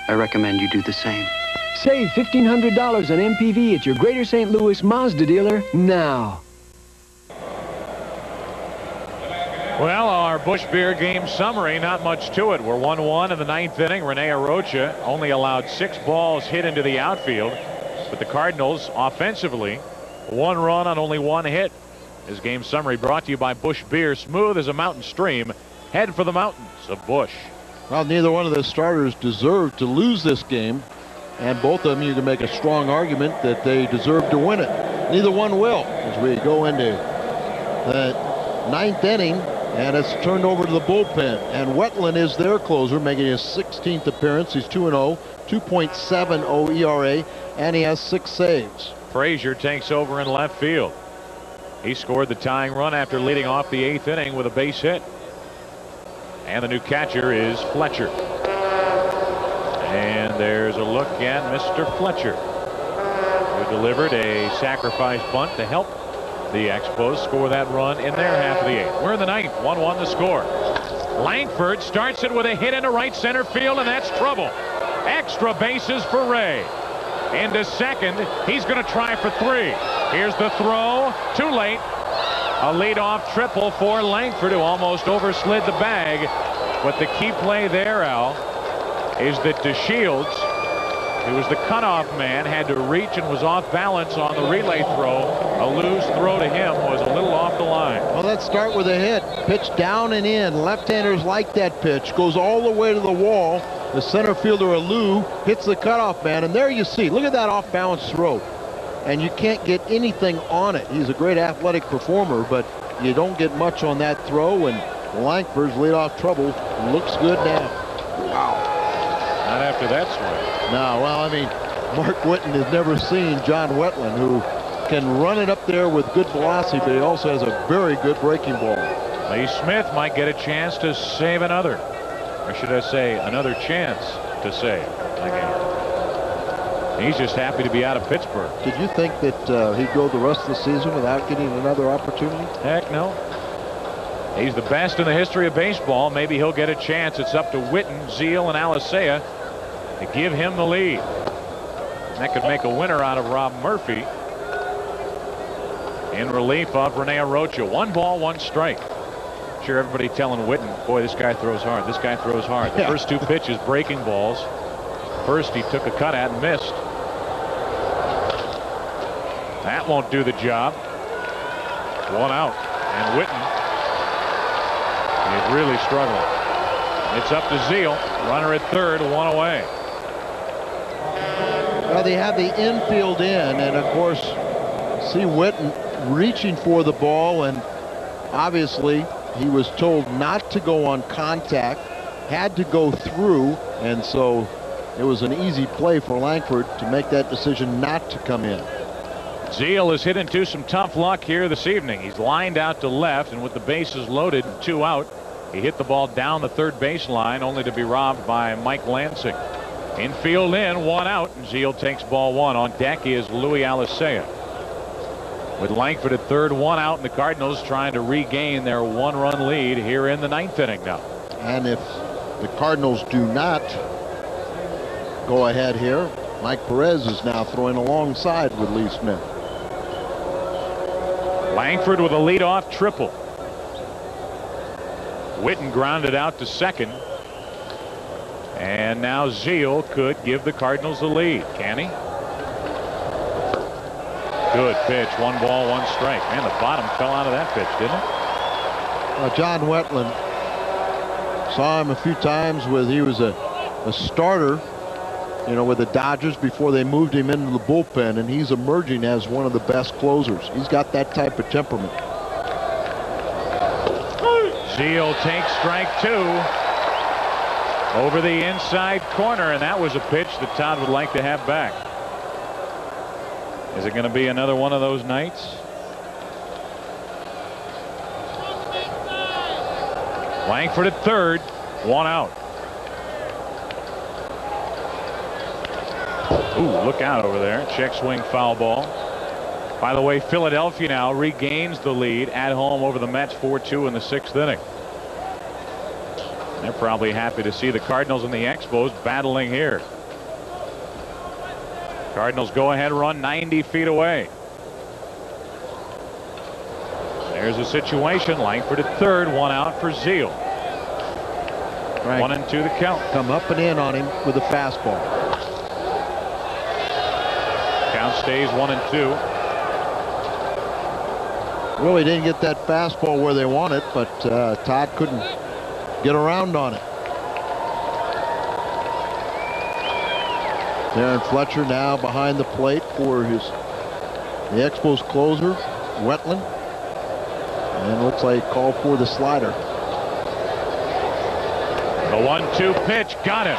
I recommend you do the same. Save $1,500 on MPV at your Greater St. Louis Mazda dealer now. Well, our Busch Beer game summary, not much to it. We're 1-1 in the 9th inning. Rene Arocha only allowed 6 balls hit into the outfield, but the Cardinals offensively 1 run on only 1 hit. This game summary brought to you by Busch Beer, smooth as a mountain stream. Head for the mountains of Busch. Well, neither one of the starters deserved to lose this game, and both of them, you can make a strong argument that they deserve to win it. Neither one will as we go into the 9th inning, and it's turned over to the bullpen. And Wetland is their closer, making his 16th appearance. He's 2-0, 2.70 ERA, and he has 6 saves. Frazier takes over in left field. He scored the tying run after leading off the 8th inning with a base hit. And the new catcher is Fletcher. And there's a look at Mr. Fletcher, who delivered a sacrifice bunt to help the Expos score that run in their half of the 8th. We're in the 9th, 1-1 the score. Langford starts it with a hit into right center field, and that's trouble. Extra bases for Ray. Into second, he's going to try for 3. Here's the throw, too late. A leadoff triple for Langford, who almost overslid the bag. But the key play there, Al, is that DeShields, who was the cutoff man, had to reach and was off balance on the relay throw. A loose throw to him was a little off the line. Well, let's start with a hit. Pitch down and in. Left-handers like that pitch. Goes all the way to the wall. The center fielder, Alou, hits the cutoff man. And there you see, look at that off-balance throw. and you can't get anything on it. He's a great athletic performer, but you don't get much on that throw, and Langford's leadoff trouble looks good now. Wow. Not after that swing. No, well, I mean, Mark Whitten has never seen John Wetland, who can run it up there with good velocity, but he also has a very good breaking ball. Lee Smith might get a chance to save another. Or should I say, another chance to save the game. He's just happy to be out of Pittsburgh. Did you think that he'd go the rest of the season without getting another opportunity? Heck no. He's the best in the history of baseball. Maybe he'll get a chance. It's up to Whitten, Zeal, and Alicea to give him the lead. And that could make a winner out of Rob Murphy. In relief of Rene Arocha. 1 ball, 1 strike. Sure, everybody telling Whitten, boy, this guy throws hard. This guy throws hard. The first 2 pitches, breaking balls. First, he took a cut at and missed. That won't do the job. 1 out. And Whitten is really struggling. It's up to Zeal. Runner at third, 1 away. Well, they have the infield in, and of course, see Whitten reaching for the ball, and obviously he was told not to go on contact, had to go through, and so it was an easy play for Langford to make that decision not to come in. Zeal has hit into some tough luck here this evening. He's lined out to left, and with the bases loaded, 2 out, he hit the ball down the third baseline, only to be robbed by Mike Lansing. Infield in, 1 out, and Zeal takes ball 1. On deck is Louis Alicea. With Langford at third, 1 out, and the Cardinals trying to regain their 1-run lead here in the 9th inning now. And if the Cardinals do not go ahead here, Mike Perez is now throwing alongside with Lee Smith. Langford with a leadoff triple. Whitten grounded out to second. And now Zeal could give the Cardinals the lead. Can he? Good pitch. 1 ball, 1 strike. Man, the bottom fell out of that pitch, didn't it? John Wetland, saw him a few times with, he was a starter, you know, with the Dodgers before they moved him into the bullpen, and he's emerging as one of the best closers. He's got that type of temperament. Zeal takes strike 2 over the inside corner, and that was a pitch that Todd would like to have back. Is it going to be another one of those nights? Langford at third, 1 out. Ooh, look out over there. Check swing, foul ball. By the way, Philadelphia now regains the lead at home over the Mets, 4-2 in the 6th inning. They're probably happy to see the Cardinals and the Expos battling here. Cardinals go ahead run 90 feet away. There's a situation. Langford at third, 1 out for Zeal. Right. 1-2 the count. Come up and in on him with a fastball. Count stays 1-2. Really didn't get that fastball where they want it, but Todd couldn't get around on it. Darren Fletcher now behind the plate for the Expos closer, Wetland. And looks like call for the slider. The 1-2 pitch, got him.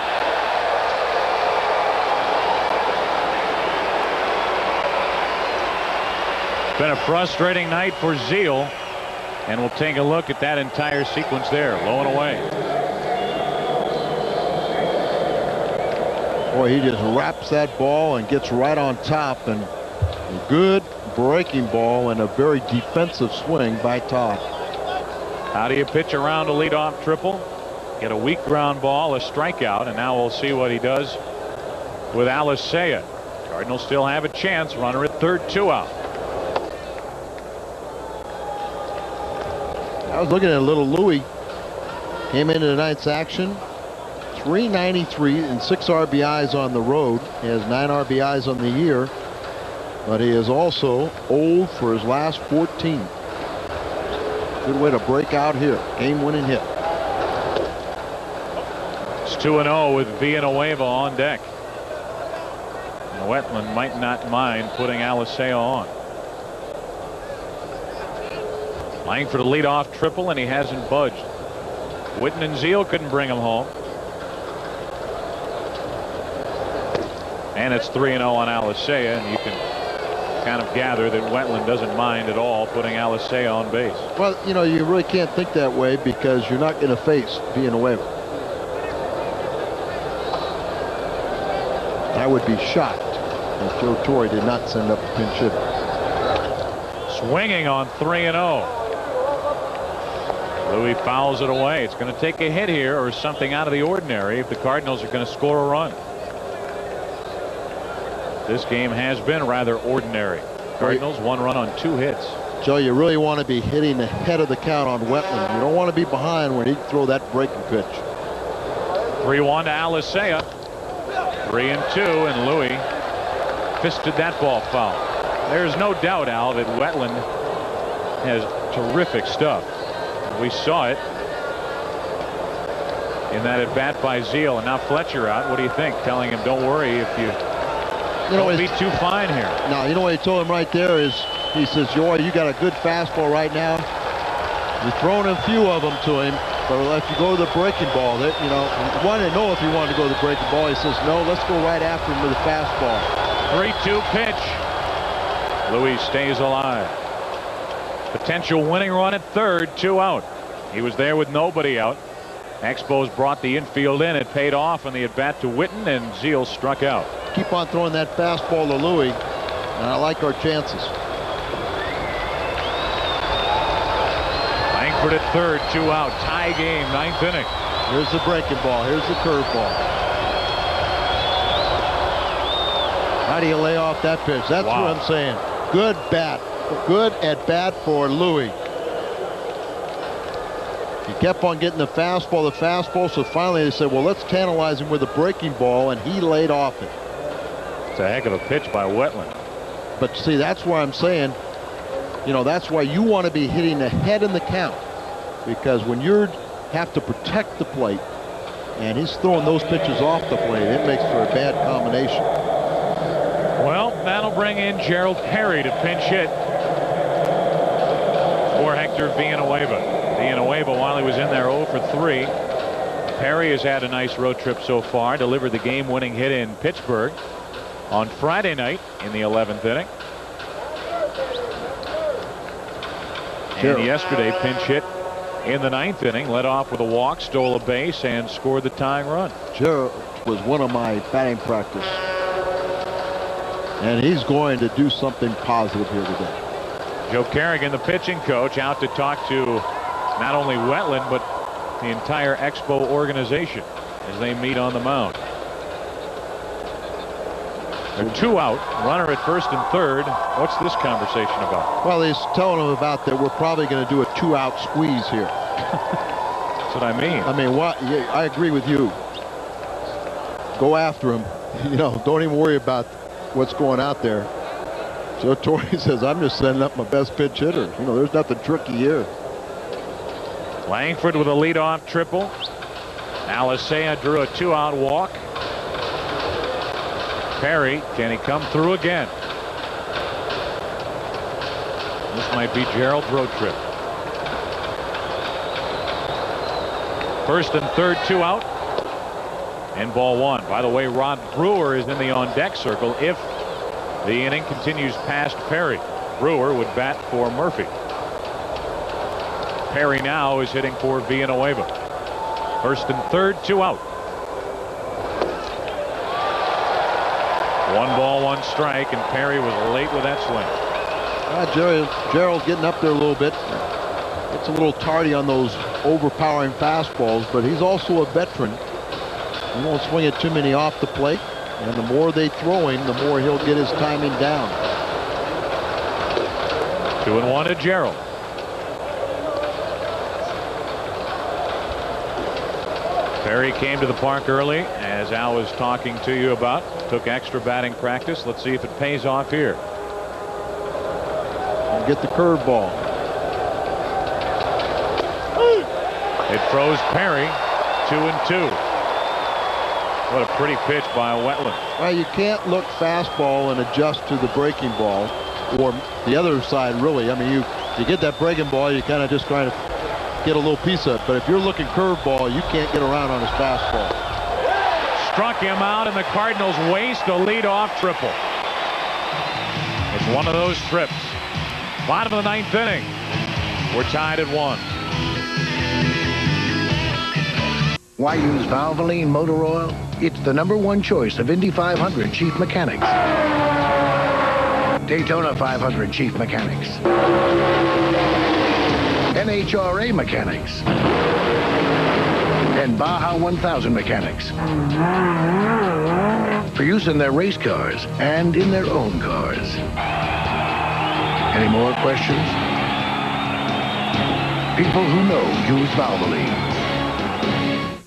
Been a frustrating night for Zeal, and we'll take a look at that entire sequence there. Low and away. Boy, he just wraps that ball and gets right on top, and a good breaking ball and a very defensive swing by Todd. How do you pitch around a leadoff triple? Get a weak ground ball, a strikeout, and now we'll see what he does with Alicea. Cardinals still have a chance. Runner at third, 2 out. I was looking at little Louis. Came into tonight's action. 393 and 6 RBIs on the road. He has 9 RBIs on the year. But he is also old for his last 14. Good way to break out here. Game-winning hit. It's 2-0 with Villanueva on deck. Wetland might not mind putting Alicea on. Langford to lead off triple, and he hasn't budged. Witten and Zeal couldn't bring him home. And it's 3-0 on Alicea, and you can kind of gather that Wetland doesn't mind at all putting Alicea on base. Well, you know, you really can't think that way because you're not going to face Villanueva. I would be shocked if Joe Torre did not send up a pinch hitter. Swinging on 3-0. Louis fouls it away. It's going to take a hit here or something out of the ordinary if the Cardinals are going to score a run. This game has been rather ordinary. Cardinals 1 run on 2 hits. Joe, you really want to be hitting the head of the count on Wetland. You don't want to be behind when he throw that breaking pitch. 3-1 to Alicea. 3-2, and Louis fisted that ball foul. There's no doubt, Al, that Wetland has terrific stuff. We saw it in that at bat by Zeal, and now Fletcher out. What do you think? Telling him, don't worry if you don't be too fine here. No, you know what he told him right there is, he says, Joy, you got a good fastball right now. You're throwing a few of them to him, but if you go to the breaking ball, that you know, he wanted to know if he wanted to go to the breaking ball. He says, no, let's go right after him with the fastball. 3-2 pitch. Louis stays alive. Potential winning run at third, 2 out. He was there with nobody out. Expos brought the infield in. It paid off on the at-bat to Witten, and Zeal struck out. Keep on throwing that fastball to Louis, and I like our chances. Langford at third, 2 out. Tie game, 9th inning. Here's the breaking ball. Here's the curveball. How do you lay off that pitch? That's what I'm saying. Good bat. Good at bat for Louis. He kept on getting the fastball, so finally they said, well, let's tantalize him with a breaking ball, and he laid off it. It's a heck of a pitch by Wetland. But see, that's why I'm saying, you know, that's why you want to be hitting ahead in the count, because when you have to protect the plate and he's throwing those pitches off the plate, it makes for a bad combination. Well, that'll bring in Gerald Perry to pinch hit for Hector Villanueva. Villanueva, while he was in there 0 for 3. Perry has had a nice road trip so far, delivered the game-winning hit in Pittsburgh on Friday night in the 11th inning. And yesterday, pinch hit in the 9th inning, led off with a walk, stole a base, and scored the tying run. Gerald was one of my batting practice, and he's going to do something positive here today. Joe Kerrigan, the pitching coach, out to talk to not only Wetland, but the entire Expo organization as they meet on the mound. They're 2 out, runner at first and third. What's this conversation about? Well, he's telling them about that we're probably going to do a 2-out squeeze here. That's what I mean. I mean, what? Yeah, I agree with you. Go after him. You know, don't even worry about what's going out there. Joe Torre says, I'm just sending up my best pitch hitter. You know, there's nothing tricky here. Langford with a leadoff triple. Alicea drew a 2-out walk. Perry, can he come through again? This might be Gerald's road trip. First and third, 2 out. And ball 1. By the way, Rod Brewer is in the on-deck circle if the inning continues past Perry. Brewer would bat for Murphy. Perry now is hitting for Villanueva. First and third, 2 out. 1 ball, 1 strike, and Perry was late with that swing. Gerald getting up there a little bit. It's a little tardy on those overpowering fastballs, but he's also a veteran. He won't swing it too many off the plate, and the more they throw him, the more he'll get his timing down. 2-1 to Gerald. Perry came to the park early, as Al was talking to you about. Took extra batting practice. Let's see if it pays off here. And get the curveball. It froze Perry. 2-2. What a pretty pitch by Wetland. Well, you can't look fastball and adjust to the breaking ball, or the other side, really. I mean, you get that breaking ball, you kind of just trying to get a little piece of it. But if you're looking curveball, you can't get around on his fastball. Struck him out, and the Cardinals waste a leadoff triple. It's one of those trips. Bottom of the 9th inning. We're tied at 1. Why use Valvoline motor oil? It's the #1 choice of Indy 500 chief mechanics, Daytona 500 chief mechanics, NHRA mechanics, and Baja 1000 mechanics. For use in their race cars and in their own cars. Any more questions? People who know use Valvoline.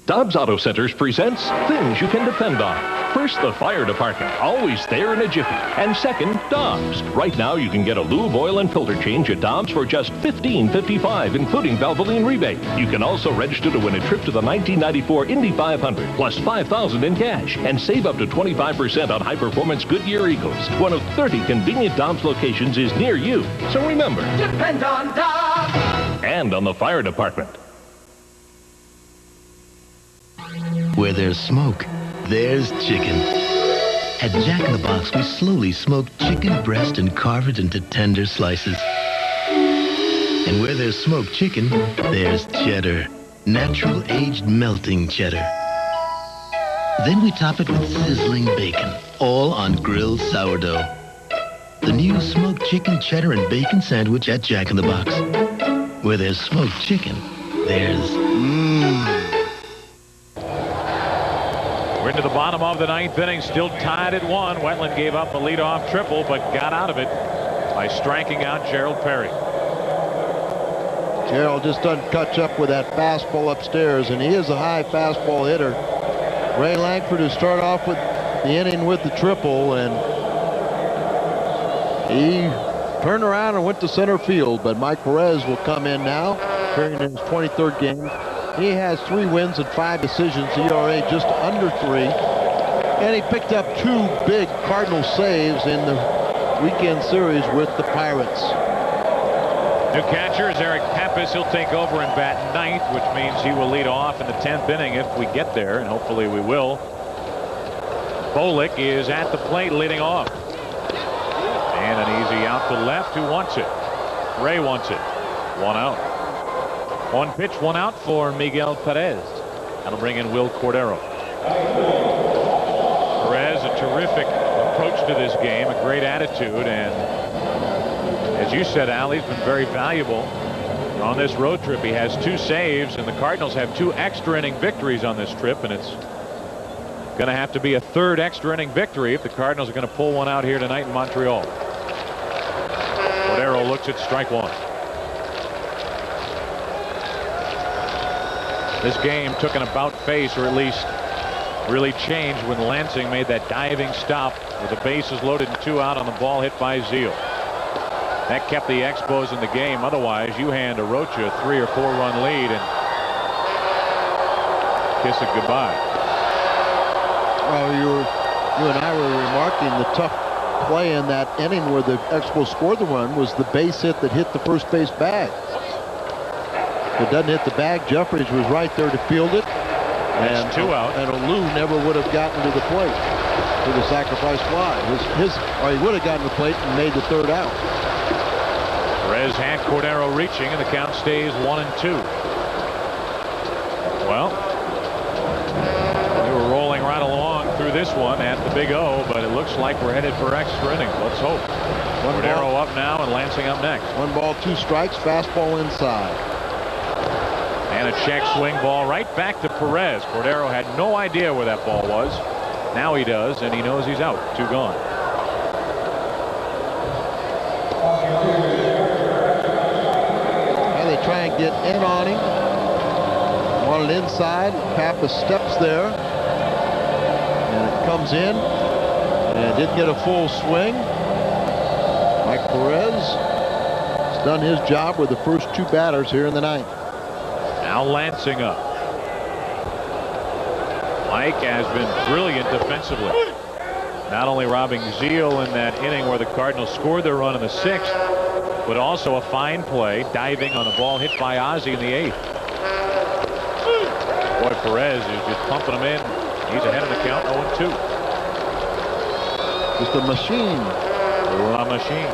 Dobbs Auto Centers presents things you can depend on. First, the fire department, always there in a jiffy. And second, Dobbs. Right now, you can get a lube, oil, and filter change at Dobbs for just $15.55, including Valvoline rebate. You can also register to win a trip to the 1994 Indy 500, plus $5,000 in cash, and save up to 25% on high-performance Goodyear Eagles. One of 30 convenient Dobbs locations is near you. So remember, Depend on Dobbs. And on the fire department. Where there's smoke, there's chicken. At Jack in the Box, we slowly smoke chicken breast and carve it into tender slices. And where there's smoked chicken, there's cheddar. Natural aged melting cheddar. Then we top it with sizzling bacon, all on grilled sourdough. The new smoked chicken, cheddar, and bacon sandwich at Jack in the Box. Where there's smoked chicken, there's We're into the bottom of the 9th inning, still tied at 1. Wetland gave up a leadoff triple, but got out of it by striking out Gerald Perry. Gerald just doesn't catch up with that fastball upstairs, and he is a high fastball hitter. Ray Langford has started off with the inning with the triple, and he turned around and went to center field, but Mike Perez will come in now, appearing in his 23rd game. He has 3 wins and 5 decisions, ERA just under 3. And he picked up 2 big Cardinal saves in the weekend series with the Pirates. New catcher is Eric Pappas. He'll take over and bat 9th, which means he will lead off in the 10th inning if we get there, and hopefully we will. Bolick is at the plate leading off. And an easy out to left. Who wants it? Ray wants it. 1 out. 1 pitch, 1 out for Miguel Perez. That'll bring in Will Cordero. Perez, a terrific approach to this game, a great attitude, and as you said, Al, he's been very valuable on this road trip. He has 2 saves, and the Cardinals have 2 extra inning victories on this trip, and it's going to have to be a 3rd extra inning victory if the Cardinals are going to pull one out here tonight in Montreal. Cordero looks at strike 1. This game took an about face, or at least really changed when Lansing made that diving stop with the bases loaded and 2 out on the ball hit by Zeal. That kept the Expos in the game. Otherwise, you hand Arocha a 3 or 4 run lead and kiss it goodbye. Well, you and I were remarking the tough play in that inning where the Expos scored the run was the base hit that hit the first base bag. If it doesn't hit the bag, Jeffries was right there to field it. And 2 out. And Alou never would have gotten to the plate for the sacrifice fly. Or he would have gotten to the plate and made the 3rd out. Perez had Cordero reaching, and the count stays 1-2. Well, we were rolling right along through this one at the Big O, but it looks like we're headed for extra innings. Let's hope. Cordero up now and Lansing up next. 1 ball, 2 strikes, fastball inside. And a check swing ball right back to Perez. Cordero had no idea where that ball was. Now he does, and he knows he's out. 2 gone. Now they try and get in on him. Wanted inside. Pappas steps there. And it comes in. And didn't get a full swing. Mike Perez has done his job with the first 2 batters here in the 9th. Now Lansing up. Mike has been brilliant defensively. Not only robbing Zeal in that inning where the Cardinals scored their run in the 6th, but also a fine play diving on a ball hit by Ozzie in the 8th. Boy, Perez is just pumping him in. He's ahead of the count, 0-2. Just a machine. La machine.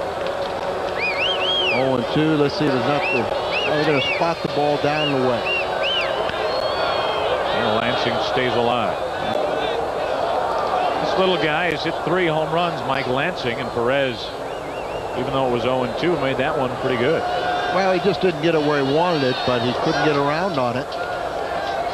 0-2. Let's see if there's not the. Oh, they're going to spot the ball down the way. And Lansing stays alive. This little guy has hit 3 home runs, Mike Lansing, and Perez, even though it was 0-2, made that one pretty good. Well, he just didn't get it where he wanted it, but he couldn't get around on it.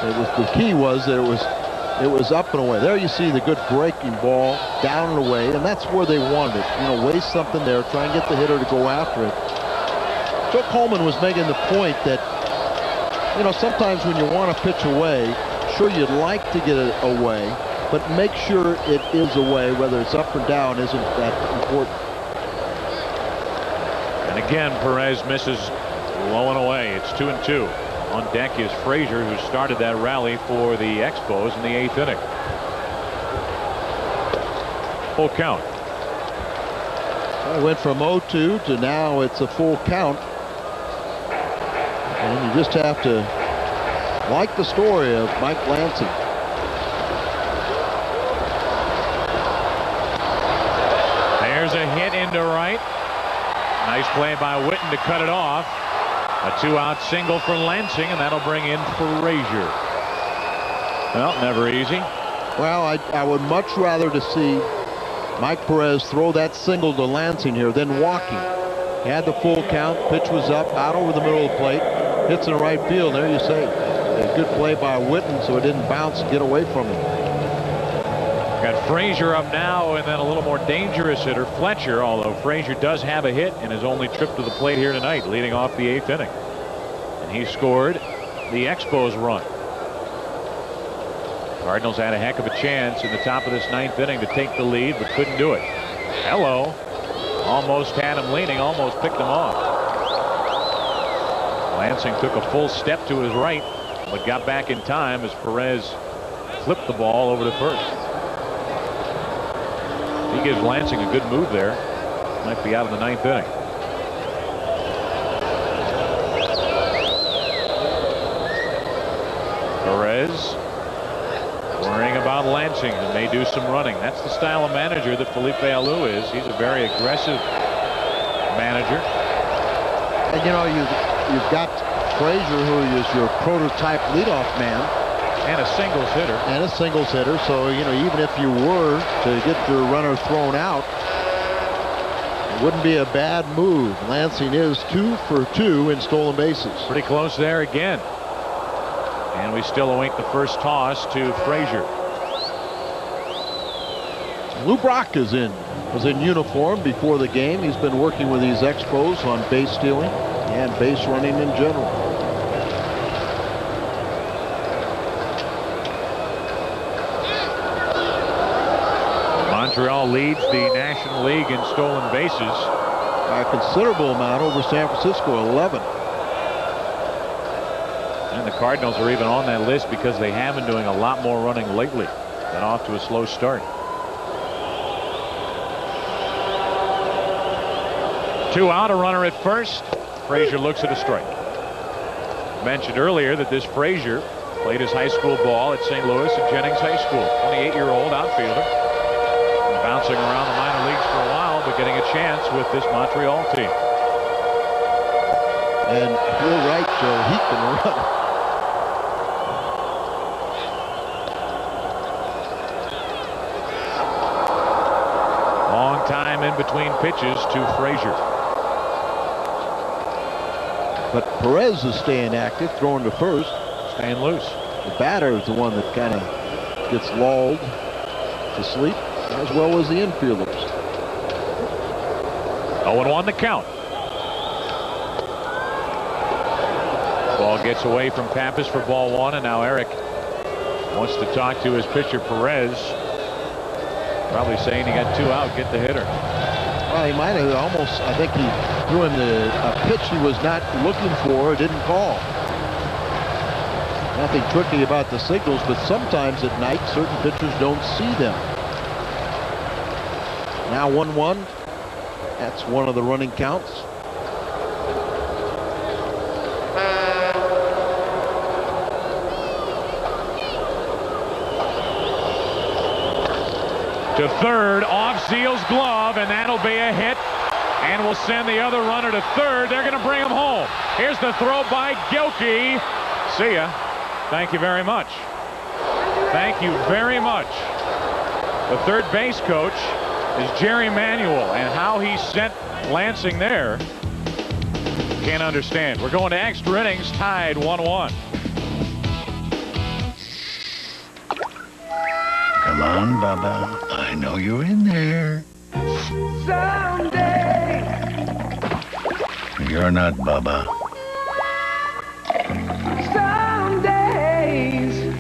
The key was that it was up and away. There you see the good breaking ball down and away, and that's where they wanted it. You know, waste something there, try and get the hitter to go after it. Joe Coleman was making the point that, you know, sometimes when you want to pitch away, sure, you'd like to get it away, but make sure it is away, whether it's up or down isn't that important. And again, Perez misses low and away. It's 2-2. On deck is Frazier, who started that rally for the Expos in the 8th inning. Full count. It went from 0-2 to now it's a full count. And you just have to like the story of Mike Lansing. There's a hit into right. Nice play by Witten to cut it off. A 2-out single for Lansing, and that'll bring in Frazier. Well, never easy. Well, I would much rather to see Mike Perez throw that single to Lansing here than walking. He had the full count, pitch was up, out over the middle of the plate, hits in the right field. There you say, a good play by Witten, so it didn't bounce and get away from him. Got Frazier up now, and then a little more dangerous hitter, Fletcher, although Frazier does have a hit in his only trip to the plate here tonight, leading off the 8th inning. And he scored the Expos run. Cardinals had a heck of a chance in the top of this 9th inning to take the lead, but couldn't do it. Hello. Almost had him leaning, almost picked him off. Lansing took a full step to his right, but got back in time as Perez flipped the ball over to first. He gives Lansing a good move there. Might be out of the 9th inning. Perez worrying about Lansing, and may do some running. That's the style of manager that Felipe Alou is. He's a very aggressive manager. And you know, you've got Frazier, who is your prototype leadoff man. And a singles hitter. And a singles hitter. So, you know, even if you were to get your runner thrown out, it wouldn't be a bad move. Lansing is 2 for 2 in stolen bases. Pretty close there again. And we still await the first toss to Frazier. Lou Brock was in uniform before the game. He's been working with these Expos on base stealing and base running in general. Montreal leads the National League in stolen bases by a considerable amount over San Francisco, 11. And the Cardinals are even on that list because they have been doing a lot more running lately. Got off to a slow start. 2 out, a runner at first. Frazier looks at a strike. Mentioned earlier that this Frazier played his high school ball at St. Louis at Jennings High School. 28-year-old outfielder. Been bouncing around the minor leagues for a while, but getting a chance with this Montreal team. And you're right, Joe. He can run. Long time in between pitches to Frazier. But Perez is staying active, throwing to first. Staying loose. The batter is the one that kind of gets lulled to sleep, as well as the infielders. 0-1 the count. Ball gets away from Pappas for ball 1, and now Eric wants to talk to his pitcher Perez. Probably saying he got 2 out, get the hitter. Well, he might have almost, I think he threw him a pitch he was not looking for, didn't call. Nothing tricky about the signals, but sometimes at night certain pitchers don't see them. Now 1-1. That's one of the running counts. To third, off Zeal's glove, and that'll be a hit. And we'll send the other runner to third. They're going to bring him home. Here's the throw by Gilkey. See ya. Thank you very much. Thank you very much. The third base coach is Jerry Manuel, and how he sent Lansing there, can't understand. We're going to extra innings, tied 1-1. Come on, Bubba. I know you're in there. Someday. You're not Bubba. Some days.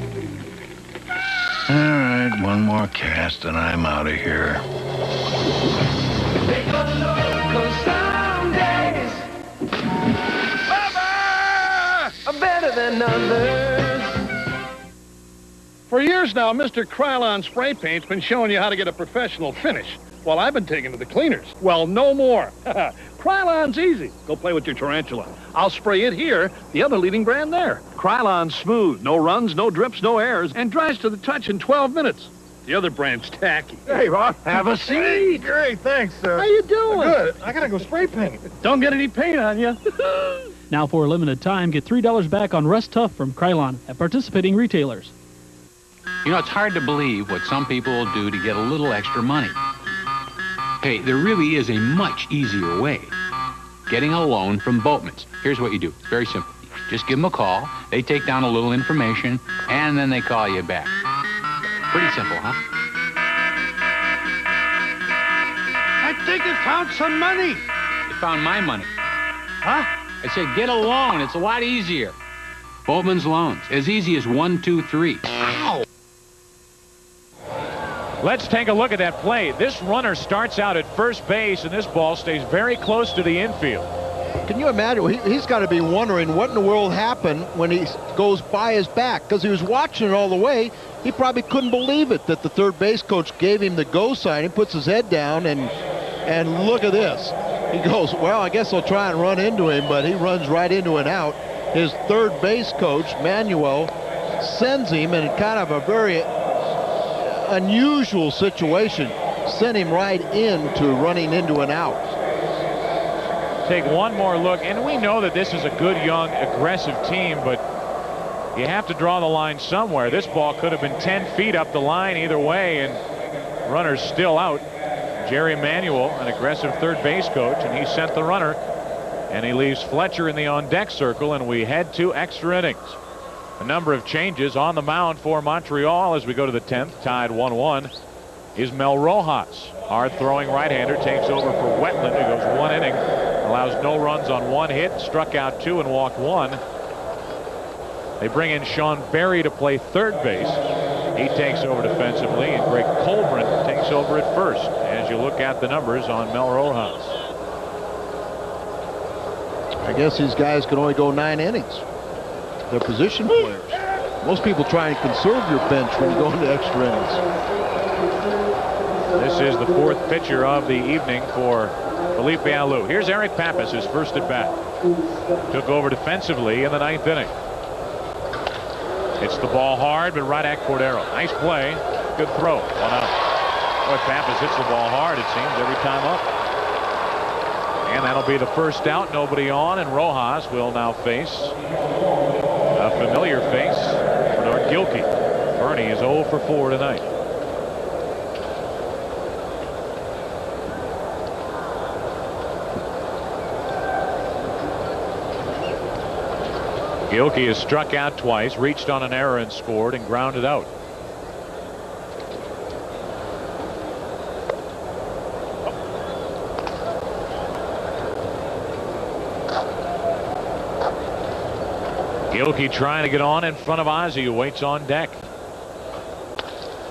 All right, one more cast and I'm out of here. They go loco some days. Bubba! Are better than others. For years now, Mr. Krylon Spray Paint's been showing you how to get a professional finish, while I've been taking to the cleaners. Well, no more. Krylon's easy. Go play with your tarantula. I'll spray it here, the other leading brand there. Krylon's smooth, no runs, no drips, no airs, and dries to the touch in 12 minutes. The other brand's tacky. Hey, Rob. Have a seat. Hey, great, thanks, sir. How you doing? Good. I gotta go spray paint. Don't get any paint on you. Now for a limited time, get $3 back on Rust Tough from Krylon at participating retailers. You know, it's hard to believe what some people will do to get a little extra money. Hey, there really is a much easier way. Getting a loan from Boatman's. Here's what you do. It's very simple. Just give them a call. They take down a little information, and then they call you back. Pretty simple, huh? I think I found some money. You found my money. Huh? I said get a loan. It's a lot easier. Boatman's Loans. As easy as 1, 2, 3. Ow! Let's take a look at that play. This runner starts out at first base, and this ball stays very close to the infield. Can you imagine? He's got to be wondering what in the world happened when he goes by his back, because he was watching it all the way. He probably couldn't believe it that the third base coach gave him the go sign. He puts his head down, and look at this. He goes, well, I guess I'll try and run into him, but he runs right into an out. His third base coach, Manuel, sends him in kind of a very unusual situation, sent him right into running into an out. Take one more look, and we know that this is a good, young, aggressive team, but you have to draw the line somewhere. This ball could have been 10 feet up the line either way, and runner's still out. Jerry Manuel, an aggressive third base coach, and he sent the runner, and he leaves Fletcher in the on-deck circle, and we head to extra innings. A number of changes on the mound for Montreal as we go to the 10th, tied 1-1, is Mel Rojas. Hard-throwing right-hander takes over for Wetland, who goes 1 inning, allows no runs on 1 hit, struck out 2 and walked 1. They bring in Sean Berry to play third base. He takes over defensively, and Greg Colburn takes over at first as you look at the numbers on Mel Rojas. I guess these guys can only go 9 innings. They're position players. Most people try and conserve your bench when you go into extra innings. This is the 4th pitcher of the evening for Felipe Alou. Here's Eric Pappas, his first at bat. Took over defensively in the 9th inning. Hits the ball hard, but right at Cordero. Nice play. Good throw. 1 out. Boy, Pappas hits the ball hard, it seems, every time up. And that'll be the first out. Nobody on, and Rojas will now face a familiar face, Bernard Gilkey. Bernie is 0 for 4 tonight. Gilkey has struck out twice, reached on an error and scored, and grounded out. Gilkey trying to get on in front of Ozzie, who waits on deck.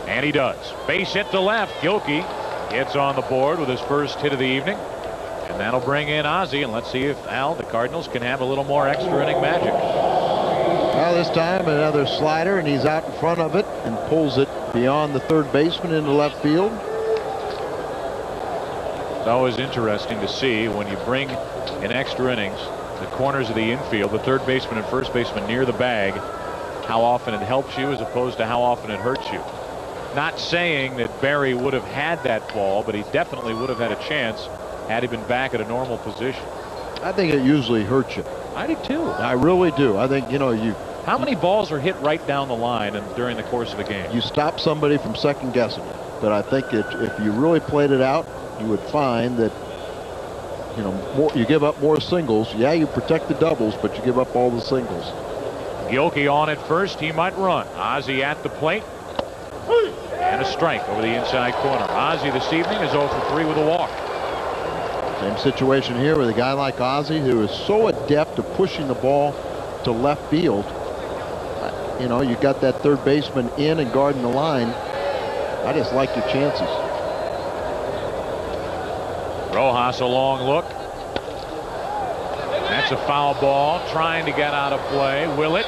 And he does. Base hit to left. Gilkey gets on the board with his first hit of the evening. And that'll bring in Ozzie, and let's see if the Cardinals can have a little more extra inning magic. Well, this time another slider, and he's out in front of it and pulls it beyond the third baseman into left field. It's always interesting to see when you bring in extra innings the corners of the infield, the third baseman and first baseman near the bag, how often it helps you as opposed to how often it hurts you. Not saying that Barry would have had that ball, but he definitely would have had a chance had he been back at a normal position. I think it usually hurts you. I do too. I really do. I think, you. How many balls are hit right down the line and during the course of a game? You stop somebody from second guessing it. But I think if you really played it out, you would find that, you give up more singles. Yeah, you protect the doubles, but you give up all the singles. Gilkey on at first. He might run. Ozzie at the plate. And a strike over the inside corner. Ozzie this evening is 0 for 3 with a walk. Same situation here with a guy like Ozzie, who is so adept at pushing the ball to left field. You got that third baseman in and guarding the line. I just like your chances. Rojas a long look. That's a foul ball. Trying to get out of play. Will it?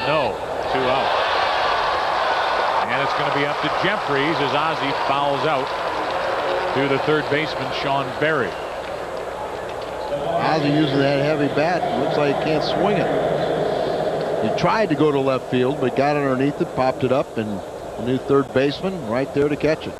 No. 2 out. And it's going to be up to Jeffries as Ozzie fouls out to the third baseman, Sean Berry. Ozzie using that heavy bat. Looks like he can't swing it. He tried to go to left field, but got underneath it, popped it up, and the new third baseman right there to catch it.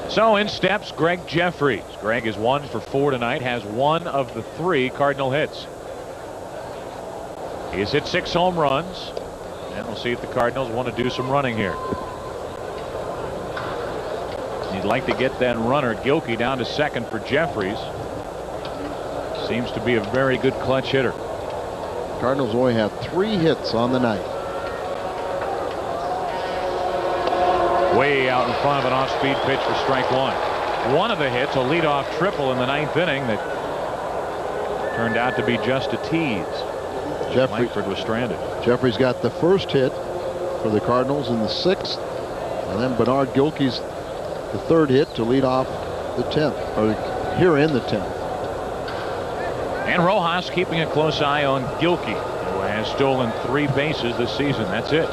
So in steps Greg Jeffries. Greg is 1 for 4 tonight, has 1 of the 3 Cardinal hits. He's hit 6 home runs, and we'll see if the Cardinals want to do some running here. He'd like to get that runner Gilkey down to second for Jeffries. Seems to be a very good clutch hitter. Cardinals only have 3 hits on the night. Way out in front of an off-speed pitch for strike 1. One of the hits, a leadoff triple in the 9th inning that turned out to be just a tease. Langford was stranded. Jeffries got the first hit for the Cardinals in the 6th, and then Bernard Gilkey's the 3rd hit to lead off the 10th, or here in the 10th. And Rojas keeping a close eye on Gilkey, who has stolen 3 bases this season. That's it.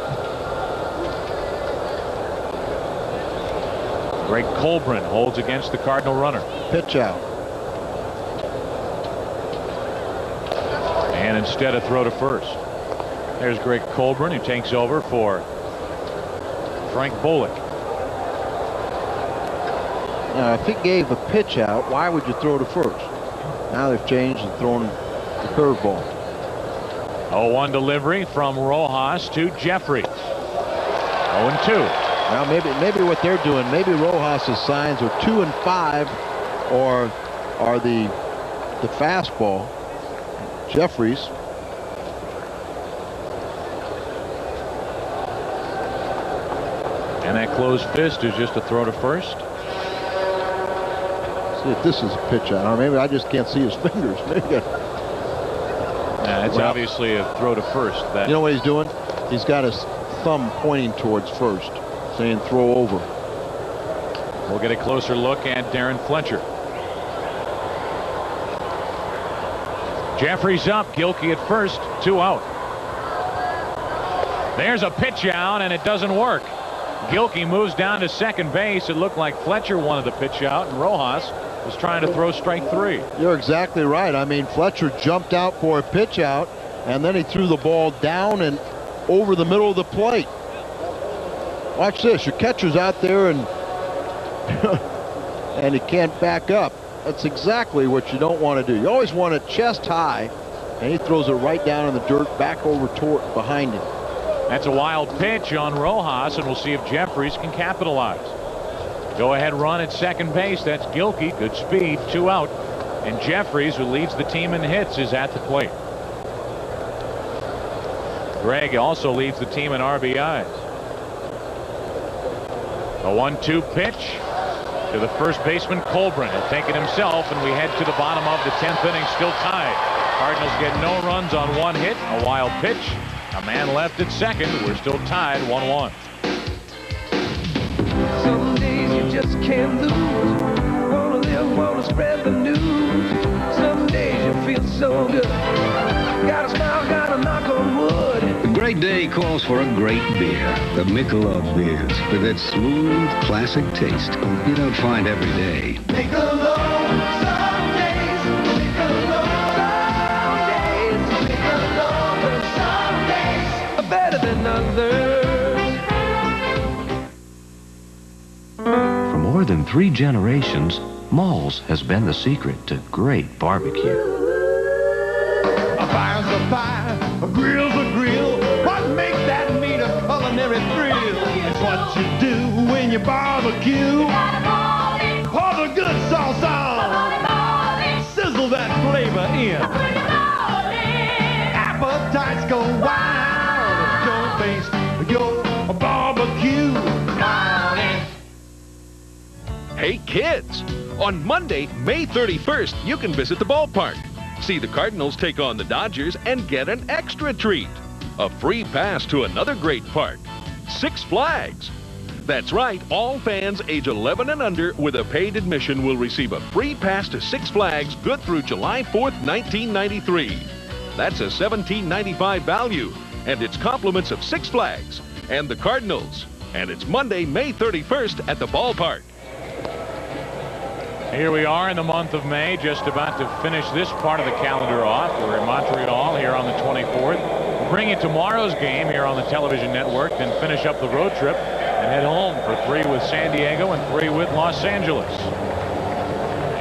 Greg Colbrin holds against the Cardinal runner. Pitch out. And instead a throw to first. There's Greg Colbrin, who takes over for Frank Bullock. Now, if he gave a pitch out, why would you throw to first? Now they've changed and thrown the curveball. 0-1 delivery from Rojas to Jeffries. 0-2. Now maybe what they're doing, maybe Rojas's signs are 2 and 5, or are the fastball. Jeffries. And that closed fist is just a throw to first. See if this is a pitch out. Or maybe I just can't see his fingers. Maybe it's obviously a throw to first. You know what he's doing? He's got his thumb pointing towards first, saying throw over. We'll get a closer look at Darren Fletcher. Jeffries up, Gilkey at first, 2 out. There's a pitch out, and it doesn't work. Gilkey moves down to second base. It looked like Fletcher wanted the pitch out, and Rojas was trying to throw strike 3. You're exactly right. I mean, Fletcher jumped out for a pitch out, and then he threw the ball down and over the middle of the plate. Watch this. Your catcher's out there, and and he can't back up. That's exactly what you don't want to do. You always want it chest high, and he throws it right down in the dirt, back over toward behind him. That's a wild pitch on Rojas, and we'll see if Jeffries can capitalize. Go ahead run at second base. That's Gilkey. Good speed, 2 out. And Jeffries, who leads the team in hits, is at the plate. Greg also leads the team in RBIs. A 1-2 pitch to the first baseman, Colbrin. He'll take it himself, and we head to the bottom of the 10th inning, still tied. Cardinals get no runs on 1 hit. A wild pitch. A man left at second. We're still tied 1-1. Some days you just can't lose. Wanna live, wanna spread the news. Some so good. Got a smile, got a knock on wood. A great day calls for a great beer. The Michelob beers, with its smooth, classic taste you don't find every day. Michelob, some days. Michelob, some days. Michelob, some days are better than others. For more than 3 generations, Malls has been the secret to great barbecue. A fire's a fire, a grill's a grill. What makes that meat a culinary thrill? It's what you do when you barbecue. Pour the good sauce on. Sizzle that flavor in. Appetites go wild. Don't face your barbecue. Hey kids! On Monday, May 31st, you can visit the ballpark. See the Cardinals take on the Dodgers and get an extra treat. A free pass to another great park, Six Flags. That's right, all fans age 11 and under with a paid admission will receive a free pass to Six Flags good through July 4th, 1993. That's a $17.95 value, and it's compliments of Six Flags and the Cardinals. And it's Monday, May 31st at the ballpark. Here we are in the month of May, just about to finish this part of the calendar off. We're in Montreal here on the 24th. We'll bring you tomorrow's game here on the television network, then finish up the road trip and head home for 3 with San Diego and 3 with Los Angeles.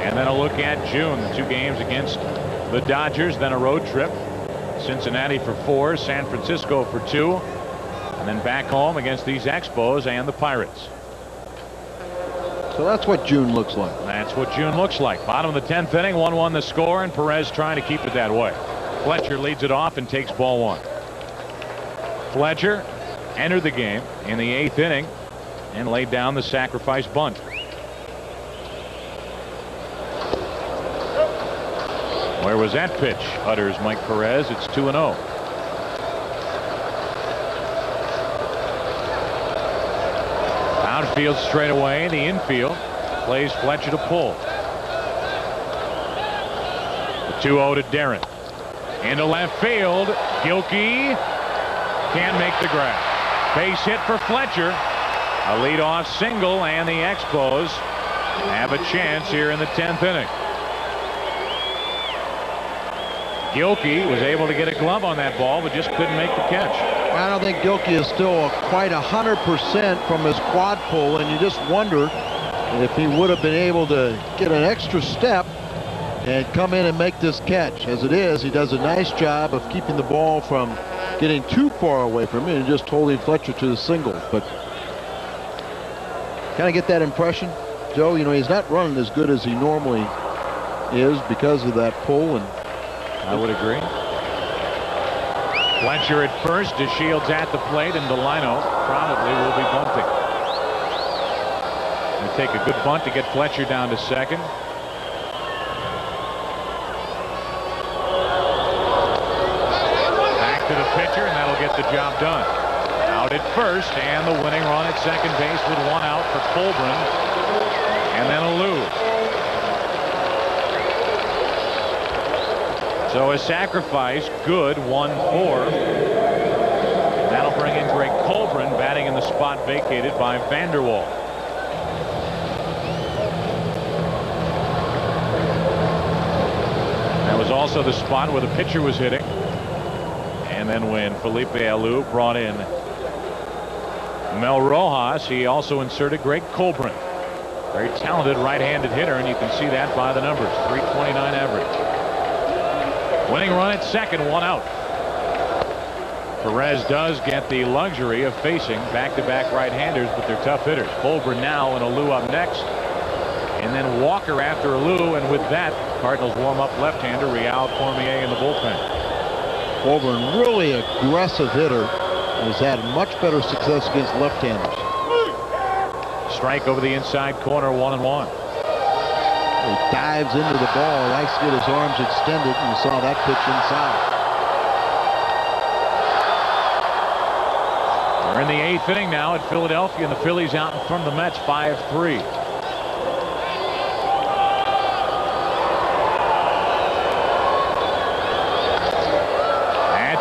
And then a look at June, the 2 games against the Dodgers, then a road trip. Cincinnati for 4, San Francisco for 2, and then back home against these Expos and the Pirates. So that's what June looks like. That's what June looks like. Bottom of the 10th inning, 1-1 the score, and Perez trying to keep it that way. Fletcher leads it off and takes ball 1. Fletcher entered the game in the 8th inning and laid down the sacrifice bunt. Where was that pitch? Utters Mike Perez. It's 2-0. Outfield straight away. The infield plays Fletcher to pull. The 2-0 to Darren. Into left field. Gilkey can't make the grab. Base hit for Fletcher. A leadoff single, and the Expos have a chance here in the 10th inning. Gilkey was able to get a glove on that ball, but just couldn't make the catch. I don't think Gilkey is still quite 100% from his quad pull, and you just wonder if he would have been able to get an extra step and come in and make this catch. As it is, he does a nice job of keeping the ball from getting too far away from him and just holding Fletcher to the single. But kind of get that impression, Joe. You know, he's not running as good as he normally is because of that pull. And I would agree. Fletcher at first, DeShields at the plate, and Delino probably will be bunting. They take a good bunt to get Fletcher down to second. Back to the pitcher, and that'll get the job done. Out at first, and the winning run at second base with 1 out for Colburn, and then a lose. So a sacrifice, good, 1-4. That'll bring in Greg Colburn, batting in the spot vacated by Vanderwall. That was also the spot where the pitcher was hitting. And then when Felipe Alou brought in Mel Rojas, he also inserted Greg Colburn. Very talented right-handed hitter, and you can see that by the numbers. .329 average. Winning run at second, 1 out. Perez does get the luxury of facing back-to-back right-handers, but they're tough hitters. Colburn now and Alou up next. And then Walker after Alou, and with that, Cardinals warm up left-hander Real Cormier in the bullpen. Colburn, really aggressive hitter, has had much better success against left-handers. Strike over the inside corner, 1-1. He dives into the ball, likes to get his arms extended, and you saw that pitch inside. We're in the 8th inning now at Philadelphia, and the Phillies out in front of the Mets 5-3.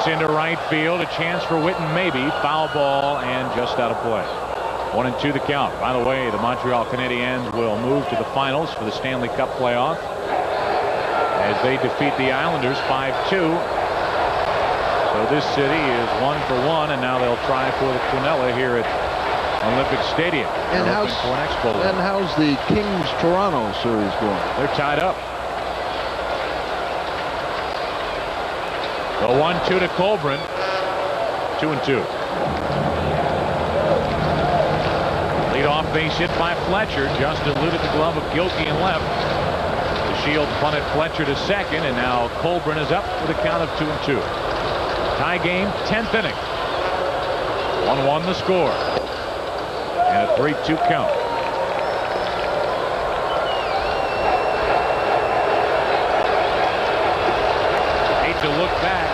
Gets into right field. A chance for Witten, maybe. Foul ball and just out of play. 1-2 the count. By the way, the Montreal Canadiens will move to the finals for the Stanley Cup playoff as they defeat the Islanders 5-2. So this city is 1-for-1, and now they'll try for the Quinella here at Olympic Stadium. And how's the Kings-Toronto series going? They're tied up. The 1-2 to Colbrin. 2-2. Lead-off base hit by Fletcher. Just eluded the glove of Gilkey and left. The Shield punted Fletcher to second, and now Colbrin is up with a count of 2-2. Tie game, 10th inning. 1-1 the score. And a 3-2 count. Hate to look back.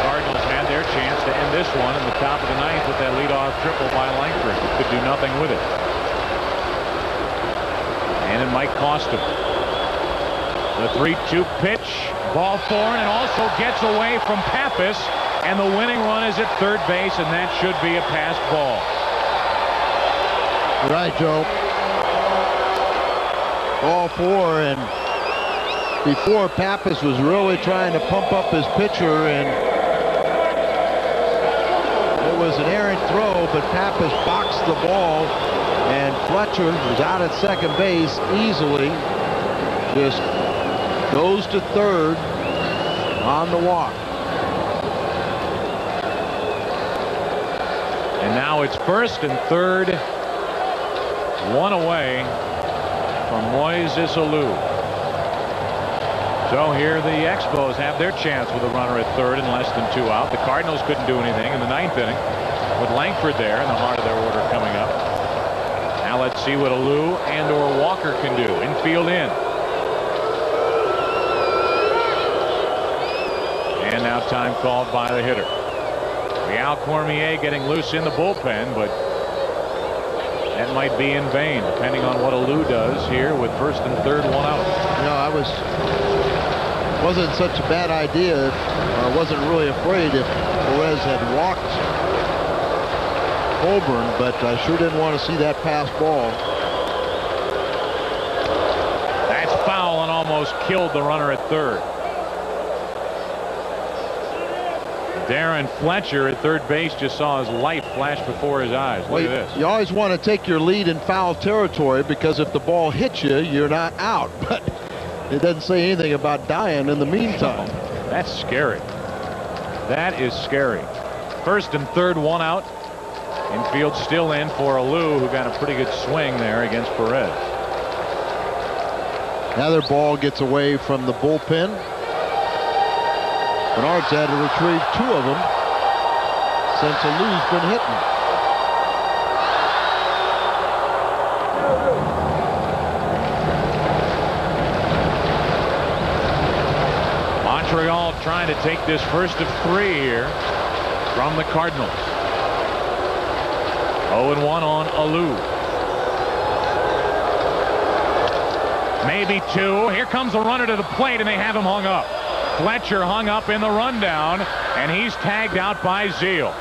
Cardinals had their chance to end this one in the top of the ninth with that leadoff triple by Langford. Could do nothing with it. And it might cost him. The 3-2 pitch. Ball foreign, and also gets away from Pappas, and the winning run is at third base, and that should be a passed ball. Right, Joe. Ball four, and before Pappas was really trying to pump up his pitcher, and it was an errant throw, but Pappas boxed the ball, and Fletcher was out at second base easily. Just goes to third on the walk. And now it's first and third. One away from Moises Alou. So here the Expos have their chance with a runner at third and less than 2 out. The Cardinals couldn't do anything in the ninth inning with Langford there in the heart of their order coming up. Now let's see what Alou and or Walker can do. Infield in. And now time called by the hitter. Real Cormier getting loose in the bullpen, but that might be in vain depending on what Alou does here with first and third, 1 out. Wasn't such a bad idea. I wasn't really afraid if Perez had walked Colburn, but I sure didn't want to see that pass ball. That's foul and almost killed the runner at third. Darren Fletcher at third base just saw his life flash before his eyes. Look at this. You always want to take your lead in foul territory because if the ball hits you, you're not out. But it doesn't say anything about dying in the meantime. That's scary. That is scary. First and third, 1 out. Infield still in for Alou, who got a pretty good swing there against Perez. Another ball gets away from the bullpen. Bernard's had to retrieve 2 of them since Alou's been hitting. Montreal trying to take this first of 3 here from the Cardinals. 0-1 on Alou. Maybe 2. Here comes the runner to the plate, and they have him hung up. Fletcher hung up in the rundown, and he's tagged out by Zeal.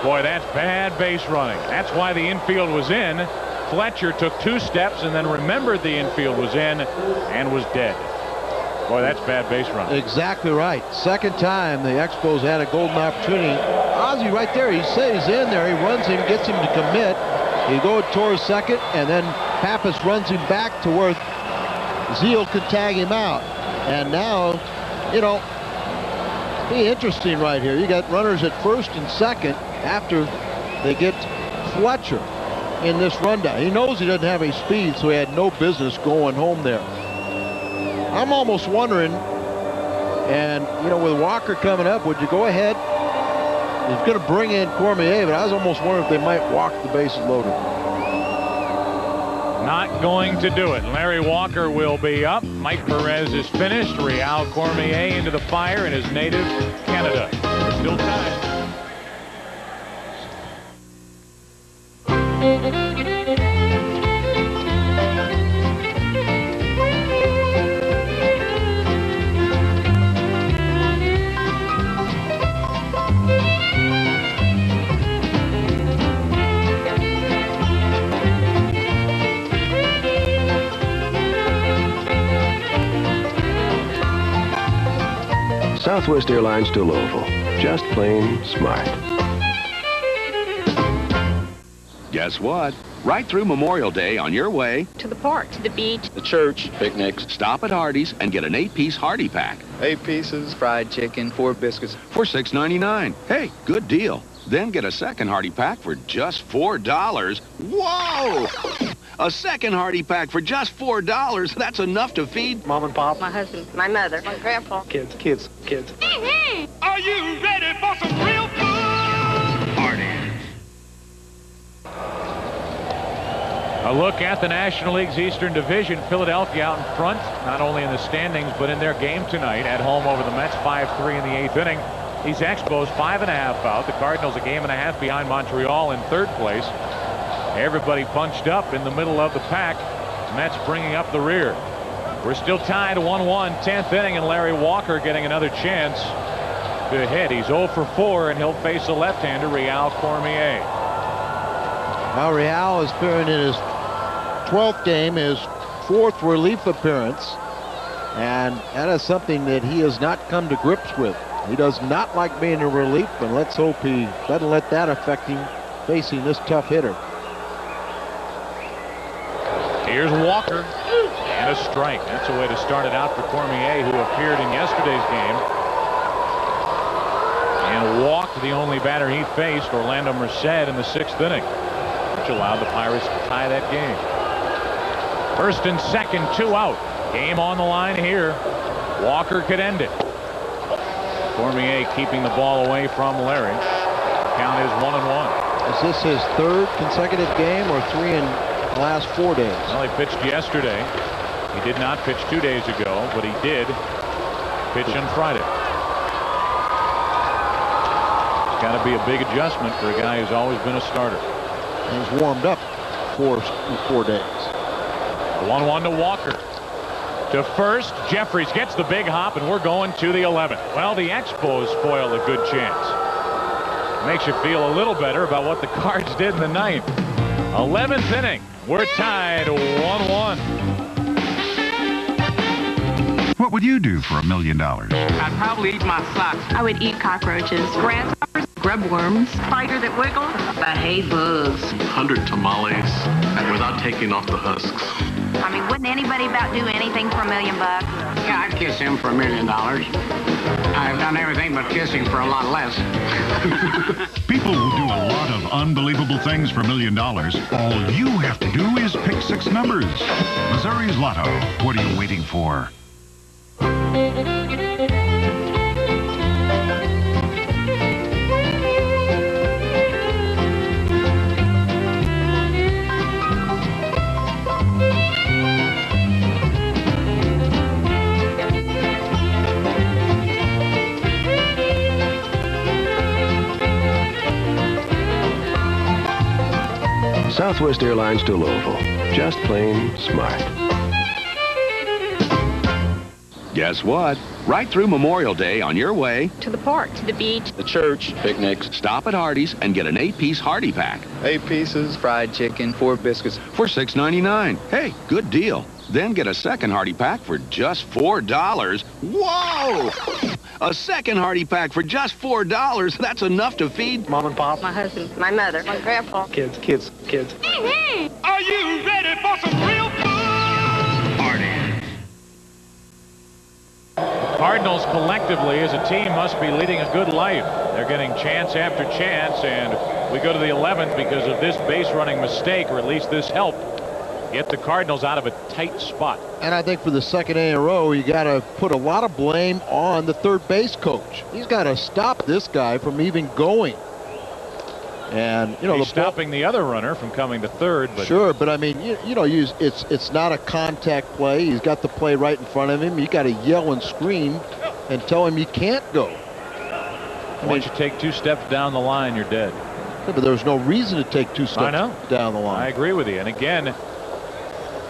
Boy, that's bad base running. That's why the infield was in. Fletcher took 2 steps and then remembered the infield was in and was dead. Boy, that's bad base running. Exactly right. Second time the Expos had a golden opportunity. Ozzie right there, he stays in there. He runs him, gets him to commit. He goes towards second, and then Pappas runs him back to where Zeal could tag him out. And now, you know, be interesting right here. You got runners at first and second after they get Fletcher in this rundown. He knows he doesn't have any speed, so he had no business going home there. I'm almost wondering, and you know, with Walker coming up, would you go ahead? He's going to bring in Cormier, but I was almost wondering if they might walk the bases loaded. Not going to do it. Larry Walker will be up. Mike Perez is finished. Real Cormier into the fire in his native Canada. Still time. Southwest Airlines to Louisville. Just plain smart. Guess what? Right through Memorial Day on your way To the park, to the beach. the church, picnics, stop at Hardee's and get an 8-piece Hardy pack 8 pieces, fried chicken, 4 biscuits. for $6.99. Hey, good deal. Then get a second Hardy pack for just $4. Whoa! A second Hardy pack for just $4. That's enough to feed Mom and Pop. My husband, my mother, my grandpa. Kids. Are you ready for some real food? A look at the National League's Eastern Division. Philadelphia out in front, not only in the standings, but in their game tonight at home over the Mets, 5-3 in the 8th inning. These Expos 5.5 out. The Cardinals a game and a half behind Montreal in 3rd place. Everybody bunched up in the middle of the pack. Mets bringing up the rear. We're still tied 1-1, 10th inning, and Larry Walker getting another chance to hit. He's 0 for 4, and he'll face a left-hander, Real Cormier. Now Real is appearing in his 12th game, his 4th relief appearance, and that is something that he has not come to grips with. He does not like being in relief, and let's hope he doesn't let that affect him facing this tough hitter. Here's Walker, and a strike. That's a way to start it out for Cormier, who appeared in yesterday's game and walked the only batter he faced, Orlando Merced, in the 6th inning, which allowed the Pirates to tie that game. 1st and 2nd, 2 out. Game on the line here. Walker could end it. Cormier keeping the ball away from Larry. Count is 1-1. Is this his 3rd consecutive game or 3 in the last 4 days? Well, he pitched yesterday. He did not pitch 2 days ago, but he did pitch on Friday. It's got to be a big adjustment for a guy who's always been a starter. He's warmed up 4 days. 1-1 to Walker. To first, Jeffries gets the big hop, and we're going to the 11th. Well, the Expos spoil a good chance. Makes you feel a little better about what the Cards did in the 9th. 11th inning. We're tied 1-1. What would you do for $1 million? I'd probably eat my socks. I would eat cockroaches, grasshoppers, grub worms, spider that wiggles. I hate bugs. 100 tamales, and without taking off the husks. I mean, wouldn't anybody about do anything for $1 million? Yeah, I'd kiss him for $1 million. I've done everything but kiss him for a lot less. People will do a lot of unbelievable things for $1 million. All you have to do is pick 6 numbers. Missouri's Lotto. What are you waiting for? Southwest Airlines to Louisville. Just plain smart. Guess what? Right through Memorial Day on your way To the park, to the beach. the church, picnics, stop at Hardee's and get an 8-piece Hardy pack 8 pieces, fried chicken, 4 biscuits. for $6.99. Hey, good deal. Then get a second Hardy pack for just $4. Whoa! A second Hardy pack for just $4. That's enough to feed Mom and Pop. My husband, my mother, my grandpa. Kids. Are you ready for some real food? Cardinals collectively as a team must be leading a good life. They're getting chance after chance, and we go to the 11th because of this base running mistake, or at least this help get the Cardinals out of a tight spot. And I think for the 2nd day in a row, you got to put a lot of blame on the 3rd base coach. He's got to stop this guy from even going. And you know, he's stopping the other runner from coming to 3rd. But sure, but I mean, it's not a contact play. He's got the play right in front of him. You got to yell and scream and tell him you can't go. Once you take 2 steps down the line, you're dead. Yeah, but there's no reason to take 2 steps down the line. I agree with you. And again,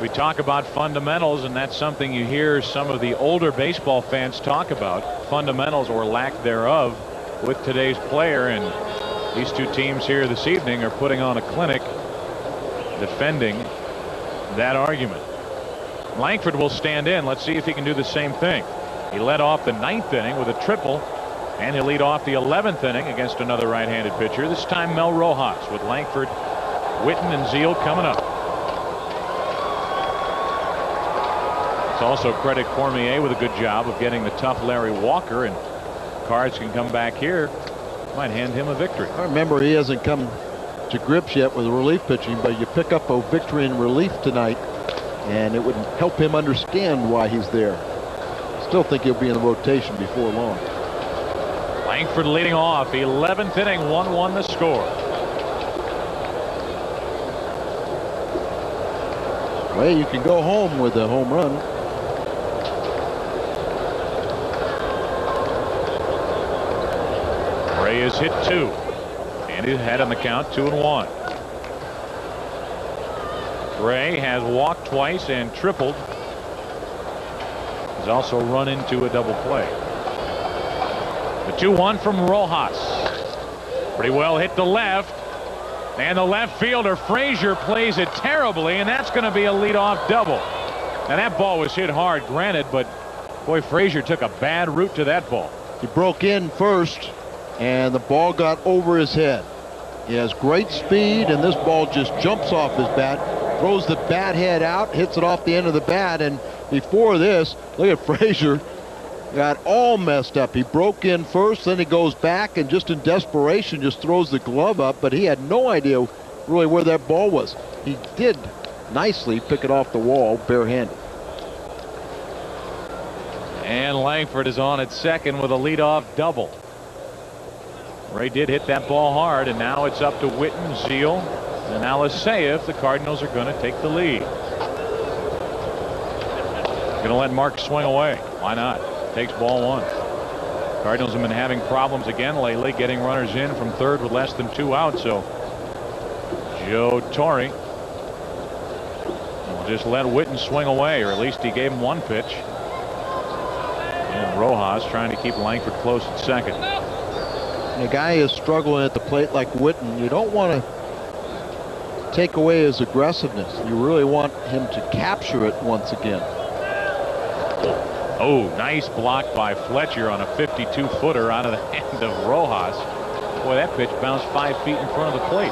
we talk about fundamentals, and that's something you hear some of the older baseball fans talk about, fundamentals or lack thereof with today's player. And these 2 teams here this evening are putting on a clinic defending that argument. Langford will stand in. Let's see if he can do the same thing. He led off the 9th inning with a triple, and he'll lead off the 11th inning against another right-handed pitcher. This time Mel Rojas with Langford, Witten, and Zeal coming up. Let's also credit Cormier with a good job of getting the tough Larry Walker, and Cards can come back here. Might hand him a victory. I remember he hasn't come to grips yet with relief pitching, but you pick up a victory in relief tonight, and it would help him understand why he's there. Still think he'll be in the rotation before long. Langford leading off, 11th inning, 1-1 the score. Well, you can go home with a home run. Ray has hit 2, and he's ahead on the count, 2-1. Ray has walked twice and tripled. He's also run into a double play. The 2-1 from Rojas. Pretty well hit to left. And the left fielder, Frazier, plays it terribly, and that's going to be a leadoff double. Now, that ball was hit hard, granted, but boy, Frazier took a bad route to that ball. He broke in first, and the ball got over his head. He has great speed, and this ball just jumps off his bat, throws the bat head out, hits it off the end of the bat, and before this, look at Frazier, got all messed up. He broke in first, then he goes back, and just in desperation just throws the glove up, but he had no idea really where that ball was. He did nicely pick it off the wall barehanded. And Langford is on at second with a leadoff double. Ray did hit that ball hard, and now it's up to Witten, Zeal, and now let's say if the Cardinals are going to take the lead. Going to let Mark swing away. Why not? Takes ball 1. Cardinals have been having problems again lately getting runners in from third with less than 2 outs, so Joe Torre will just let Witten swing away, or at least he gave him 1 pitch. And Rojas trying to keep Langford close at second. A guy is struggling at the plate like Witten. You don't want to take away his aggressiveness. You really want him to capture it once again. Oh, nice block by Fletcher on a 52-footer out of the hand of Rojas. Boy, that pitch bounced 5 feet in front of the plate.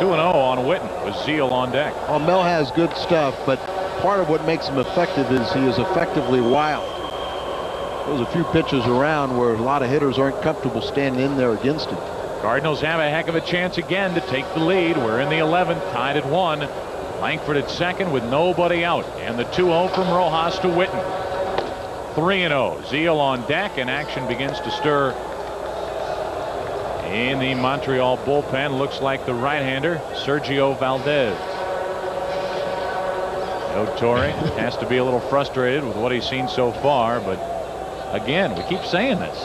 2-0 on Witten with Zeal on deck. Well, Mel has good stuff, but part of what makes him effective is he is effectively wild. There's a few pitches around where a lot of hitters aren't comfortable standing in there against him. Cardinals have a heck of a chance again to take the lead. We're in the 11th, tied at 1. Langford at second with nobody out. And the 2-0 from Rojas to Witten. 3-0. Zeal on deck, and action begins to stir in the Montreal bullpen. Looks like the right-hander, Sergio Valdez. Joe Torre has to be a little frustrated with what he's seen so far, but again, we keep saying this.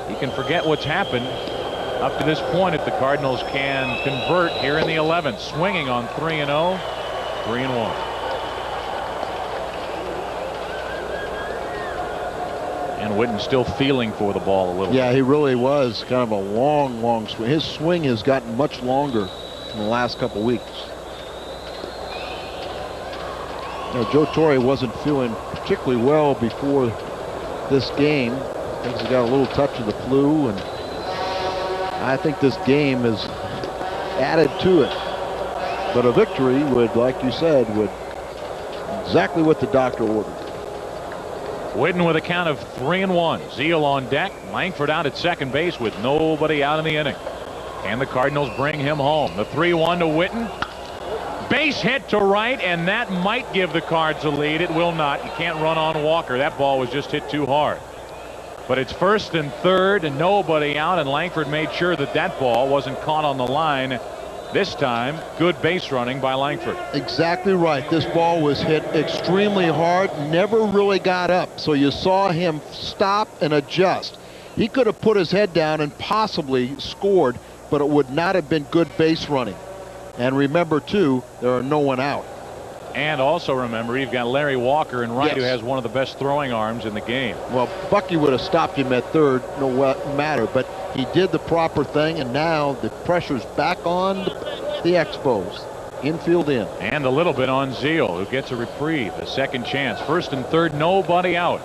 He can forget what's happened up to this point if the Cardinals can convert here in the 11th. Swinging on 3-0, 3-1. And Witten still feeling for the ball a little. Yeah, he really was. Kind of a long swing. His swing has gotten much longer in the last couple weeks. You know, Joe Torre wasn't feeling particularly well before this game. I think he got a little touch of the flu, and I think this game has added to it. But a victory would, like you said, would exactly what the doctor ordered. Witten with a count of 3-1. Zeal on deck. Langford out at second base with nobody out in the inning. And the Cardinals bring him home. The 3-1 to Witten. Base hit to right, and that might give the Cards a lead. It will not. You can't run on Walker. That ball was just hit too hard. But it's first and third and nobody out, and Langford made sure that that ball wasn't caught on the line. This time, good base running by Langford. Exactly right. This ball was hit extremely hard, never really got up. So you saw him stop and adjust. He could have put his head down and possibly scored, but it would not have been good base running. And remember, too, there are no one out. And also remember, you've got Larry Walker in right, who has one of the best throwing arms in the game. Well, Bucky would have stopped him at third, no matter, but he did the proper thing, and now the pressure's back on the Expos. Infield in. And a little bit on Zeal, who gets a reprieve, a second chance. First and third, nobody out.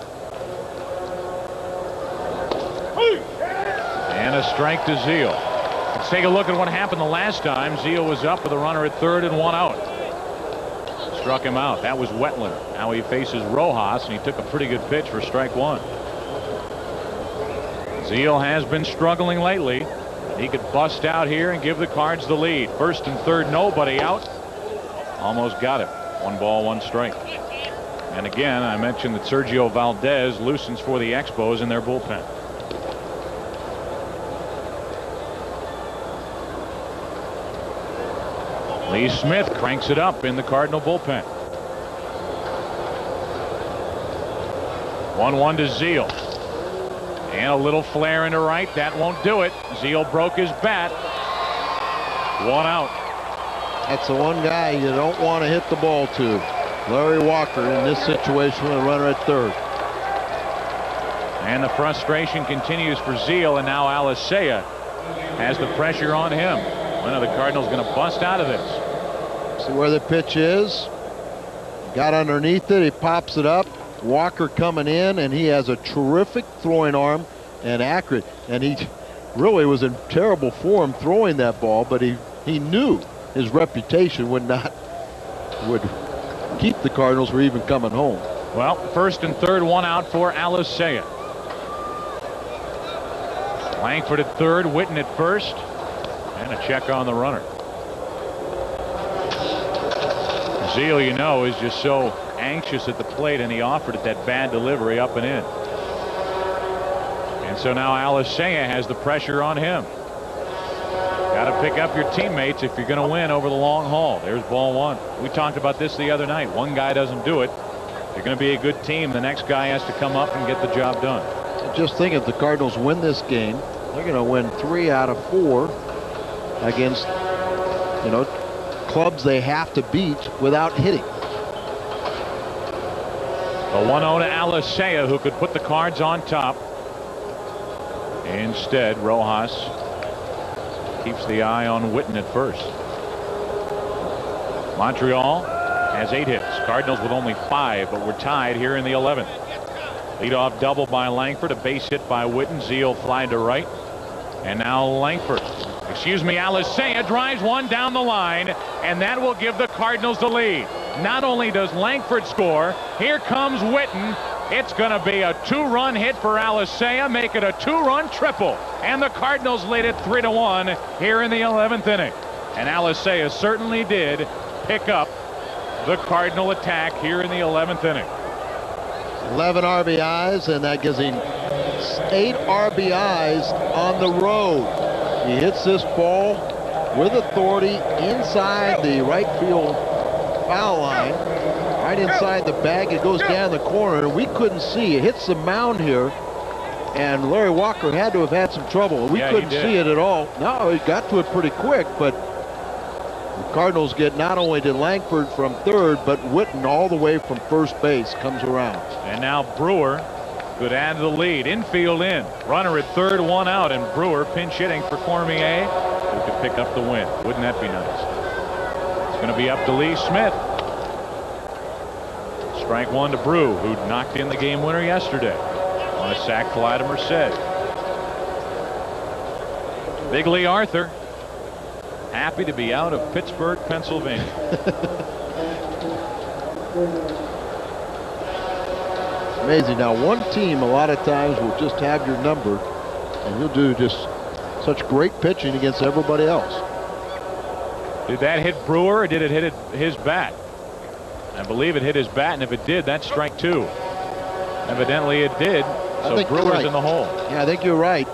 And a strike to Zeal. Let's take a look at what happened the last time. Zeal was up with a runner at third and one out. Struck him out. That was Wetland. Now he faces Rojas, and he took a pretty good pitch for strike one. Zeal has been struggling lately. He could bust out here and give the Cards the lead. First and third, nobody out. Almost got it. 1 ball, 1 strike. And again, I mentioned that Sergio Valdez loosens for the Expos in their bullpen. Lee Smith cranks it up in the Cardinal bullpen. 1-1 to Zeal. And a little flare into right. That won't do it. Zeal broke his bat. 1 out. That's the one guy you don't want to hit the ball to. Larry Walker in this situation with a runner at third. And the frustration continues for Zeal, and now Alicea has the pressure on him. When are the Cardinals going to bust out of this? See where the pitch is. Got underneath it. He pops it up. Walker coming in, and he has a terrific throwing arm and accurate. And he really was in terrible form throwing that ball, but he knew his reputation would keep the Cardinals from even coming home. Well, first and third, 1 out for Alicea. Langford at third, Witten at first, and a check on the runner. Zeal, you know, is just so anxious at the plate, and he offered it that bad delivery up and in. And so now Alicea has the pressure on him. Got to pick up your teammates if you're going to win over the long haul. There's ball 1. We talked about this the other night. One guy doesn't do it. If you're going to be a good team, the next guy has to come up and get the job done. Just think, if the Cardinals win this game, they're going to win 3 out of 4 against, clubs they have to beat without hitting. A 1-0 to Alicea, who could put the Cards on top. Instead, Rojas keeps the eye on Witten at first. Montreal has 8 hits. Cardinals with only 5, but we're tied here in the 11th. Leadoff double by Langford, a base hit by Witten. Zeal fly to right. And now Alicea drives one down the line, and that will give the Cardinals the lead. Not only does Langford score, here comes Witten. It's going to be a 2-run hit for Alicea, make it a 2-run triple. And the Cardinals lead it 3-1 here in the 11th inning. And Alicea certainly did pick up the Cardinal attack here in the 11th inning. 11 RBIs, and that gives him 8 RBIs on the road. He hits this ball with authority inside the right field foul line, right inside the bag. It goes down the corner, and we couldn't see. It hits the mound here, and Larry Walker had to have had some trouble. We couldn't see it at all. No, he got to it pretty quick, but the Cardinals get not only to Langford from third, but Witten all the way from first base comes around. And now Brewer could add to the lead. Infield in. Runner at third, 1 out, and Brewer pinch hitting for Cormier, who could pick up the win. Wouldn't that be nice? It's going to be up to Lee Smith. Strike 1 to Brew, who knocked in the game winner yesterday on a sac fly to Merced. Big Lee Arthur, happy to be out of Pittsburgh, Pennsylvania. Amazing. Now, one team a lot of times will just have your number, and you'll do just such great pitching against everybody else. Did that hit Brewer, or did it hit his bat? I believe it hit his bat, and if it did, that's strike 2. Evidently it did, so Brewer's in the hole. Yeah, I think you're right.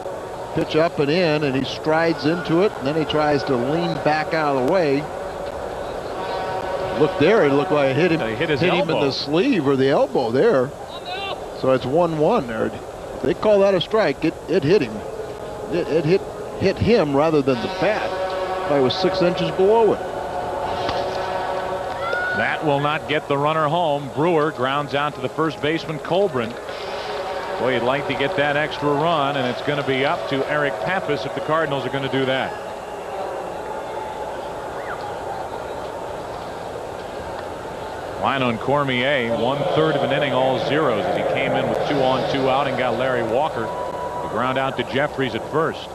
Pitch up and in, and he strides into it, and then he tries to lean back out of the way. Look there, it looked like it hit him, hit him in the sleeve or the elbow there. So it's 1-1 there. They call that a strike. It hit him. It hit him rather than the bat. It was 6 inches below it. That will not get the runner home. Brewer grounds out to the first baseman, Colbrin. Boy, you'd like to get that extra run, and it's going to be up to Eric Pappas if the Cardinals are going to do that. Lino and Cormier, 1/3 of an inning, all zeros, as he came in with 2 on, 2 out, and got Larry Walker to Ground out to Jeffries at first.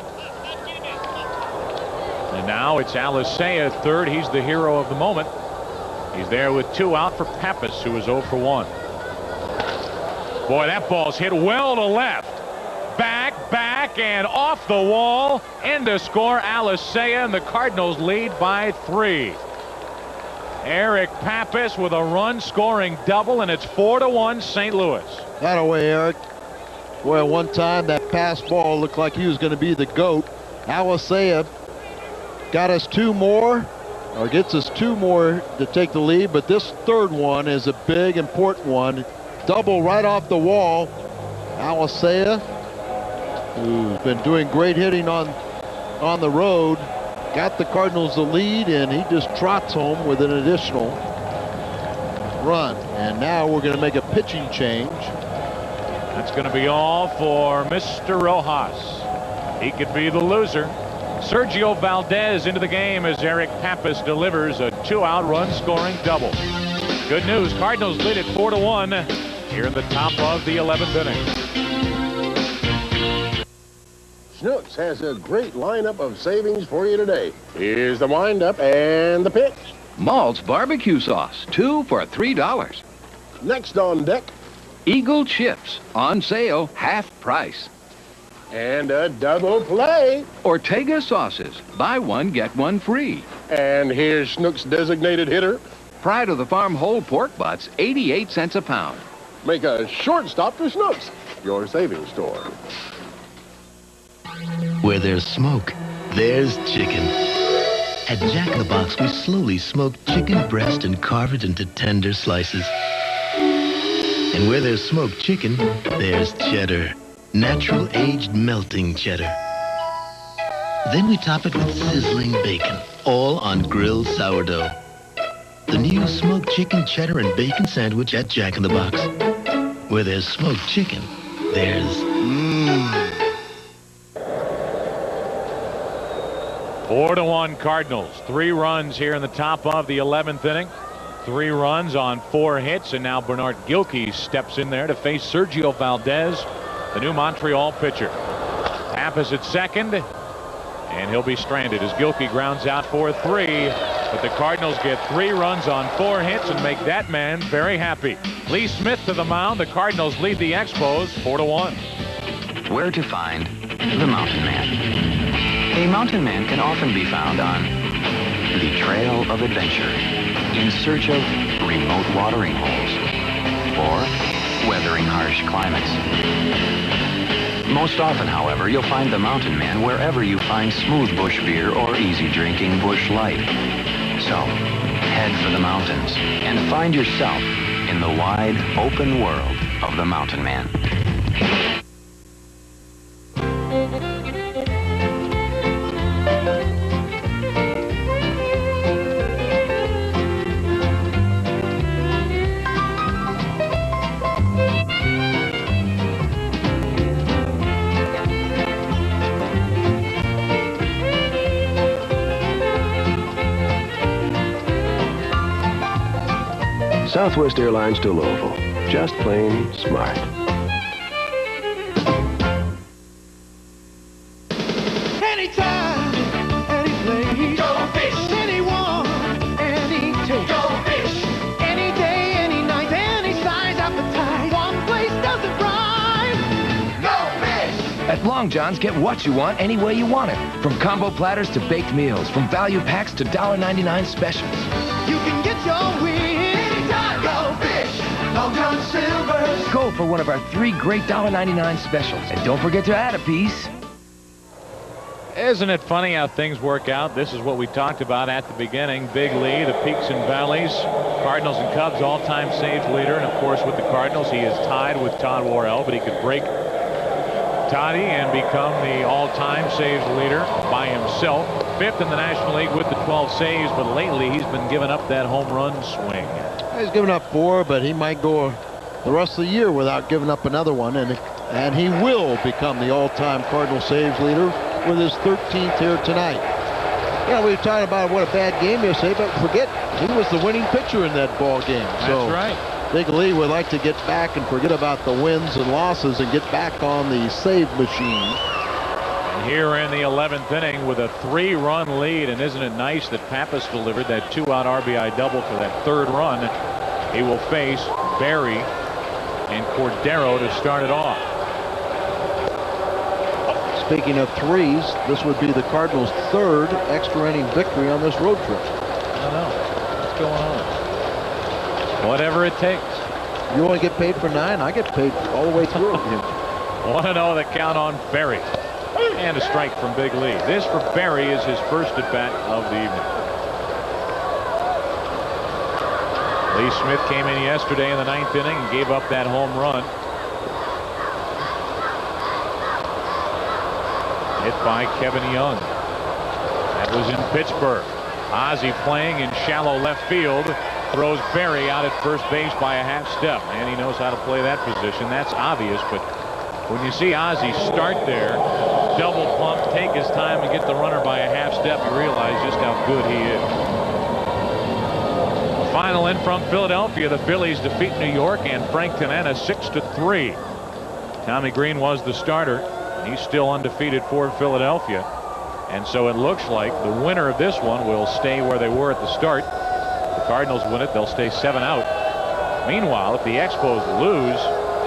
And now it's Alicea at third. He's the hero of the moment. He's there with 2 out for Pappas, who is 0 for 1. Boy, that ball's hit well to left. Back, and off the wall. End of score, Alicea, and the Cardinals lead by 3. Eric Pappas with a run-scoring double, and it's 4-1 St. Louis. That away, Eric. Boy, one time that pass ball looked like he was going to be the GOAT. Alicea got us 2 more, or gets us 2 more to take the lead, but this third one is a big, important one. Double right off the wall. Alicea, who's been doing great hitting on the road, got the Cardinals the lead, and he just trots home with an additional run. And now we're going to make a pitching change. That's going to be all for Mr. Rojas. He could be the loser. Sergio Valdez into the game as Eric Pappas delivers a 2-out run-scoring double. Good news, Cardinals lead at 4-1 here in the top of the 11th inning. Snooks has a great lineup of savings for you today. Here's the windup and the pitch. Malt's barbecue sauce, 2 for $3. Next on deck, Eagle chips, on sale, half price. And a double play. Ortega sauces, buy 1, get 1 free. And here's Snook's designated hitter. Pride of the Farm whole pork butts, 88 cents a pound. Make a short stop to Snook's, your savings store. Where there's smoke, there's chicken. At Jack in the Box, we slowly smoke chicken breast and carve it into tender slices. And where there's smoked chicken, there's cheddar. Natural aged melting cheddar. Then we top it with sizzling bacon, all on grilled sourdough. The new smoked chicken, cheddar, and bacon sandwich at Jack in the Box. Where there's smoked chicken, there's 4-1 Cardinals. 3 runs here in the top of the 11th inning. 3 runs on 4 hits, and now Bernard Gilkey steps in there to face Sergio Valdez, the new Montreal pitcher. Pappas at second, and he'll be stranded as Gilkey grounds out for 3. But the Cardinals get 3 runs on 4 hits and make that man very happy. Lee Smith to the mound. The Cardinals lead the Expos 4-1. Where to find the Mountain Man? A mountain man can often be found on the trail of adventure, in search of remote watering holes, or weathering harsh climates. Most often, however, you'll find the mountain man wherever you find smooth bush beer or easy drinking bush light. So, head for the mountains and find yourself in the wide, open world of the mountain man. Southwest Airlines to Louisville. Just plain smart. Anytime, any place. Go fish. Anyone, any taste. Go fish. Any day, any night, any size, appetite. One place does it right. Go fish. At Long John's, get what you want any way you want it. From combo platters to baked meals, from value packs to $1.99 specials. You can get your wish. Anytime. Go fish. Long John Silver's. Go for one of our 3 great $1.99 specials. And don't forget to add a piece. Isn't it funny how things work out? This is what we talked about at the beginning. Big Lee, the peaks and valleys. Cardinals and Cubs all-time saves leader. And, of course, with the Cardinals, he is tied with Todd Worrell, but he could break Toddy and become the all-time saves leader by himself. 5th in the National League with the 12 saves, but lately he's been giving up that home run swing. He's given up 4, but he might go the rest of the year without giving up another one, and he will become the all-time Cardinal saves leader with his 13th here tonight. You know, we were talking about what a bad game yesterday, but forget, he was the winning pitcher in that ball game. That's right. Big Lee would like to get back and forget about the wins and losses and get back on the save machine. And here in the 11th inning with a 3-run lead, and isn't it nice that Pappas delivered that 2-out RBI double for that 3rd run? He will face Berry and Cordero to start it off. Speaking of threes, this would be the Cardinals' 3rd extra inning victory on this road trip. I don't know. What's going on? Whatever it takes. You only get paid for 9. I get paid all the way through. 1-0 the count on Berry. And a strike from Big Lee. This for Berry is his first at bat of the evening. Lee Smith came in yesterday in the 9th inning and gave up that home run. Hit by Kevin Young. That was in Pittsburgh. Ozzie playing in shallow left field. Throws Berry out at first base by a half step. And he knows how to play that position. That's obvious. But when you see Ozzie start there, double pump, take his time and get the runner by a half step, you realize just how good he is. Final in from Philadelphia. The Phillies defeat New York and Frank Tanana 6-3. Tommy Green was the starter. He's still undefeated for Philadelphia. And so it looks like the winner of this one will stay where they were at the start. The Cardinals win it, they'll stay 7 out. Meanwhile, if the Expos lose,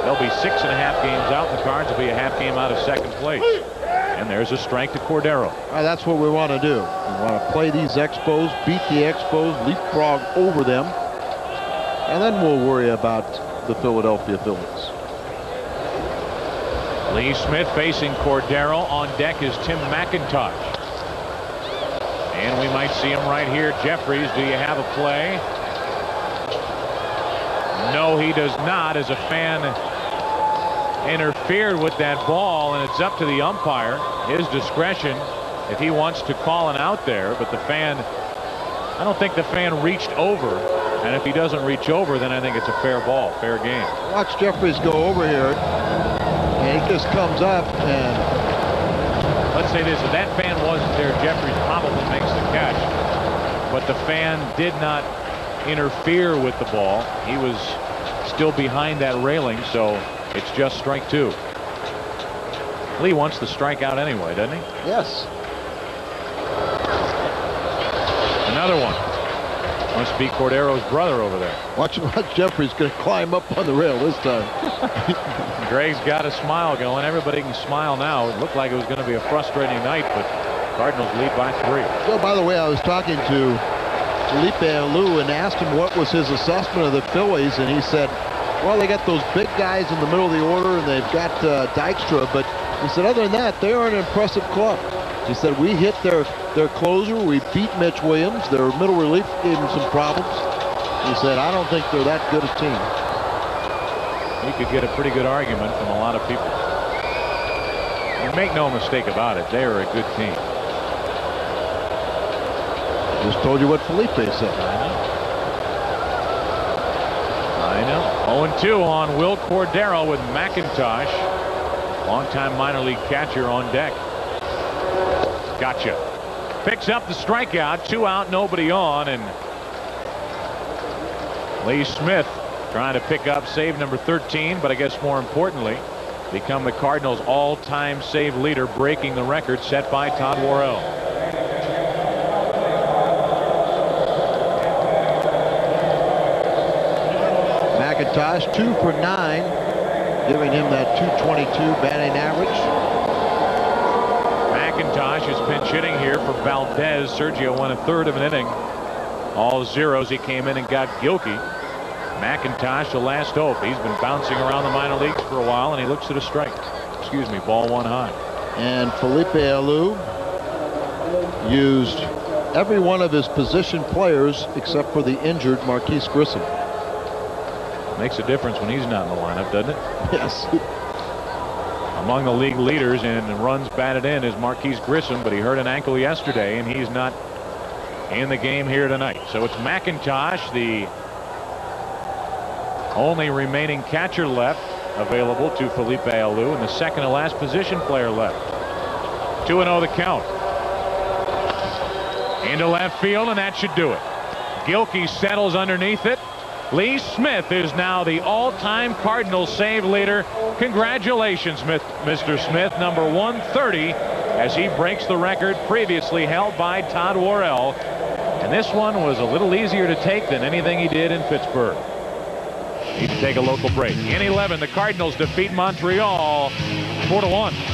they'll be 6.5 games out, and the Cards will be a half game out of second place. And there's a strike to Cordero. That's what we want to do. We want to play these Expos, beat the Expos, leapfrog over them, and then we'll worry about the Philadelphia Phillies. Lee Smith facing Cordero. On deck is Tim McIntosh. And we might see him right here. Jeffries, do you have a play? No, he does not, as a fan interfered with that ball, and it's up to the umpire, his discretion, if he wants to call an out there. But the fan, I don't think the fan reached over, and if he doesn't reach over, then I think it's a fair ball, fair game. Watch Jeffries go over here, and he just comes up and... Let's say this, if that fan wasn't there, Jeffries probably makes the catch. But the fan did not interfere with the ball. He was still behind that railing, so it's just strike 2. Lee wants to strike out anyway, doesn't he? Yes. Another one. Must be Cordero's brother over there. Watch Jeffries going to climb up on the rail this time. Greg's got a smile going. Everybody can smile now. It looked like it was going to be a frustrating night, but Cardinals lead by 3. So, by the way, I was talking to Felipe Alou and asked him what was his assessment of the Phillies, and he said, well, they got those big guys in the middle of the order, and they've got Dykstra, but he said, other than that, they are an impressive club. He said, we hit their closer, we beat Mitch Williams, their middle relief gave him some problems. He said, I don't think they're that good a team. You could get a pretty good argument from a lot of people. And make no mistake about it, they are a good team. Just told you what Felipe said. I know. 0-2 on Will Cordero with McIntosh, longtime minor league catcher, on deck. Gotcha. Picks up the strikeout. 2 out, nobody on, and Lee Smith trying to pick up save number 13, but I guess more importantly, become the Cardinals' all-time save leader, breaking the record set by Todd Worrell. McIntosh 2 for 9, giving him that 222 batting average. McIntosh is pinch hitting here for Valdez. Sergio went a third of an inning. All zeros. He came in and got Gilkey. McIntosh, the last hope. He's been bouncing around the minor leagues for a while, and he looks at a strike. Excuse me, ball 1 high. And Felipe Alou used every one of his position players except for the injured Marquise Grissom. Makes a difference when he's not in the lineup, doesn't it? Yes. Among the league leaders in runs batted in is Marquise Grissom, but he hurt an ankle yesterday, and he's not in the game here tonight. So it's McIntosh, the only remaining catcher left available to Felipe Alou, and the second to last position player left. 2-0 the count. Into left field, and that should do it. Gilkey settles underneath it. Lee Smith is now the all-time Cardinals save leader. Congratulations, Mr. Smith, number 130, as he breaks the record previously held by Todd Worrell. And this one was a little easier to take than anything he did in Pittsburgh. Need to take a local break. In 11, the Cardinals defeat Montreal 4-1.